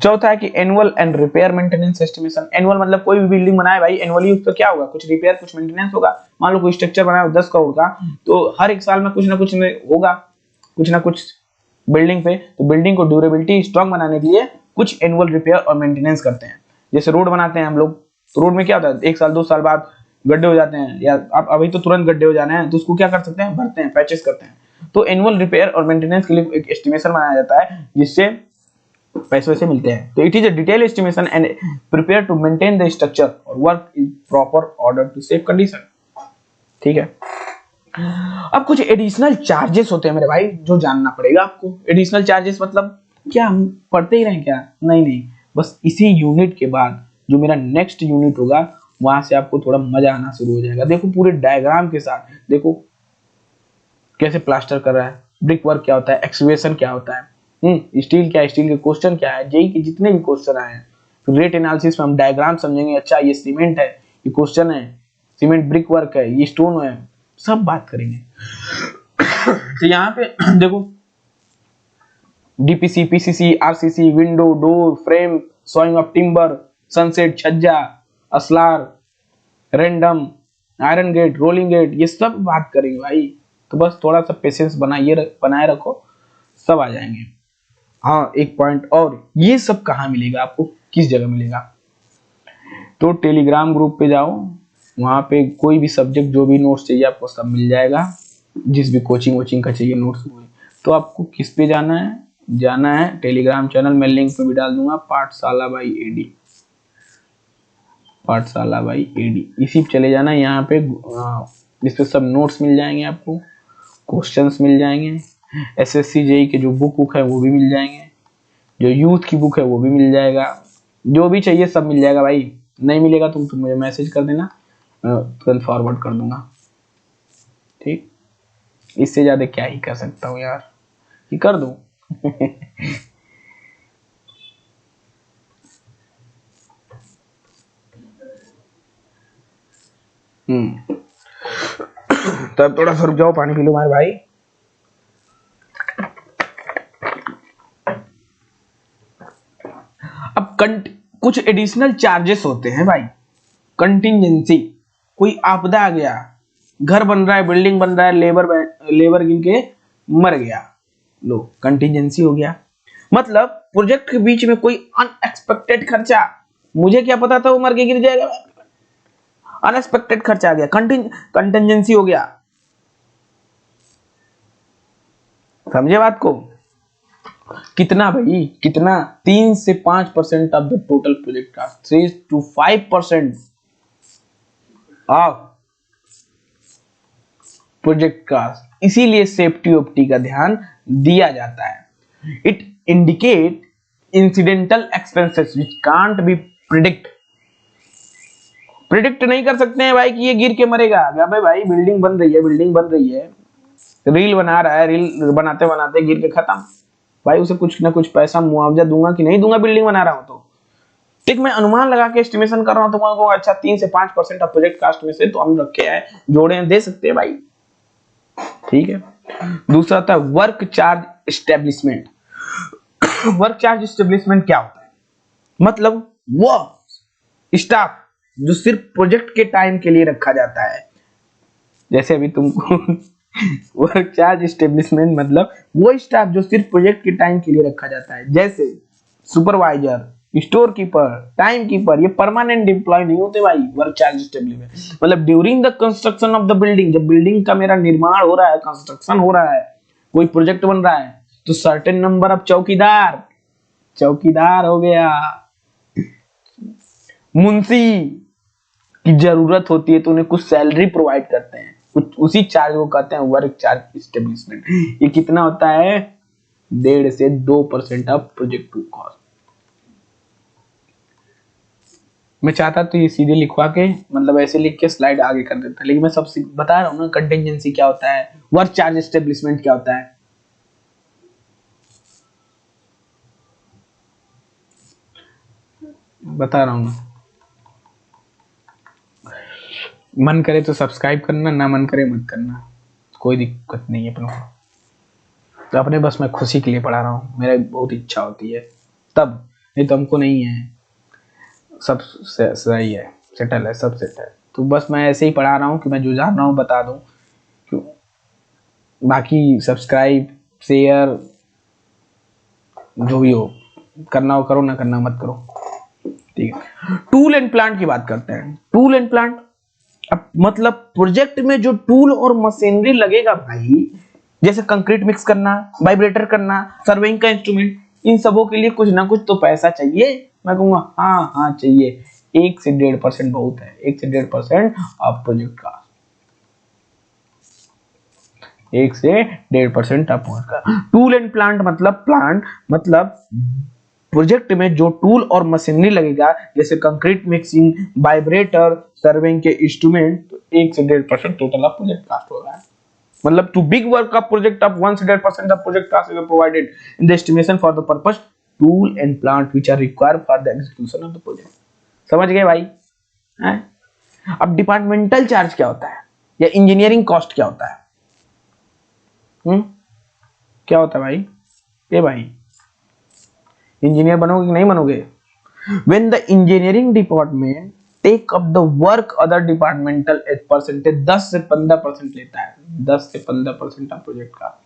चौथा है कि annual and repair maintenance estimation. Annual मतलब कोई भी building बनाए भाई, annually उसका क्या होगा, कुछ रिपेयर कुछ मेंटेनेंस होगा। मान लो कोई स्ट्रक्चर बनाया 10 करोड़ का, तो हर एक साल में कुछ ना कुछ में होगा, कुछ ना कुछ बिल्डिंग पे, तो बिल्डिंग को ड्यूरेबिलिटी स्ट्रॉन्ग बनाने के लिए कुछ एनुअल रिपेयर और मेंटेनेंस करते हैं। जैसे रोड बनाते हैं हम लोग, तो रोड में क्या होता है, 1 साल 2 साल बाद गड्ढे हो जाते हैं, या अब अभी तो तुरंत गड्ढे हो जाने हैं, तो उसको क्या कर सकते हैं, भरते हैं, पैचेस करते हैं। तो एनुअल रिपेयर और मेंटेनेंस के लिए एक एस्टिमेशन बनाया जाता है जिससे पैसे वैसे मिलते हैं। तो it is a detail estimation and prepare to maintain the structure or work in proper order to save condition. ठीक है, अब कुछ एडिशनल चार्जेस होते हैं मेरे भाई जो जानना पड़ेगा आपको। एडिशनल चार्जेस मतलब क्या, हम पढ़ते ही रहें क्या, नहीं, बस इसी यूनिट के बाद जो मेरा नेक्स्ट यूनिट होगा वहां से आपको थोड़ा मजा आना शुरू हो जाएगा। देखो पूरे डायग्राम के साथ, देखो कैसे प्लास्टर कर रहा है, ब्रिक वर्क क्या होता है, एक्सकेवेशन क्या होता है, स्टील क्या है, स्टील के क्वेश्चन क्या है, जेई के जितने भी क्वेश्चन आए हैं, फिर रेट एनालिसिस में हम डायग्राम समझेंगे, अच्छा ये सीमेंट है, ये क्वेश्चन है, सीमेंट ब्रिक वर्क है, ये स्टोन है, सब बात करेंगे। तो यहाँ पे देखो DPC, PCC, RCC, window, door, frame, sawing of timber, sunset, छज्जा, ashlar, random, iron gate, rolling gate, ये सब बात करेंगे भाई। तो बस थोड़ा सा पेशेंस बनाए रखो, सब आ जाएंगे। हाँ एक पॉइंट और, ये सब कहाँ मिलेगा आपको, किस जगह मिलेगा, तो टेलीग्राम ग्रुप पे जाओ, वहां पे कोई भी सब्जेक्ट जो भी नोट्स चाहिए आपको सब मिल जाएगा, जिस भी कोचिंग वोचिंग का चाहिए नोट्स। तो आपको किस पे जाना है टेलीग्राम चैनल, मैं लिंक पे भी डाल दूंगा, पाठशाला बाई एडी, पाठशाला बाई एडी, इसी पे चले जाना। यहाँ पे इस पे सब नोट्स मिल जाएंगे आपको, क्वेश्चंस मिल जाएंगे, एसएससी जेई के जो बुक है वो भी मिल जाएंगे, जो यूथ की बुक है वो भी मिल जाएगा, जो भी चाहिए सब मिल जाएगा भाई। नहीं मिलेगा तो तुम मुझे मैसेज कर देना, तुरंत फॉरवर्ड कर दूंगा, ठीक। इससे ज्यादा क्या ही कर सकता हूँ यार, कि कर दूं। तब थोड़ा सा रुक जाओ, पानी पी लो हमारे भाई। अब कुछ एडिशनल चार्जेस होते हैं भाई, कंटिजेंसी, कोई आपदा आ गया, घर बन रहा है, बिल्डिंग बन रहा है, लेबर गिन के मर गया, लो कंटिजेंसी हो गया। मतलब प्रोजेक्ट के बीच में कोई अनएक्सपेक्टेड खर्चा, मुझे क्या पता था वो मर के गिर जाएगा, अनएक्सपेक्टेड खर्चा आ गया, कंटिजेंसी हो गया, समझे बात को। कितना भाई, कितना, 3 से 5% ऑफ द टोटल प्रोजेक्ट का, 3 to 5% ऑफ प्रोजेक्ट का। इसीलिए सेफ्टी ओफ्टी का ध्यान दिया जाता है। It indicate incidental expenses which can't be predict नहीं कर सकते हैं भाई कि ये गिर के मरेगा। अबे भाई बिल्डिंग बन रही है, रील बना रहा है, रील बनाते बनाते गिर के खत्म, भाई उसे कुछ ना कुछ पैसा मुआवजा दूंगा कि नहीं दूंगा, बिल्डिंग बना रहा हूं तो। ठीक, मैं अनुमान लगा के एस्टिमेशन कर रहा हूं, तो अच्छा 3 से 5% ऑफ प्रोजेक्ट कास्ट में से तो हम रखे हैं, जोड़े हैं, दे सकते हैं भाई, ठीक है। दूसरा था work charge establishment. Work charge establishment क्या होता है, मतलब वो स्टाफ जो सिर्फ प्रोजेक्ट के टाइम के लिए रखा जाता है, जैसे अभी तुमको वर्क चार्ज एस्टेब्लिशमेंट मतलब वो स्टाफ जो सिर्फ प्रोजेक्ट के टाइम के लिए रखा जाता है, जैसे supervisor, store keeper, time keeper, ये परमानेंट एम्प्लॉय नहीं होते भाई। वर्क चार्ज एस्टेब्लिशमेंट मतलब during the construction of the building, जब बिल्डिंग का मेरा निर्माण हो रहा है, कंस्ट्रक्शन हो रहा है, कोई प्रोजेक्ट बन रहा है, तो सर्टेन नंबर ऑफ चौकीदार हो गया, मुंशी की जरूरत होती है तो उन्हें कुछ सैलरी प्रोवाइड करते हैं, कुछ उसी चार्ज को कहते हैं वर्क चार्ज एस्टेब्लिशमेंट। ये कितना होता है, 1.5 से 2% ऑफ प्रोजेक्ट टू कॉस्ट। मैं चाहता तो ये सीधे लिखवा के, मतलब ऐसे लिख के स्लाइड आगे कर देता, लेकिन मैं सब बता रहा हूँ ना, कंटिजेंसी क्या होता है, वर्क चार्ज एस्टेब्लिशमेंट क्या होता है, बता रहा हूँ ना। मन करे तो सब्सक्राइब करना, ना मन करे मत करना, कोई दिक्कत नहीं है अपनों को। तो अपने बस मैं खुशी के लिए पढ़ा रहा हूँ, मेरा बहुत इच्छा होती है तब, नहीं तो हमको नहीं है, सब सही है, सेटल है, सब सेट है। तो बस मैं ऐसे ही पढ़ा रहा हूँ कि मैं जो जान रहा हूँ बता दूँ, क्यों बाकी सब्सक्राइब शेयर जो भी हो, करना हो करो, ना करना मत करो, ठीक है। टूल एंड प्लांट की बात करते हैं। टूल एंड प्लांट, अब मतलब प्रोजेक्ट में जो टूल और मशीनरी लगेगा भाई, जैसे कंक्रीट मिक्स करना, वाइब्रेटर करना, सर्वेइंग का इंस्ट्रूमेंट, इन सबों के लिए कुछ ना कुछ तो पैसा चाहिए। मैं कहूंगा हाँ चाहिए, 1 से 1.5% बहुत है, 1 से 1.5% ऑफ प्रोजेक्ट का, 1 से 1.5% ऑफ प्रोजेक्ट का। टूल एंड प्लांट मतलब प्रोजेक्ट में जो टूल और मशीनरी लगेगा, जैसे कंक्रीट मिक्सिंग, वाइब्रेटर, सर्वेइंग के इंस्ट्रूमेंट, तो 1 से 1.5% टोटल ऑफ प्रोजेक्ट कॉस्ट होगा। मतलब to big work of project of 1 से 1.5% of project cost is provided in the estimation for the purpose tool and plant which are required for the execution of the project. समझ गए भाई हैं? अब departmental charge क्या होता है, या इंजीनियरिंग कॉस्ट क्या होता है? क्या होता है भाई? ये भाई इंजीनियर बनोगे कि नहीं बनोगे? When the engineering department take up the work other departmental as percentage 10 से 15% लेता है, 10 से 15% ऑफ प्रोजेक्ट का।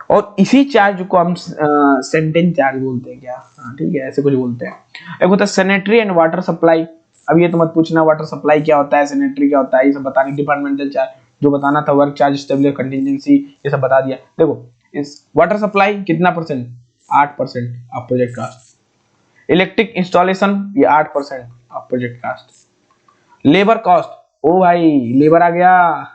और इसी चार्ज को हम सेंटेंस चार्ज बोलते हैं क्या, हाँ ठीक है, ऐसे कुछ बोलते हैं। एक होता है सैनिटरी एंड वाटर सप्लाई। अब ये तो मत पूछना वाटर सप्लाई क्या होता है, सैनिटरी क्या होता है, ये सब बताने। डिपार्टमेंटल चार्ज जो बताना था, वर्क चार्ज, स्टेबल कंटीजेंसी, ये सब बता दिया। देखो इस वाटर सप्लाई कितना percent, 8% of project cost. Electric installation ये 8% of project cost. Labour cost, ओ भाई लेबर आ गया,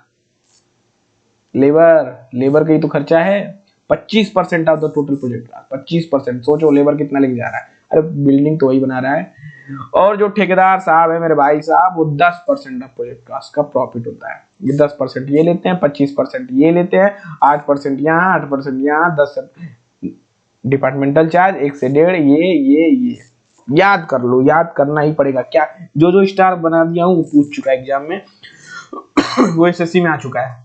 लेबर का ही तो खर्चा है, 25% ऑफ द टोटल प्रोजेक्ट का, 25%। सोचो लेबर कितना लेके जा रहा है, अरे बिल्डिंग तो वही बना रहा है। और जो ठेकेदार साहब है मेरे भाई साहब, वो 10% ऑफ प्रोजेक्ट कास्ट का प्रॉफिट होता है। ये 10% ये लेते हैं, 25% ये लेते हैं, 8% यहाँ, 8% यहाँ, 10 डिपार्टमेंटल चार्ज, 1 से 1.5 ये याद कर लो, याद करना ही पड़ेगा। क्या जो जो स्टार बना दिया हूँ वो पूछ चुका है एग्जाम में वो एसएससी में आ चुका है,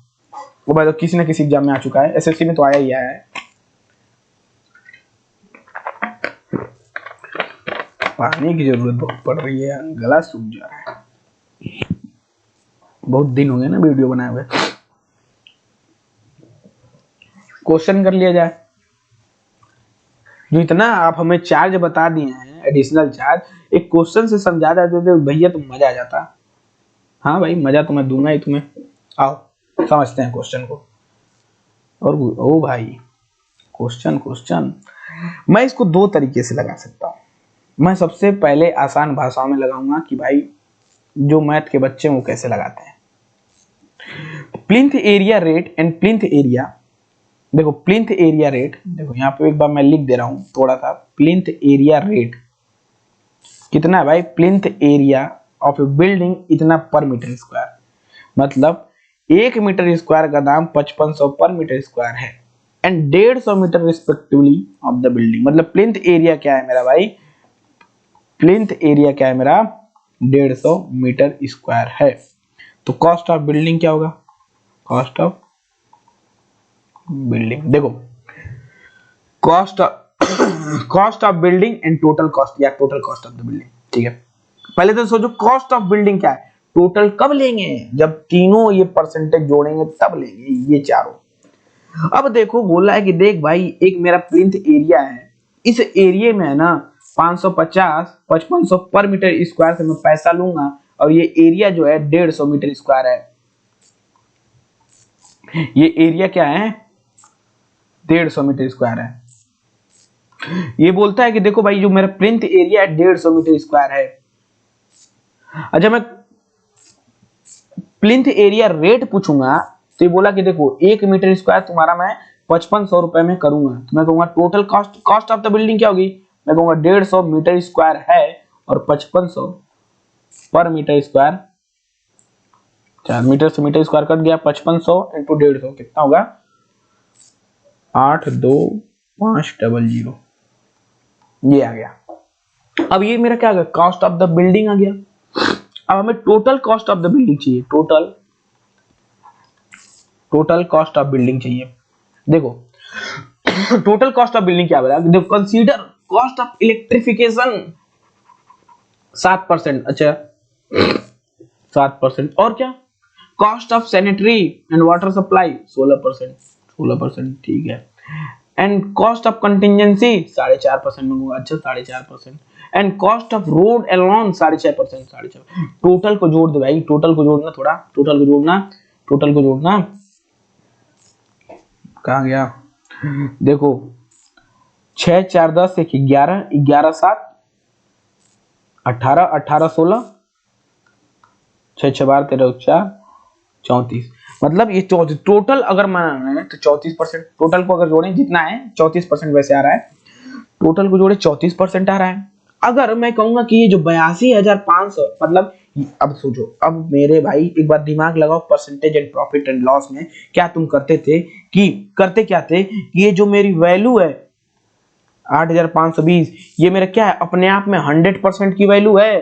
वो भाई तो किसी न किसी एग्जाम में आ चुका है, एसएससी में तो आया ही आया है। पानी की जरूरत बहुत पड़ रही है, गला सूख जा रहा है, बहुत दिन हो गए ना वीडियो बनाए हुए। क्वेश्चन कर लिया जाए। जो इतना आप हमें चार्ज बता दिए हैं एडिशनल चार्ज, एक क्वेश्चन से समझा देते तो भैया तुम मजा आ जाता। हाँ भाई मजा तो मैं दूंगा ही तुम्हें, आओ समझते हैं क्वेश्चन को। और ओ भाई क्वेश्चन मैं इसको 2 तरीके से लगा सकता हूँ। मैं सबसे पहले आसान भाषाओं में लगाऊंगा कि भाई जो मैथ के बच्चे हैं वो कैसे लगाते हैं। Plinth area rate and plinth area, देखो प्लिंथ एरिया रेट, देखो यहाँ पे एक बार मैं लिख दे रहा हूँ थोड़ा सा। प्लिंथ एरिया रेट कितना है भाई, plinth area of a building इतना पर मीटर स्क्वायर, मतलब 1 मीटर स्क्वायर का दाम 5500 पर मीटर स्क्वायर है, and 150 metre respectively of the building. मतलब प्लिंथ एरिया क्या है मेरा भाई, प्लिंथ एरिया क्या है मेरा, 150 मीटर स्क्वायर है। तो कॉस्ट ऑफ बिल्डिंग क्या होगा, कॉस्ट ऑफ बिल्डिंग, देखो cost of building and total cost या total cost of the building, ठीक है। पहले तो सोचो कॉस्ट ऑफ बिल्डिंग क्या है, टोटल कब लेंगे, जब तीनों ये परसेंटेज जोड़ेंगे तब लेंगे ये चारों। अब देखो बोला है कि देख भाई एक मेरा प्लिंथ एरिया है, इस एरिया में है ना 550 5500 पर मीटर स्क्वायर से मैं पैसा लूंगा, और ये एरिया जो है 150 मीटर स्क्वायर है। ये एरिया क्या है, 150 मीटर स्क्वायर है। ये बोलता है कि देखो भाई जो मेरा प्लिंथ एरिया है 150 मीटर स्क्वायर है। अच्छा मैं प्लिंथ एरिया रेट पूछूंगा तो ये बोला कि देखो 1 मीटर स्क्वायर तुम्हारा मैं 5500 रुपए में करूंगा, तो मैं कहूंगा total cost of the building क्या होगी, मैं कहूंगा 150 मीटर स्क्वायर है और 5500 पर मीटर स्क्वायर, 4 मीटर से मीटर स्क्वायर कट गया, 5500 इंटू 150 कितना होगा, 82500, ये आ गया। अब ये मेरा क्या आ गया, कॉस्ट ऑफ द बिल्डिंग आ गया। अब हमें total cost of the building चाहिए, टोटल कॉस्ट ऑफ बिल्डिंग चाहिए। देखो टोटल कॉस्ट ऑफ बिल्डिंग क्या बोला, देखो कंसीडर कॉस्ट ऑफ इलेक्ट्रिफिकेशन 7%, अच्छा 7%, और क्या cost of sanitary and water supply 16%, ठीक है। एंड कॉस्ट ऑफ कंटिजेंसी 4.5% में, अच्छा 4.5%। And cost of road alone 6.5%, 6.5। Total को जोड़ दो भाई, टोटल को जोड़ना, थोड़ा टोटल को जोड़ना, कहाँ गया, देखो 6 4 10 1 11 11 7 18 18 16 6 6 12 13 4 34, मतलब ये टोटल अगर माना तो 34%। टोटल को अगर जोड़ें जितना है 34% वैसे आ रहा है, टोटल को जोड़े 34% आ रहा है। अगर मैं कहूंगा कि ये जो 82,500, मतलब अब सोचो, अब मेरे भाई एक बार दिमाग लगाओ, percentage and profit and loss में क्या तुम करते थे कि ये जो मेरी वैल्यू है 8520, ये मेरा क्या है, अपने आप में 100% की वैल्यू है,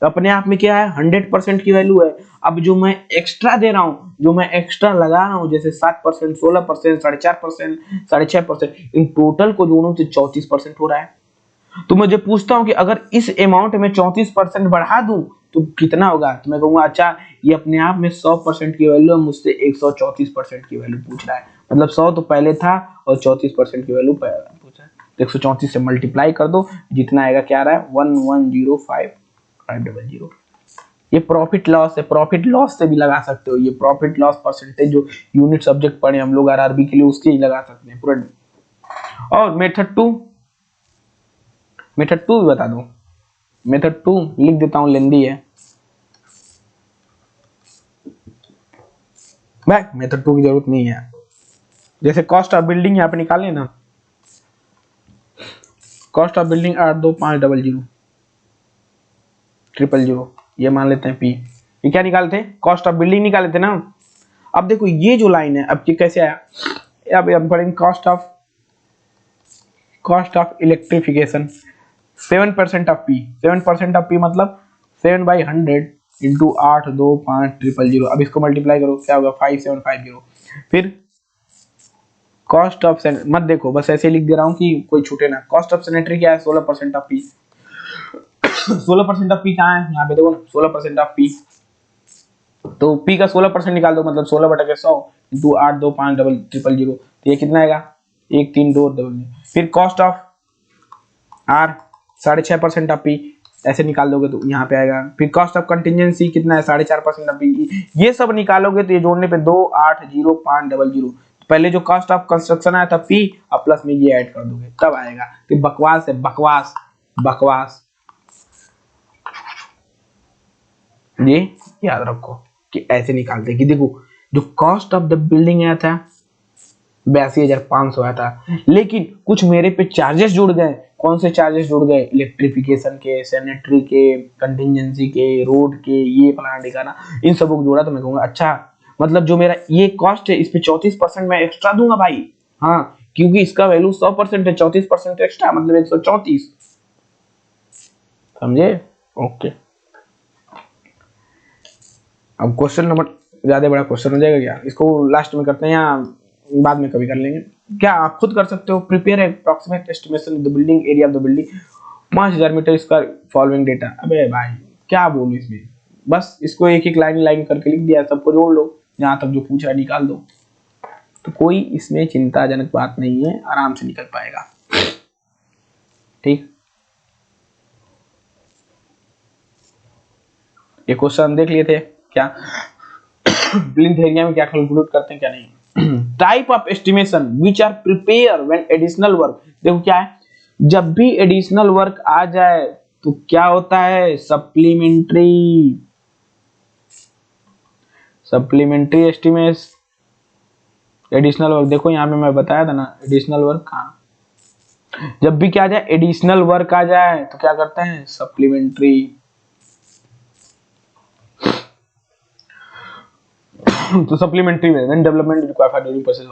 तो अपने आप में क्या है 100% की वैल्यू है। अब जो मैं एक्स्ट्रा दे रहा हूँ, जो मैं एक्स्ट्रा लगा रहा हूँ, जैसे 7%, 16%, 4.5%, 6.5%, इन टोटल को जोड़ूं तो 34% हो रहा है। तो मैं जो पूछता हूँ कि अगर इस अमाउंट में 34% बढ़ा दूं तो कितना होगा, तो मैं कहूंगा अच्छा ये अपने आप में 100% की वैल्यू है, मुझसे 134% की वैल्यू पूछ रहा है। मतलब 100 तो पहले था और 34% की वैल्यू पूछा है। 134 से मल्टीप्लाई कर दो, जितना आएगा क्या आ रहा है 1105500। ये प्रॉफिट लॉस है, प्रॉफिट लॉस से भी लगा सकते हो। ये प्रॉफिट लॉस परसेंटेज जो यूनिट सब्जेक्ट पढ़े हम लोग आरआरबी के लिए, उसके ही लगा सकते हैं पूरा। और मेथड टू भी बता दूं। मेथड टू लिख देता हूं, लेंदी है भाई, मेथड टू की जरूरत नहीं है। जैसे कॉस्ट ऑफ बिल्डिंग यहाँ पे निकालें ना, कॉस्ट ऑफ बिल्डिंग 825000000, ये मान लेते हैं पी। ये क्या निकालते हैं, कॉस्ट ऑफ बिल्डिंग निकाले थे ना। अब देखो ये जो लाइन है, अब ये कैसे आया, अब पढ़ेंगे cost of electrification 7% of P. 7% of P मतलब 7/100 इंटू 82500। अब इसको मल्टीप्लाई करो, क्या होगा 5750। फिर कॉस्ट ऑफ मत देखो, बस ऐसे लिख दे रहा हूँ कि कोई छूटे ना। कॉस्ट ऑफ सैनिटरी क्या है 16% ऑफ पी। 16% ऑफ पी कहाँ है, यहाँ पे देखो ना 16% ऑफ पी। तो पी का 16% निकाल दो, मतलब 16/100 इंटू 82500। तो ये कितना आएगा 13200। फिर cost of R 6.5% of P, ऐसे निकाल दोगे तो यहाँ पे आएगा। फिर कॉस्ट ऑफ कंटिजेंसी कितना है 4.5% ऑफ पी। ये सब निकालोगे तो ये जोड़ने पे 280500। पहले जो कॉस्ट ऑफ कंस्ट्रक्शन आया था पी, अब प्लस में ये ऐड कर दोगे तब आएगा। तो बकवास है, बकवास बकवास। ये याद रखो कि ऐसे निकालते कि देखो जो कॉस्ट ऑफ द बिल्डिंग आया था 82,500 आया था, लेकिन कुछ मेरे पे चार्जेस जुड़ गए। कौन से चार्जेस जुड़ गए, इलेक्ट्रिफिकेशन के, सैनिटरी के, कंटिजेंसी के, रोड के, ये फलाना ठिकाना, इन सबको जोड़ा। तो मैं कहूंगा अच्छा मतलब जो मेरा ये कॉस्ट है इस पे 34% मैं एक्स्ट्रा दूंगा भाई। हाँ, क्योंकि इसका वैल्यू 100% है, 34% एक्स्ट्रा मतलब 134। समझे? ओके। अब क्वेश्चन नंबर ज्यादा बड़ा क्वेश्चन हो जाएगा क्या, इसको लास्ट में करते हैं या बाद में कभी कर लेंगे। क्या आप खुद कर सकते हो, prepare approximate estimation of the building area of the building 5000 metre square following data. अबे भाई क्या बोलूं इसमें, बस इसको एक एक लाइन करके लिख दिया, सबको जोड़ लो, जहां तक जो पूछा है निकाल दो। तो कोई इसमें चिंताजनक बात नहीं है, आराम से निकल पाएगा। ठीक, ये क्वेश्चन देख लिए थे क्या, प्लिंथ एरिया में क्या कैलकुलेट करते हैं क्या नहीं। Type of estimation which are prepare when additional work. देखो क्या है, जब भी एडिशनल वर्क आ जाए तो क्या होता है, सप्लीमेंट्री एस्टिमेट। एडिशनल वर्क देखो यहाँ पे मैं बताया था ना, एडिशनल वर्क कहाँ, जब भी क्या आ जाए एडिशनल वर्क आ जाए तो क्या करते हैं, सप्लीमेंट्री। तो सप्लीमेंट्री में when development required for during process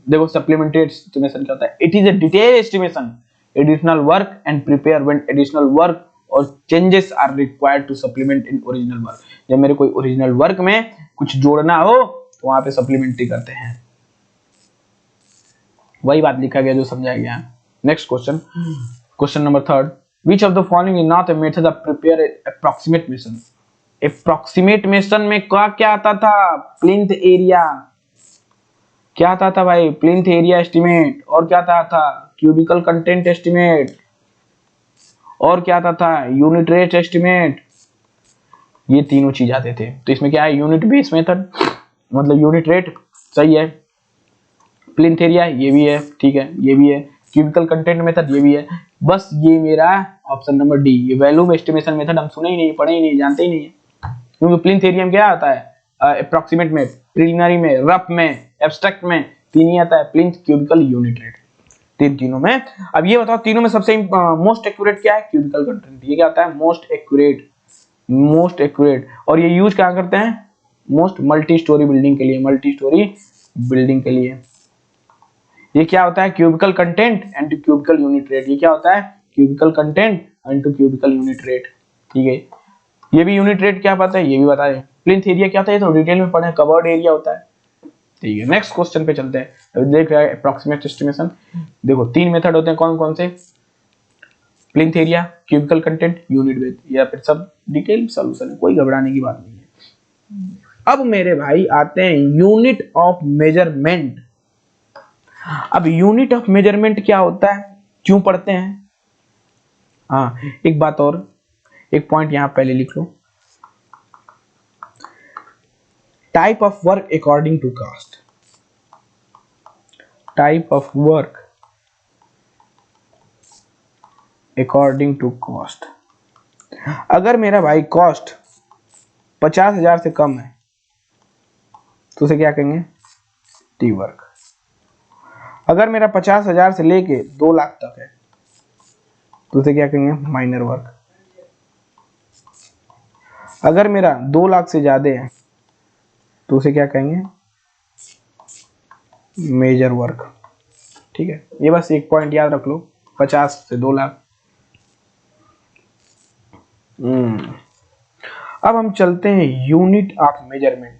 देखो सप्लीमेंट्री एस्टिमेशन क्या होता है, it is a detail estimation additional work and prepare when additional work or changes are required to supplement in original work. जब मेरे कोई original work में कुछ जोड़ना हो तो वहां पे सप्लीमेंट्री करते हैं। वही बात लिखा गया जो समझाया गया। Next question, question number 3, which of the following is not a method of prepare approximate mason. Approximate mason में क्या आता था, प्लिंथ एरिया। क्या आता था भाई, प्लिंथ एरिया एस्टिमेट। और क्या आता था, क्यूबिकल कंटेंट एस्टिमेट। और क्या आता था, यूनिट रेट एस्टिमेट। ये तीनों चीज आते थे। तो इसमें क्या है, यूनिट बेस मेथड मतलब यूनिट रेट सही है, प्लिंथ एरिया ये भी है, ठीक है ये भी है, क्यूबिकल कंटेंट मेथड ये भी है। बस ये मेरा ऑप्शन नंबर डी, ये वैल्यूम एस्टिमेशन मेथड हम सुने ही नहीं, पढ़े ही नहीं, जानते ही नहीं है। क्योंकि प्लिंथ एरिया में क्या आता है, अप्रॉक्सीमेट में, प्रिलिमिनरी में, रफ में, एब्स्ट्रैक्ट में, तीन ही आता है, प्लिंथ, क्यूबिकल, यूनिट रेट, तीनों में। अब ये बताओ तीनों में सबसे मोस्ट एक्यूरेट क्या है, क्यूबिकल कंटेंट। ये क्या आता है, मोस्ट एक्यूरेट। और ये यूज क्या करते हैं, मोस्ट मल्टी स्टोरी बिल्डिंग के लिए, ये क्या होता है, cubical content and cubical unit rate. ये क्या होता है, cubical content and cubical unit rate, ठीक है। ये भी यूनिट रेट क्या पता है, ये भी बताए। प्लिंथ एरिया क्या था, ये तो डिटेल में पढ़े, कवर्ड एरिया होता है। ठीक है, नेक्स्ट क्वेश्चन पे चलते हैं। अभी देख रहे हैं अप्रोक्सीमेट एस्टिमेशन। देखो 3 मेथड होते हैं, कौन कौन से? Plinth area, cubical content, unit weight, या फिर सब डिटेल सॉल्यूशन है, कोई घबराने की बात नहीं है। अब मेरे भाई आते हैं यूनिट ऑफ मेजरमेंट। अब यूनिट ऑफ मेजरमेंट क्या होता है, क्यों पढ़ते हैं? हाँ, एक बात और, एक पॉइंट यहां पहले लिख लो। Type of work according to cost. Type of work according to cost. अगर मेरा भाई कॉस्ट 50,000 से कम है तो उसे क्या कहेंगे? T work. अगर मेरा 50,000 से लेके 2 लाख तक है तो उसे क्या कहेंगे? Minor work. अगर मेरा 2 लाख से ज्यादा है तो उसे क्या कहेंगे? Major work. ठीक है, ये बस एक पॉइंट याद रख लो, 50 से 2 लाख। अब हम चलते हैं यूनिट ऑफ मेजरमेंट।